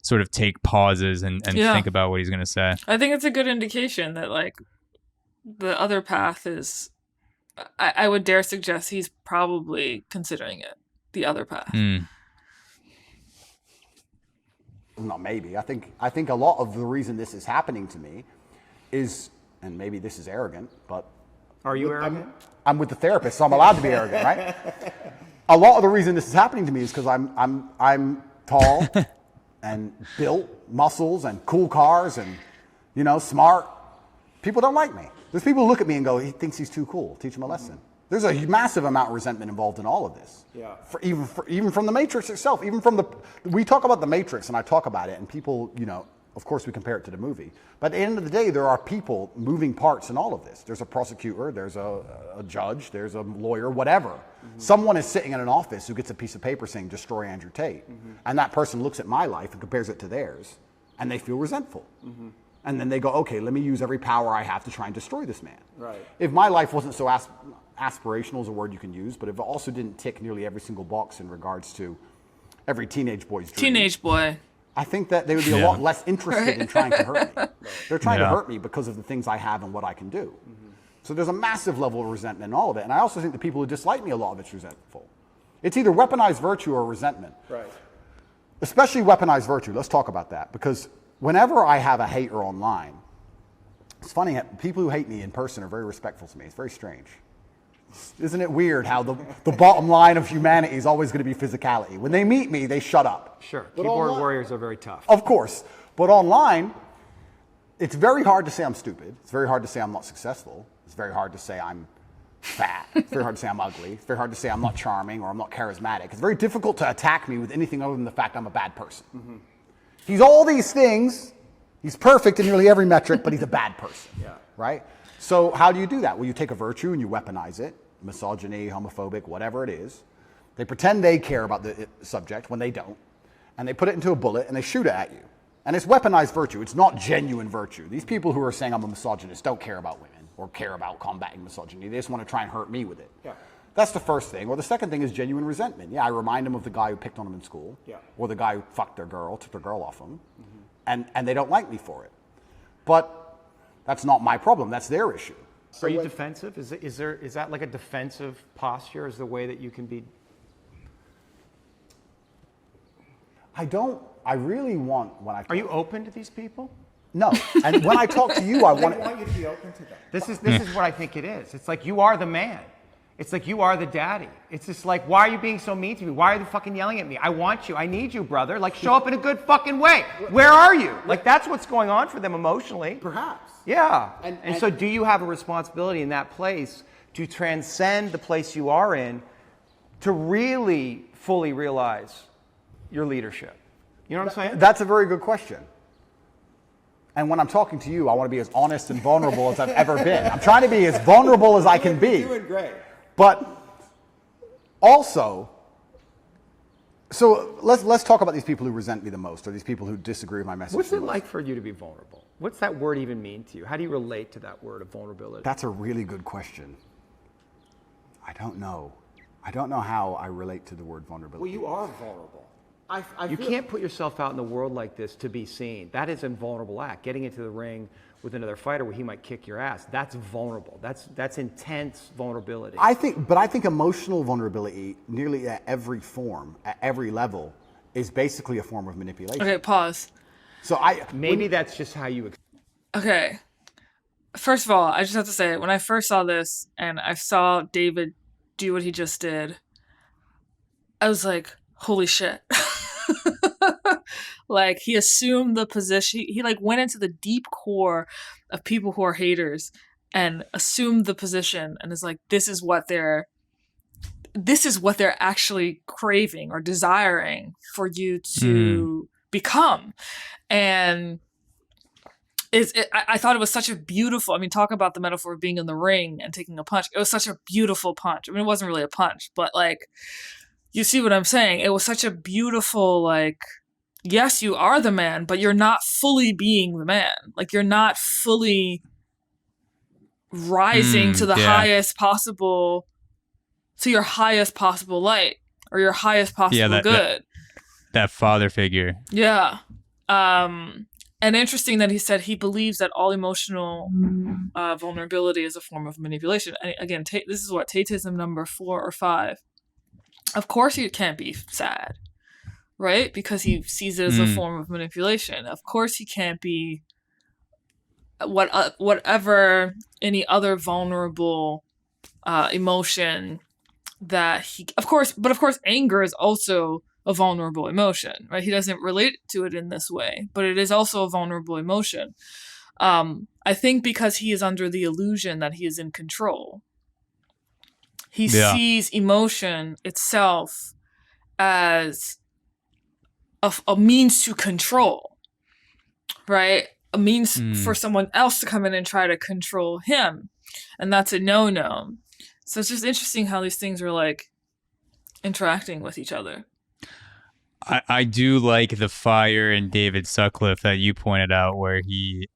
sort of take pauses and think about what he's going to say. I think it's a good indication that, like, the other path is, I would dare suggest he's probably considering it, the other path. Not maybe. I think a lot of the reason this is happening to me is, and maybe this is arrogant, but... Are you arrogant? I'm with the therapist, so I'm allowed to be arrogant, right? A lot of the reason this is happening to me is because I'm tall and built, muscles and cool cars and, smart. People don't like me. There's people who look at me and go, he thinks he's too cool. Teach him a lesson. There's a massive amount of resentment involved in all of this. Yeah. Even from the Matrix itself, we talk about the Matrix, and I talk about it, and people, of course we compare it to the movie. But at the end of the day, there are people, moving parts in all of this. There's a prosecutor, there's a judge, there's a lawyer, whatever. Mm-hmm. Someone is sitting in an office who gets a piece of paper saying, destroy Andrew Tate. Mm-hmm. And that person looks at my life and compares it to theirs, and they feel resentful. Mm-hmm. And then they go, okay, let me use every power I have to try and destroy this man. Right. If my life wasn't so aspirational, is a word you can use, but if it also didn't tick nearly every single box in regards to every teenage boy's dream. Teenage boy. I think that they would be a lot less interested in trying to hurt me. They're trying to hurt me because of the things I have and what I can do. Mm-hmm. So there's a massive level of resentment in all of it. And I also think the people who dislike me, a lot of it's resentful. It's either weaponized virtue or resentment. Right. Especially weaponized virtue. Let's talk about that, because whenever I have a hater online, it's funny, people who hate me in person are very respectful to me. It's very strange. Isn't it weird how the bottom line of humanity is always going to be physicality? When they meet me, they shut up. Sure. But Keyboard online, warriors are very tough. of course. But online, it's very hard to say I'm stupid. It's very hard to say I'm not successful. It's very hard to say I'm fat. It's very hard to say I'm ugly. It's very hard to say I'm not charming or I'm not charismatic. It's very difficult to attack me with anything other than the fact I'm a bad person. Mm-hmm. He's all these things. He's perfect in nearly every metric, but he's a bad person. Yeah. Right? So how do you do that? Well, you take a virtue and you weaponize it. Misogyny, homophobic, whatever it is. They pretend they care about the subject when they don't. And they put it into a bullet and they shoot it at you. And it's weaponized virtue. It's not genuine virtue. These people who are saying I'm a misogynist don't care about women or care about combating misogyny. They just want to try and hurt me with it. Yeah. That's the first thing. Or the second thing is genuine resentment. Yeah, I remind them of the guy who picked on them in school. Yeah. Or the guy who fucked their girl, took their girl off them. Mm-hmm. And they don't like me for it. But that's not my problem. That's their issue. So are you defensive? Is that like a defensive posture? Is the way that you can be? I really want when I. Are you open to these people? No. And when I talk to you, I want you to be open to that. This is what I think it is. It's like you are the man. It's like you are the daddy. It's just like, why are you being so mean to me? Why are you fucking yelling at me? I want you. I need you, brother. Like, show up in a good fucking way. Where are you? Like, that's what's going on for them emotionally. Perhaps. Yeah. And So do you have a responsibility in that place to transcend the place you are in to really fully realize your leadership? You know what I'm saying? That's a very good question. And when I'm talking to you, I want to be as honest and vulnerable as I've ever been. I'm trying to be as vulnerable as I can be. You're doing great. But also, so let's talk about these people who resent me the most, or these people who disagree with my message. What's the it most. like for you to be vulnerable? What's that word even mean to you? How do you relate to that word of vulnerability? That's a really good question. I don't know. I don't know how I relate to the word vulnerability. Well, you are vulnerable. You can't put yourself out in the world like this to be seen. That is a vulnerable act. Getting into the ring with another fighter where he might kick your ass, that's vulnerable. That's intense vulnerability. I think emotional vulnerability, nearly at every form, at every level, is basically a form of manipulation. Okay, pause. So Maybe that's just how you. Okay. First of all, I just have to say, when I first saw this and I saw David do what he just did, I was like, holy shit. Like, he assumed the position. He like went into the deep core of people who are haters and assumed the position and is like, this is what they're actually craving or desiring for you to become. And I thought it was such a beautiful, I mean, talk about the metaphor of being in the ring and taking a punch. It was such a beautiful punch. I mean, it wasn't really a punch, but like, you see what I'm saying? It was such a beautiful, like, yes, you are the man, but you're not fully being the man. Like, you're not fully rising to the highest possible, to your highest possible light or your highest possible good. That father figure. Yeah. And interesting that he said he believes that all emotional vulnerability is a form of manipulation. And again, this is what, Tateism number 4 or 5. Of course you can't be sad, right? Because he sees it as a form of manipulation. Of course he can't be whatever any other vulnerable emotion that he... Of course anger is also a vulnerable emotion, right? He doesn't relate to it in this way, but it is also a vulnerable emotion. I think because he is under the illusion that he is in control. He sees emotion itself as a means to control, right? A means for someone else to come in and try to control him. And that's a no-no. So it's just interesting how these things are like interacting with each other. I do like the fire in David Sutcliffe that you pointed out, where he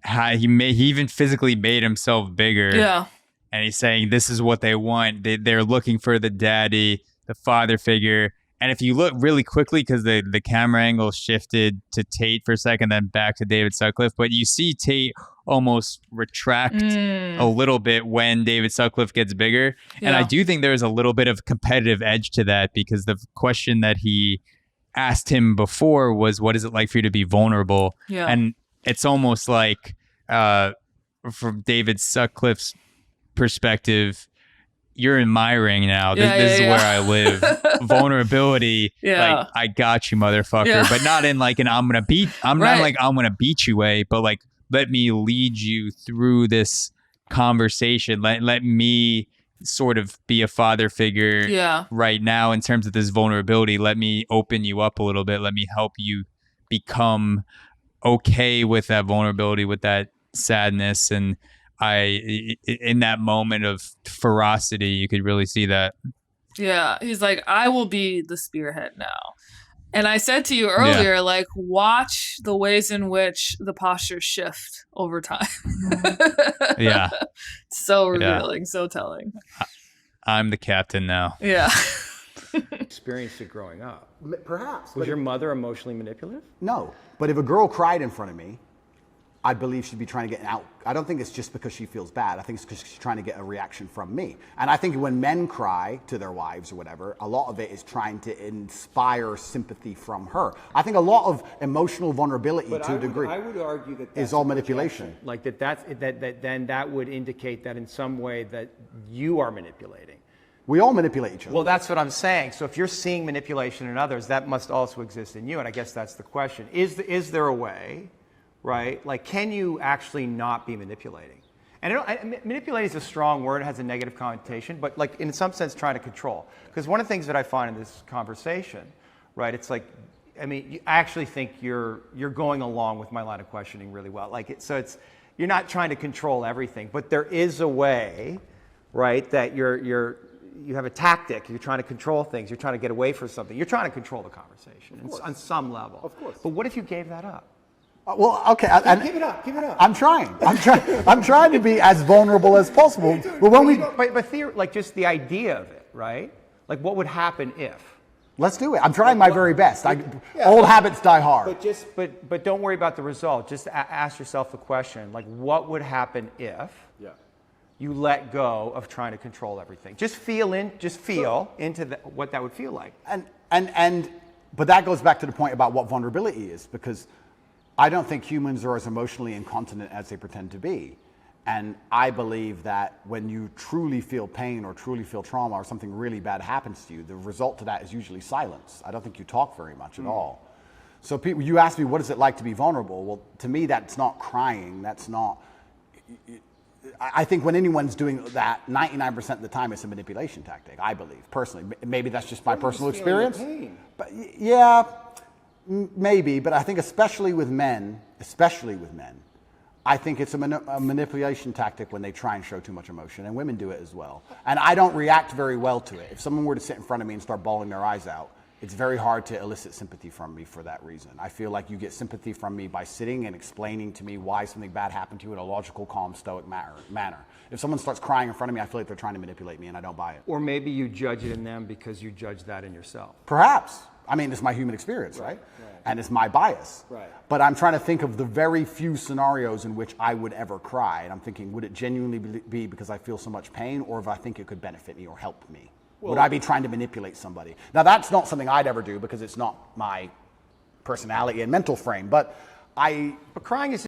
even physically made himself bigger. Yeah. And he's saying this is what they want. They're looking for the daddy, the father figure. And if you look really quickly, because the camera angle shifted to Tate for a second, then back to David Sutcliffe, but you see Tate almost retract a little bit when David Sutcliffe gets bigger. Yeah. And I do think there's a little bit of competitive edge to that, because the question that he asked him before was, what is it like for you to be vulnerable? Yeah. And it's almost like, from David Sutcliffe's perspective, you're in my ring now. This is where I live. Vulnerability. Yeah. Like, I got you, motherfucker. Yeah. But not in like an I'm not like I'm gonna beat you way, but like, let me lead you through this conversation. Let me sort of be a father figure right now in terms of this vulnerability. Let me open you up a little bit. Let me help you become okay with that vulnerability, with that sadness. And in that moment of ferocity, you could really see that. Yeah, he's like, I will be the spearhead now. And I said to you earlier, like, watch the ways in which the postures shift over time. Yeah. So revealing, so telling. I'm the captain now. Yeah. Experienced it growing up. Perhaps. Was your mother emotionally manipulative? No. But if a girl cried in front of me, I believe she'd be trying to get out. I don't think it's just because she feels bad. I think it's because she's trying to get a reaction from me. And I think when men cry to their wives or whatever, a lot of it is trying to inspire sympathy from her. I think a lot of emotional vulnerability to a degree I would argue that that's is all manipulation. Like that would indicate that in some way that you are manipulating. We all manipulate each other. Well, that's what I'm saying. So if you're seeing manipulation in others, that must also exist in you. And I guess that's the question. Is there a way, right? Like, can you actually not be manipulating? And manipulating is a strong word. It has a negative connotation. But like, in some sense, trying to control. Because one of the things that I find in this conversation, right, it's like, I mean, I actually think you're going along with my line of questioning really well. Like, you're not trying to control everything. But there is a way, right, that you have a tactic. You're trying to control things. You're trying to get away from something. You're trying to control the conversation on some level. Of course. But what if you gave that up? Well, okay. Give it up. Give it up. I'm trying. I'm trying to be as vulnerable as possible. But when like just the idea of it, right? Like, what would happen if? Let's do it. I'm trying my very best. Old habits die hard. But don't worry about the result. Just ask yourself the question, like, what would happen if you let go of trying to control everything? Just feel into what that would feel like. But that goes back to the point about what vulnerability is, because I don't think humans are as emotionally incontinent as they pretend to be. And I believe that when you truly feel pain or truly feel trauma or something really bad happens to you, the result to that is usually silence. I don't think you talk very much at all. So people, you ask me, what is it like to be vulnerable? Well, to me, that's not crying. That's not... I think when anyone's doing that, 99% of the time, it's a manipulation tactic, I believe, personally. Maybe that's just my personal experience. But yeah, maybe. But I think especially with men, I think it's a manipulation tactic when they try and show too much emotion, and women do it as well. And I don't react very well to it. If someone were to sit in front of me and start bawling their eyes out, it's very hard to elicit sympathy from me for that reason. I feel like you get sympathy from me by sitting and explaining to me why something bad happened to you in a logical, calm, stoic manner. If someone starts crying in front of me, I feel like they're trying to manipulate me, and I don't buy it. Or maybe you judge it in them because you judge that in yourself. Perhaps. I mean, it's my human experience, right? And it's my bias. Right. But I'm trying to think of the very few scenarios in which I would ever cry. And I'm thinking, would it genuinely be because I feel so much pain, or if I think it could benefit me or help me? Would I be trying to manipulate somebody? Now, that's not something I'd ever do because it's not my personality and mental frame. But crying is...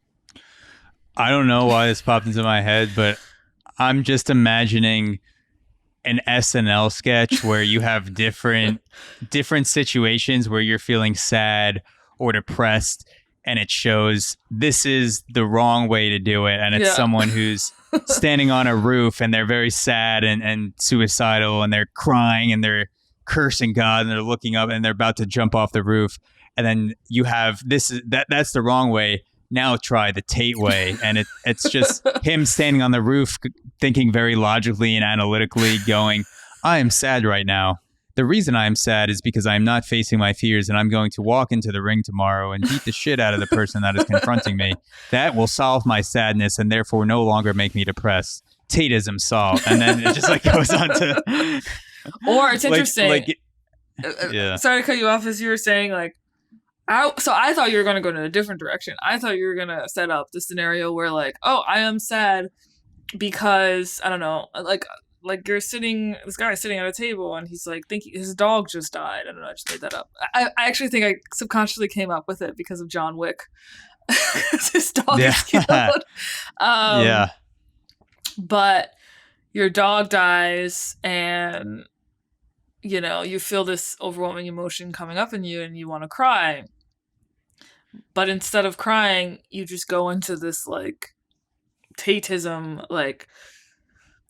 I don't know why this popped into my head, but I'm just imagining an SNL sketch where you have different situations where you're feeling sad or depressed, and it shows this is the wrong way to do it. And it's someone who's standing on a roof and they're very sad and suicidal, and they're crying and they're cursing God, and they're looking up and they're about to jump off the roof. And then you have that's the wrong way. Now try the Tate way. And it's just him standing on the roof thinking very logically and analytically, going, I am sad right now. The reason I am sad is because I am not facing my fears, and I'm going to walk into the ring tomorrow and beat the shit out of the person that is confronting me. That will solve my sadness and therefore no longer make me depressed. Tateism solved. And then it just like goes on to... Or it's interesting. Yeah. Sorry to cut you off as you were saying, like, so I thought you were going to go in a different direction. I thought you were going to set up the scenario where, like, oh, I am sad because, I don't know, like, like this guy's sitting at a table and he's like thinking his dog just died. I don't know, I just made that up. I actually think I subconsciously came up with it because of John Wick. His dog is killed. Yeah. But your dog dies and you feel this overwhelming emotion coming up in you and you want to cry. But instead of crying, you just go into this like Tateism, like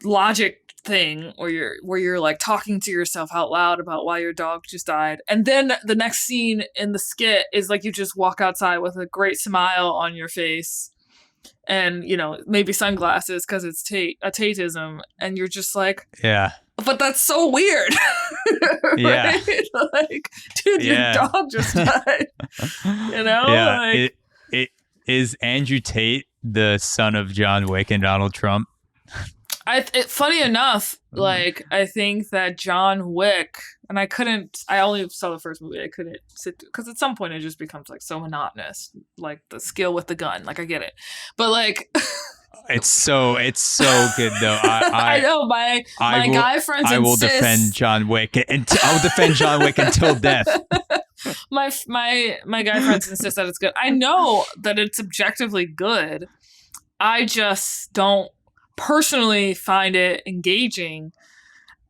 logic thing where you're like talking to yourself out loud about why your dog just died. And then the next scene in the skit is like you just walk outside with a great smile on your face and maybe sunglasses because it's Tateism, and you're just like, yeah, but that's so weird. Yeah. Right? Like, dude, Yeah. your dog just died. Yeah. Like, It is Andrew Tate the son of John Wick and Donald Trump? Funny enough, like, I think that John Wick, and I only saw the first movie. I couldn't sit because at some point it just becomes like so monotonous, like the skill with the gun. Like, I get it, but like, It's so good though. I know my guy friends. I will insist, defend John Wick, and I will defend John Wick until death. My guy friends insist that it's good. I know that it's objectively good. I just don't personally find it engaging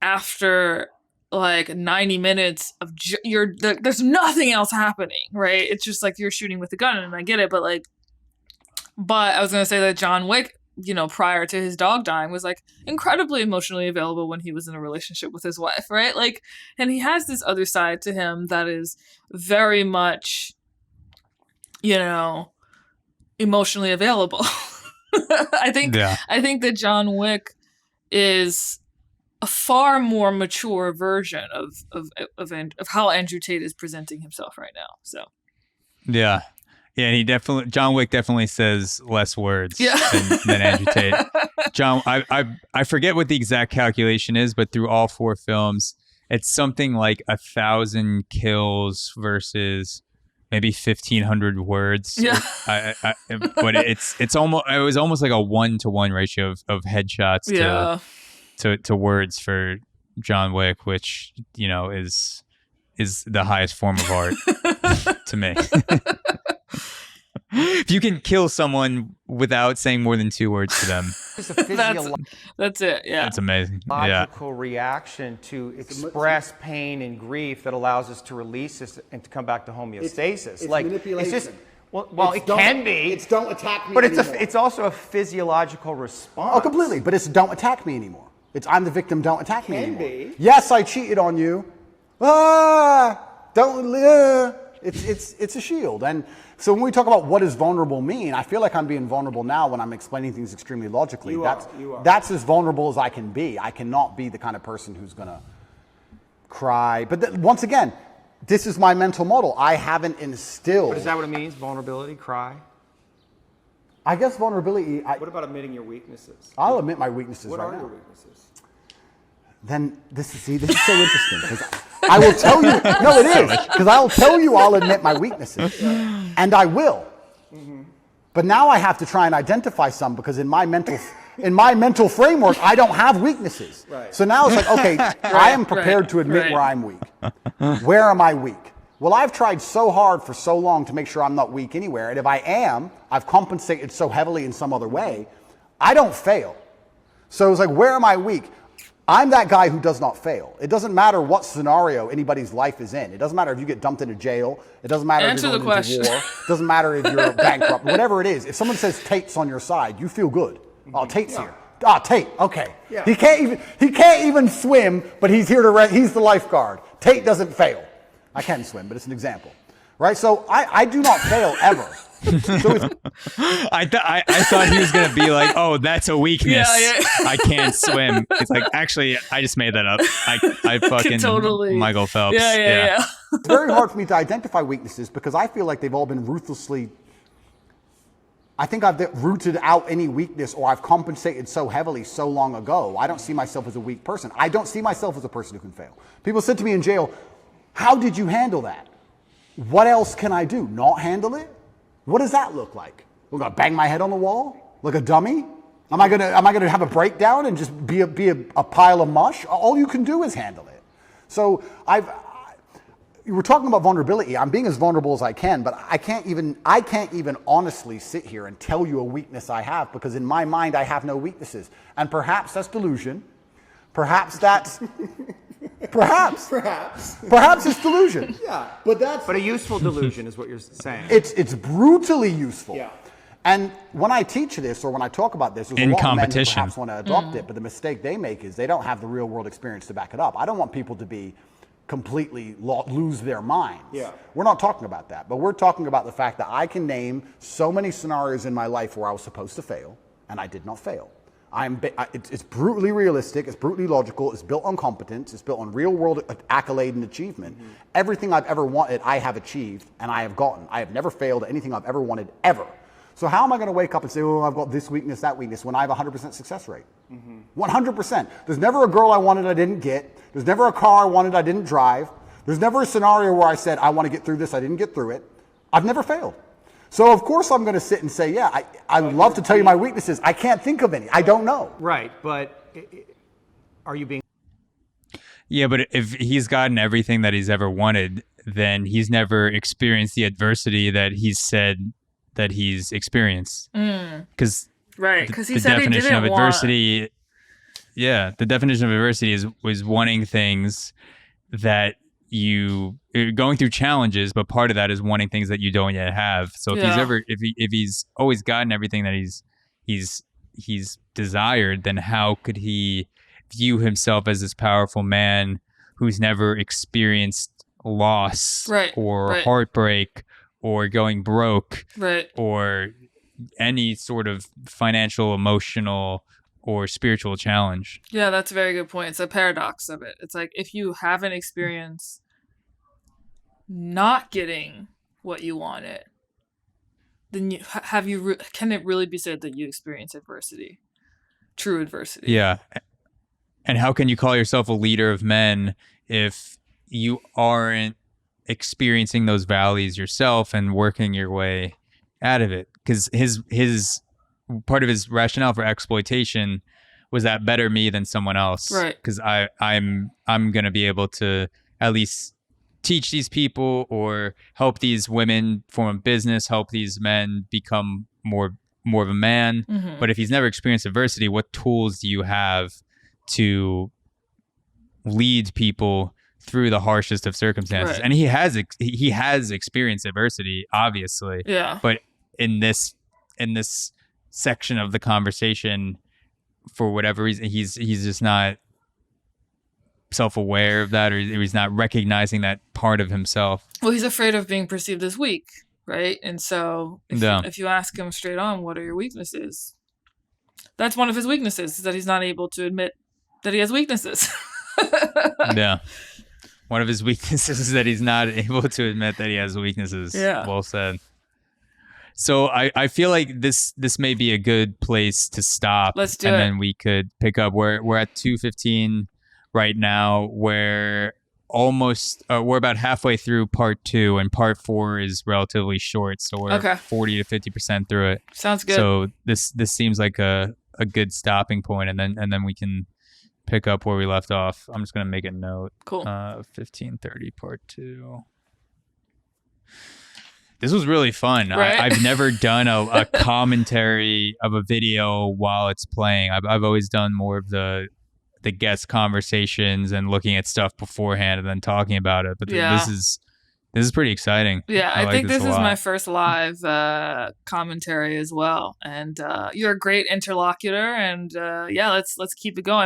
after like 90 minutes of there's nothing else happening, right? It's just like you're shooting with a gun, and I get it, but I was gonna say that John Wick, prior to his dog dying, was like incredibly emotionally available when he was in a relationship with his wife, right? Like, and he has this other side to him that is very much, emotionally available. I think that John Wick is a far more mature version of how Andrew Tate is presenting himself right now. So yeah, and John Wick definitely says less words than Andrew Tate. I forget what the exact calculation is, but through all four films, it's something like 1,000 kills versus maybe 1,500 words. Yeah. But it was almost like a 1-to-1 ratio of headshots to words for John Wick, which is the highest form of art to me. If you can kill someone without saying more than 2 words to them, that's it. Yeah, that's amazing. Logical reaction to express pain and grief that allows us to release this and to come back to homeostasis. It's manipulation. It's just it can be. It's don't attack me but anymore. it's also a physiological response. Oh, completely. But it's don't attack me anymore. It's I'm the victim. Don't attack me anymore. Be. Yes, I cheated on you. It's a shield. And so when we talk about what does vulnerable mean, I feel like I'm being vulnerable now when I'm explaining things extremely logically. You are. That's as vulnerable as I can be. I cannot be the kind of person who's going to cry. But once again, this is my mental model. I haven't instilled. But is that what it means? Vulnerability, cry? I guess vulnerability. What about admitting your weaknesses? I'll admit my weaknesses What right are now. your weaknesses? Then this is so interesting because I will tell you. No, it is because I'll tell you I'll admit my weaknesses, and I will. Mm-hmm. But now I have to try and identify some because in my mental framework I don't have weaknesses. Right. So now it's like, okay, I am prepared to admit where I'm weak. Where am I weak? Well, I've tried so hard for so long to make sure I'm not weak anywhere, and if I am, I've compensated so heavily in some other way, I don't fail. So it's like, where am I weak? I'm that guy who does not fail. It doesn't matter what scenario anybody's life is in. It doesn't matter if you get dumped into jail. It doesn't matter if you're going into war. It doesn't matter if you're bankrupt. Whatever it is, if someone says Tate's on your side, you feel good. Oh, Tate's here. Ah, Tate. Okay. Yeah. He can't even swim, but he's here to he's the lifeguard. Tate doesn't fail. I can swim, but it's an example, right? So I do not fail ever. So I thought he was gonna be like, "Oh, that's a weakness. Yeah. I can't swim." It's like, actually, I just made that up. I fucking Totally. Michael Phelps. Yeah. it's very hard for me to identify weaknesses because I feel like they've all been ruthlessly. I think I've rooted out any weakness, or I've compensated so heavily so long ago. I don't see myself as a weak person. I don't see myself as a person who can fail. People said to me in jail, "How did you handle that? What else can I do? Not handle it? What does that look like? We're gonna bang my head on the wall like a dummy? Am I gonna have a breakdown and just be a pile of mush? All you can do is handle it. So we're talking about vulnerability. I'm being as vulnerable as I can, but I can't even honestly sit here and tell you a weakness I have, because in my mind I have no weaknesses. And perhaps that's delusion. Perhaps that's perhaps it's delusion. Yeah, but a useful delusion is what you're saying. It's brutally useful. Yeah. And when I teach this, or when I talk about this, there's a In lot of men who competition. perhaps want to adopt it, but the mistake they make is they don't have the real world experience to back it up. I don't want people to be completely lose their minds. Yeah. We're not talking about that, but we're talking about the fact that I can name so many scenarios in my life where I was supposed to fail, and I did not fail. It's brutally realistic, it's brutally logical, it's built on competence, it's built on real world accolade and achievement. Mm-hmm. Everything I've ever wanted, I have achieved, and I have gotten. I have never failed at anything I've ever wanted, ever. So how am I going to wake up and say, oh, I've got this weakness, that weakness, when I have a 100% success rate? Mm-hmm. 100%. There's never a girl I wanted I didn't get. There's never a car I wanted I didn't drive. There's never a scenario where I said, I want to get through this, I didn't get through it. I've never failed. So of course I'm going to sit and say, yeah, I would love to tell you my weaknesses. I can't think of any. I don't know. Right, but are you being... Yeah, but if he's gotten everything that he's ever wanted, then he's never experienced the adversity that he's said that he's experienced. Because Right, because he the said he definition didn't of want... adversity, yeah, the definition of adversity was wanting things that you going through challenges, but part of that is wanting things that you don't yet have. So if he's always gotten everything that he's desired, then how could he view himself as this powerful man who's never experienced loss or heartbreak or going broke or any sort of financial, emotional, or spiritual challenge? Yeah, that's a very good point. It's a paradox of it. It's like, if you haven't experienced not getting what you wanted, then can it really be said that you experience adversity? True adversity. Yeah. And how can you call yourself a leader of men if you aren't experiencing those valleys yourself and working your way out of it? Because his part of his rationale for exploitation was that better me than someone else. Right. Because I'm going to be able to at least teach these people or help these women form a business, help these men become more of a man. Mm-hmm. But if he's never experienced adversity, what tools do you have to lead people through the harshest of circumstances? Right. And he has experienced adversity, obviously. Yeah. But in this section of the conversation, for whatever reason, he's just not self-aware of that, or he's not recognizing that part of himself. Well, he's afraid of being perceived as weak, right? And so if you ask him straight on, what are your weaknesses? That's one of his weaknesses, is that he's not able to admit that he has weaknesses. Yeah. One of his weaknesses is that he's not able to admit that he has weaknesses. Yeah. Well said. So I feel like this may be a good place to stop. Let's do it. And then we could pick up. We're at 2:15 right now. We're about halfway through part 2, and part 4 is relatively short. So we're 40 to 50% through it. Sounds good. So this seems like a good stopping point, and then we can pick up where we left off. I'm just gonna make a note. Cool. 15:30 part 2. This was really fun. Right? I've never done a commentary of a video while it's playing. I've always done more of the guest conversations and looking at stuff beforehand and then talking about it. But this is pretty exciing. Yeah, I like think this is lot. my first live commentary as well. And you're a great interlocutor. And let's keep it going.